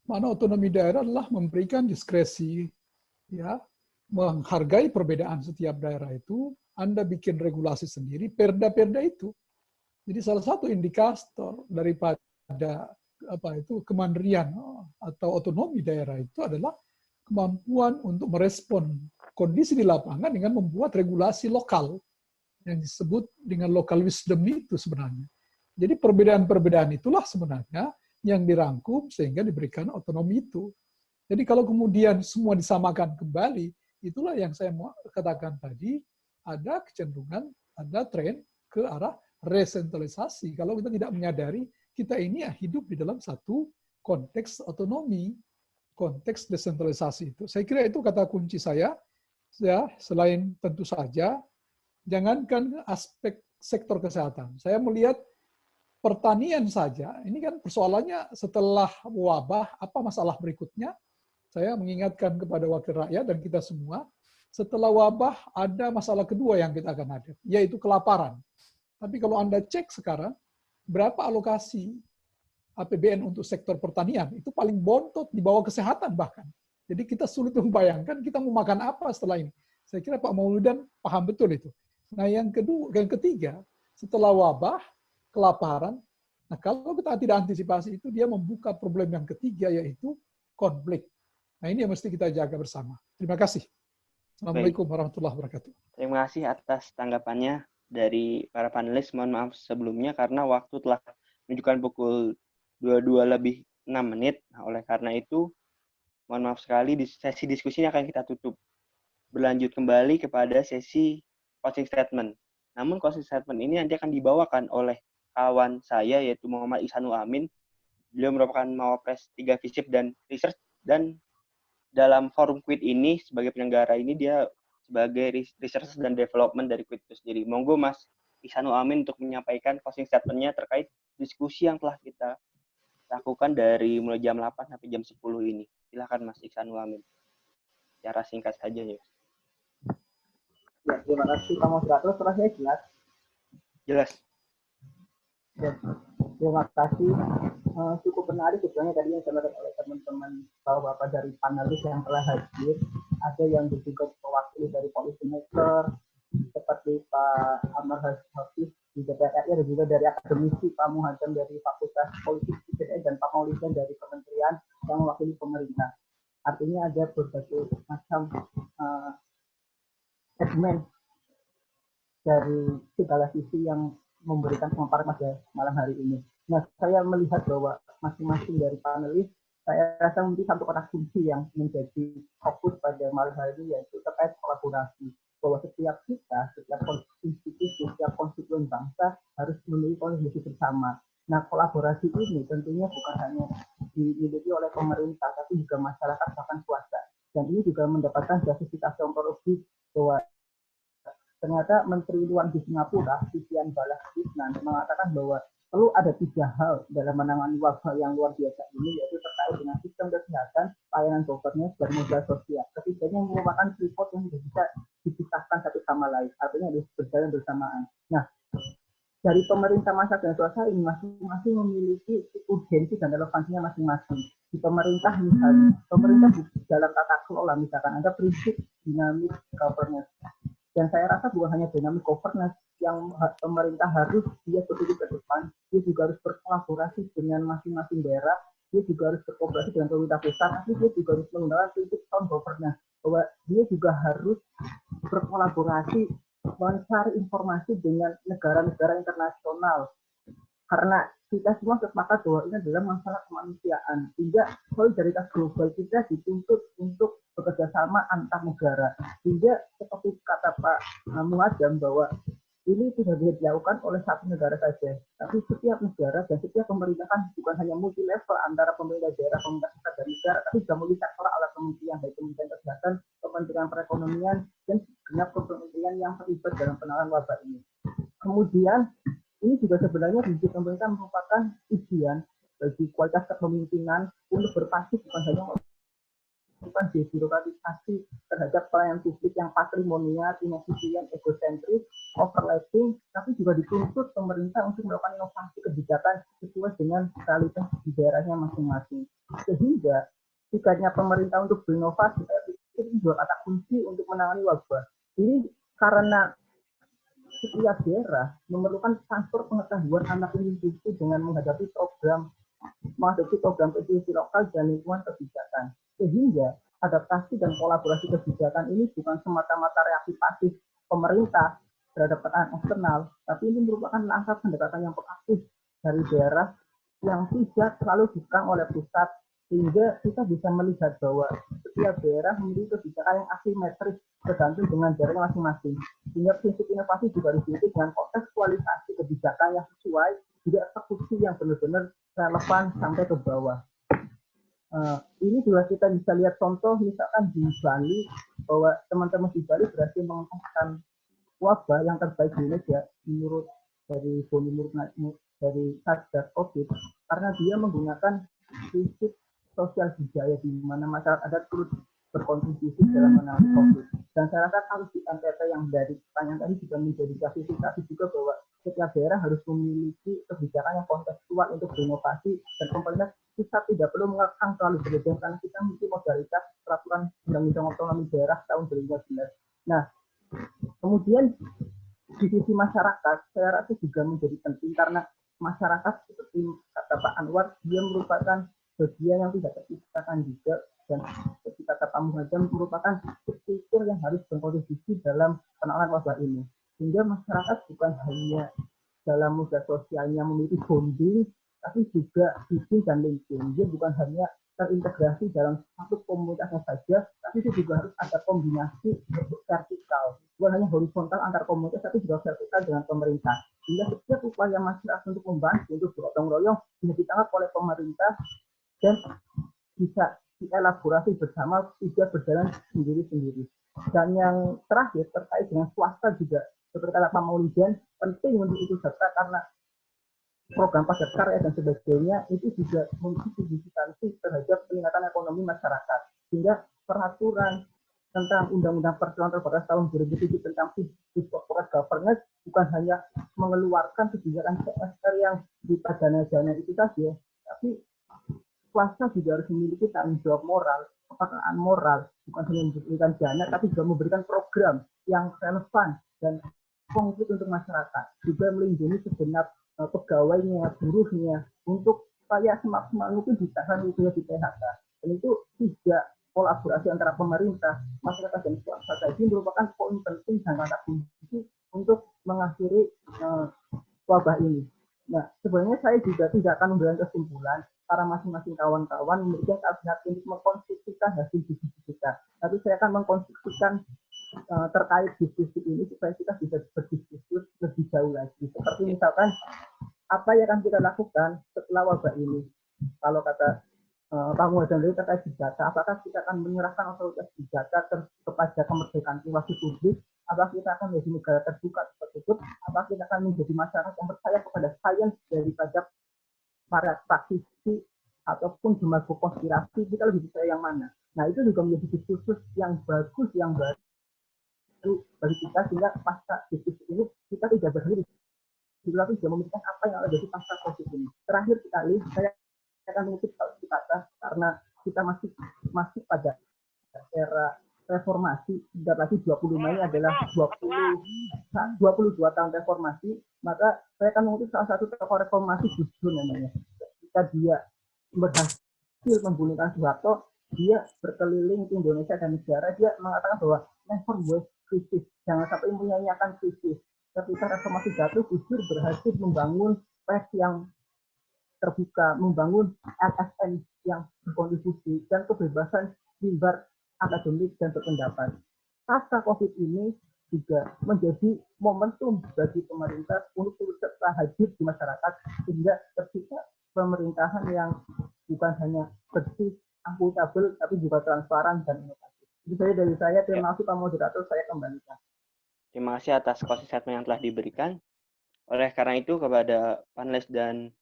Makna otonomi daerah adalah memberikan diskresi, ya, menghargai perbedaan setiap daerah itu. Anda bikin regulasi sendiri, perda-perda itu. Jadi salah satu indikator daripada kemandirian atau otonomi daerah itu adalah kemampuan untuk merespon kondisi di lapangan dengan membuat regulasi lokal yang disebut dengan local wisdom itu sebenarnya. Jadi perbedaan-perbedaan itulah sebenarnya yang dirangkum sehingga diberikan otonomi itu. Jadi kalau kemudian semua disamakan kembali, itulah yang saya mau katakan tadi, ada kecenderungan, ada tren ke arah resentralisasi. Kalau kita tidak menyadari, kita ini hidup di dalam satu konteks otonomi, konteks desentralisasi itu. Saya kira itu kata kunci saya, ya, selain tentu saja, jangankan aspek sektor kesehatan. Saya melihat pertanian saja, ini kan persoalannya setelah wabah, apa masalah berikutnya? Saya mengingatkan kepada wakil rakyat dan kita semua, setelah wabah ada masalah kedua yang kita akan hadapi, yaitu kelaparan. Tapi kalau Anda cek sekarang, berapa alokasi APBN untuk sektor pertanian, itu paling bontot di bawah kesehatan bahkan. Jadi kita sulit membayangkan kita mau makan apa setelah ini. Saya kira Pak Mauludan paham betul itu. Nah, yang ketiga, setelah wabah, kelaparan, nah kalau kita tidak antisipasi itu, dia membuka problem yang ketiga, yaitu konflik. Nah, ini yang mesti kita jaga bersama. Terima kasih. Assalamualaikum warahmatullahi wabarakatuh. Terima kasih atas tanggapannya dari para panelis. Mohon maaf sebelumnya karena waktu telah menunjukkan pukul 22:06. Nah, oleh karena itu, mohon maaf sekali, sesi diskusi ini akan kita tutup. Berlanjut kembali kepada sesi closing statement. Namun closing statement ini nanti akan dibawakan oleh kawan saya, yaitu Muhammad Ihsanul Amin. Beliau merupakan Mawapres 3 FISIP dan Research, dan dalam forum Quid ini, sebagai penyelenggara ini, dia sebagai Research dan Development dari Quid itu sendiri. Monggo Mas Ihsanul Amin untuk menyampaikan closing statement-nya terkait diskusi yang telah kita lakukan dari mulai jam 8 sampai jam 10 ini. Silakan Mas Ihsanul Amin. Secara singkat saja ya. Ya, terima kasih Pak Moderator. Suaranya jelas? Jelas. Ya, terima kasih. Cukup menarik sebenarnya tadi yang disampaikan oleh teman-teman bapak-bapak dari panelis yang telah hadir. Ada yang juga mewakili dari policy maker, seperti Pak Amar Hafiz di DPR RI, dan juga dari akademisi Pak Muhadam dari Fakultas Politik IPN, dan Pak Maulidan dari Kementerian yang mewakili pemerintah. Artinya ada berbagai macam segmen dari segala sisi yang memberikan pemaparan pada malam hari ini. Nah, saya melihat bahwa masing-masing dari panelis, saya rasa mungkin satu kata kunci yang menjadi fokus pada malam hari ini, yaitu terkait kolaborasi. Bahwa setiap kita, setiap institusi, setiap konstituen bangsa harus memiliki kolaborasi bersama. Nah, kolaborasi ini tentunya bukan hanya dimiliki oleh pemerintah, tapi juga masyarakat bahkan swasta. Dan ini juga mendapatkan justifikasi ontologis bahwa ternyata Menteri Luar Negeri Singapura, Vivian Balakrishnan, mengatakan bahwa perlu ada 3 hal dalam menangani wabah yang luar biasa ini, yaitu terkait dengan sistem kesehatan, pelayanan governance, dan modal sosial. Ketiganya merupakan tripod yang tidak bisa dipisahkan satu sama lain, artinya harus berjalan bersamaan. Nah, dari pemerintah, masyarakat, dan swasta ini masing-masing memiliki urgensi dan relevansinya masing-masing. Di pemerintah misalnya, pemerintah dalam tata kelola misalkan ada prinsip dynamic governance. Dan saya rasa bukan hanya dynamic governance yang pemerintah harus dia berdiri ke depan, dia juga harus berkolaborasi dengan masing-masing daerah, dia juga harus berkolaborasi dengan pemerintah pusat, tapi dia juga harus menggunakan prinsip sound governance, bahwa dia juga harus berkolaborasi mencari informasi dengan negara-negara internasional. Karena kita semua sepakat bahwa ini adalah masalah kemanusiaan, sehingga solidaritas global kita dituntut untuk bekerjasama antar negara. Sehingga seperti kata Pak Muadam bahwa ini tidak bisa dilakukan oleh satu negara saja, tapi setiap negara dan setiap pemerintah kan bukan hanya multi level antara pemerintah daerah, pemerintah pusat dan negara, tapi juga multisektoral alat kementerian, baik Kementerian Kesehatan, Kementerian Perekonomian, dan segenap kementerian yang terlibat dalam penanganan wabah ini. Kemudian ini juga sebenarnya visi pemerintah merupakan ujian bagi kualitas kepemimpinan untuk berpacu bukan hanya melakukan debirokratisasi terhadap pelayanan publik yang patrimonial, inefisien, egosentris, overlapping, tapi juga dituntut pemerintah untuk melakukan inovasi kebijakan sesuai dengan realitas di daerahnya masing-masing. Sehingga sikapnya pemerintah untuk berinovasi itu juga kata kunci untuk menangani wabah. Ini karena setiap daerah memerlukan transfer pengetahuan anak individu dengan menghadapi program PDB lokal dan lingkungan kebijakan. Sehingga adaptasi dan kolaborasi kebijakan ini bukan semata-mata reaksi pasif pemerintah terhadap tekanan eksternal, tapi ini merupakan langkah pendekatan yang proaktif dari daerah yang tidak selalu dikekang oleh pusat, sehingga kita bisa melihat bahwa setiap daerah memiliki kebijakan yang asimetris tergantung dengan daerahnya masing-masing. Sehingga prinsip inovasi juga dibentuk dengan kontekstualisasi kebijakan yang sesuai, juga eksekusi yang benar-benar relevan sampai ke bawah. Ini juga kita bisa lihat contoh misalkan di Bali, bahwa teman-teman di Bali berhasil mengentaskan wabah yang terbaik di Indonesia menurut dari Boni dari Satgas Covid, karena dia menggunakan prinsip sosial budaya di mana masyarakat adat turut berkontribusi dalam menangani COVID. Dan saya rasa harus di NTT yang dari pertanyaan tadi juga menjadi klasifikasi juga bahwa setiap daerah harus memiliki kebijakan yang kontekstual untuk berinovasi, dan pemerintah pusat tidak perlu mengekang terlalu berlebihan karena kita memiliki modalitas peraturan undang-undang otonomi daerah tahun 2015. Nah, kemudian di sisi masyarakat, saya rasa juga menjadi penting karena masyarakat seperti kata Pak Anwar, dia merupakan bagian yang tidak terpisahkan juga, dan seperti kata Pak Muhajam merupakan struktur yang harus berkontribusi dalam penanganan wabah ini. Sehingga masyarakat bukan hanya dalam media sosialnya memiliki bonding, tapi juga bisnis dan LinkedIn. Dia bukan hanya terintegrasi dalam satu komunitasnya saja, tapi itu juga harus ada kombinasi vertikal. Bukan hanya horizontal antar komunitas, tapi juga vertikal dengan pemerintah. Sehingga setiap upaya masyarakat untuk membantu, untuk bergotong royong, bisa ditangkap oleh pemerintah dan bisa dielaborasi bersama, tidak berjalan sendiri-sendiri. Dan yang terakhir terkait dengan swasta juga, seperti kata Pak Maulidan, penting untuk itu serta karena program padat karya dan sebagainya itu juga memiliki signifikansi terhadap peningkatan ekonomi masyarakat. Sehingga peraturan tentang Undang-Undang Peraturan Terbatas tahun 2007 tentang corporate governance bukan hanya mengeluarkan kebijakan CSR yang berupa dana-dana itu saja, tapi swasta juga harus memiliki tanggung jawab moral, kepekaan moral, bukan hanya memberikan dana, tapi juga memberikan program yang relevan dan konkret untuk masyarakat, juga melindungi segenap pegawainya, buruhnya, untuk supaya semaksimal mungkin ditahan itu di PHK. Dan itu tidak kolaborasi antara pemerintah, masyarakat, dan swasta tadi merupakan poin penting dan kata kunci untuk mengakhiri wabah ini. Nah, sebenarnya saya juga tidak akan memberikan kesimpulan para masing-masing kawan-kawan memiliki hak untuk mengkonstruksikan hasil diskusi kita. Tapi saya akan mengkonstruksikan terkait diskusi ini supaya kita bisa berdiskusi lebih jauh lagi. Seperti misalkan apa yang akan kita lakukan setelah wabah ini. Kalau kata Pak Muhammad terkait data, apakah kita akan menyerahkan otoritas data kepada kemerdekaan privasi publik? Apakah kita akan menjadi negara terbuka tertutup? Apakah kita akan menjadi masyarakat yang percaya kepada sains daripada para praktisi ataupun demagogi konspirasi? Kita lebih percaya yang mana? Nah, itu juga menjadi diskursus yang bagus, yang baru bagi kita, sehingga pasca diskusi ini kita tidak berhenti, tapi juga memikirkan apa yang ada di pasca COVID ini. Terakhir sekali, saya akan mengutip satu kata karena kita masih pada era reformasi, sebentar lagi 20 Mei adalah 22 tahun reformasi, maka saya akan mengutip salah satu tokoh reformasi Gus Dur namanya. Ketika dia berhasil membunuhkan Soeharto, dia berkeliling ke Indonesia dan negara, dia mengatakan bahwa never waste krisis, jangan sampai menyanyiakan krisis. Ketika reformasi jatuh, Gus Dur berhasil membangun pers yang terbuka, membangun LSM yang berkontribusi, dan kebebasan mimbar akademik dan berpendapat. Pasca COVID ini juga menjadi momentum bagi pemerintah untuk serta hadir di masyarakat, sehingga tercipta pemerintahan yang bukan hanya bersih, akuntabel, tapi juga transparan dan inovatif. Itu saja dari saya. Terima kasih Pak Moderator, saya kembalikan. Terima kasih atas closing statement yang telah diberikan. Oleh karena itu, kepada panelis dan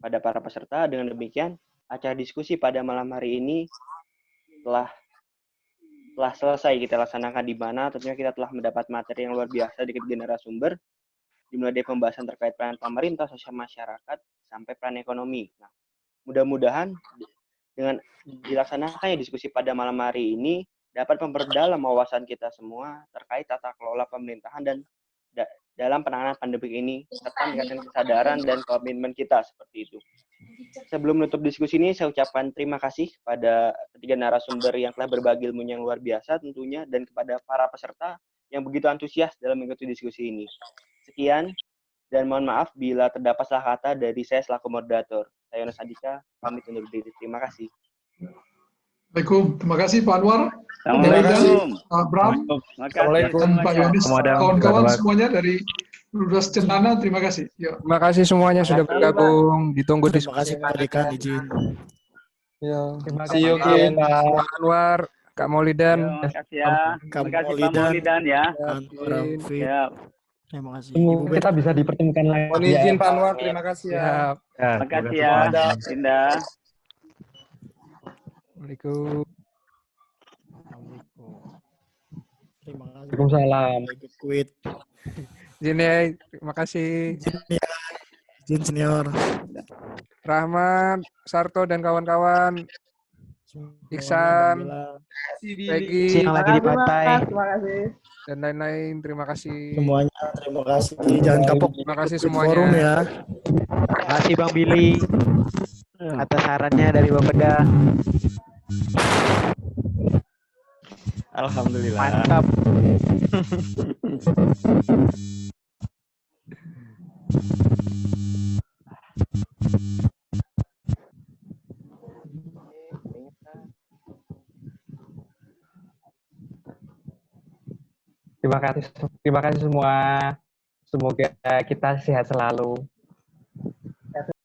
pada para peserta, dengan demikian, acara diskusi pada malam hari ini telah selesai kita laksanakan, di mana tentunya kita telah mendapat materi yang luar biasa dari ketiga narasumber, dimulai dari pembahasan terkait peran pemerintah, sosial masyarakat, sampai peran ekonomi. Nah, mudah-mudahan dengan dilaksanakannya diskusi pada malam hari ini dapat memperdalam wawasan kita semua terkait tata kelola pemerintahan dan dalam penanganan pandemi ini, serta meningkatkan kesadaran dan komitmen kita seperti itu. Sebelum menutup diskusi ini, saya ucapkan terima kasih kepada ketiga narasumber yang telah berbagi ilmunya yang luar biasa tentunya, dan kepada para peserta yang begitu antusias dalam mengikuti diskusi ini. Sekian, dan mohon maaf bila terdapat salah kata dari saya selaku moderator. Saya Yunus Andika, pamit undur diri. Terima kasih. Assalamualaikum. Terima kasih Pak Anwar. Assalamualaikum. Pak Bram. Dan Pak Yonis, kawan-kawan semuanya dari Universitas Cendana, terima kasih. Yuk. Terima kasih semuanya sudah bergabung. Ditunggu Terima kasih Pak Dekan, izin. Ya. Terima See you again, Pak Anwar, Kak Maulidan. Terima kasih ya. Terima kasih Pak Maulidan ya. Ya. Terima kasih. Ibu kita bisa dipertemukan lagi. Mohon izin Pak Anwar, terima kasih ya. Terima kasih ya. Indah. Assalamualaikum. Terima kasih. Waalaikumsalam. Quit. Izin ya, terima kasih. Izin senior. Rahmat, Sarto dan kawan-kawan. Iksan, Peggy, yang lagi di pantai. Terima kasih. Dan lain-lain, terima kasih. Semuanya, terima kasih. Jangan kapok. Terima kasih semuanya. Forum ya. Terima kasih Bang Billy atas sarannya dari Bapeda. Alhamdulillah. Mantap. Terima kasih semua. Semoga kita sehat selalu.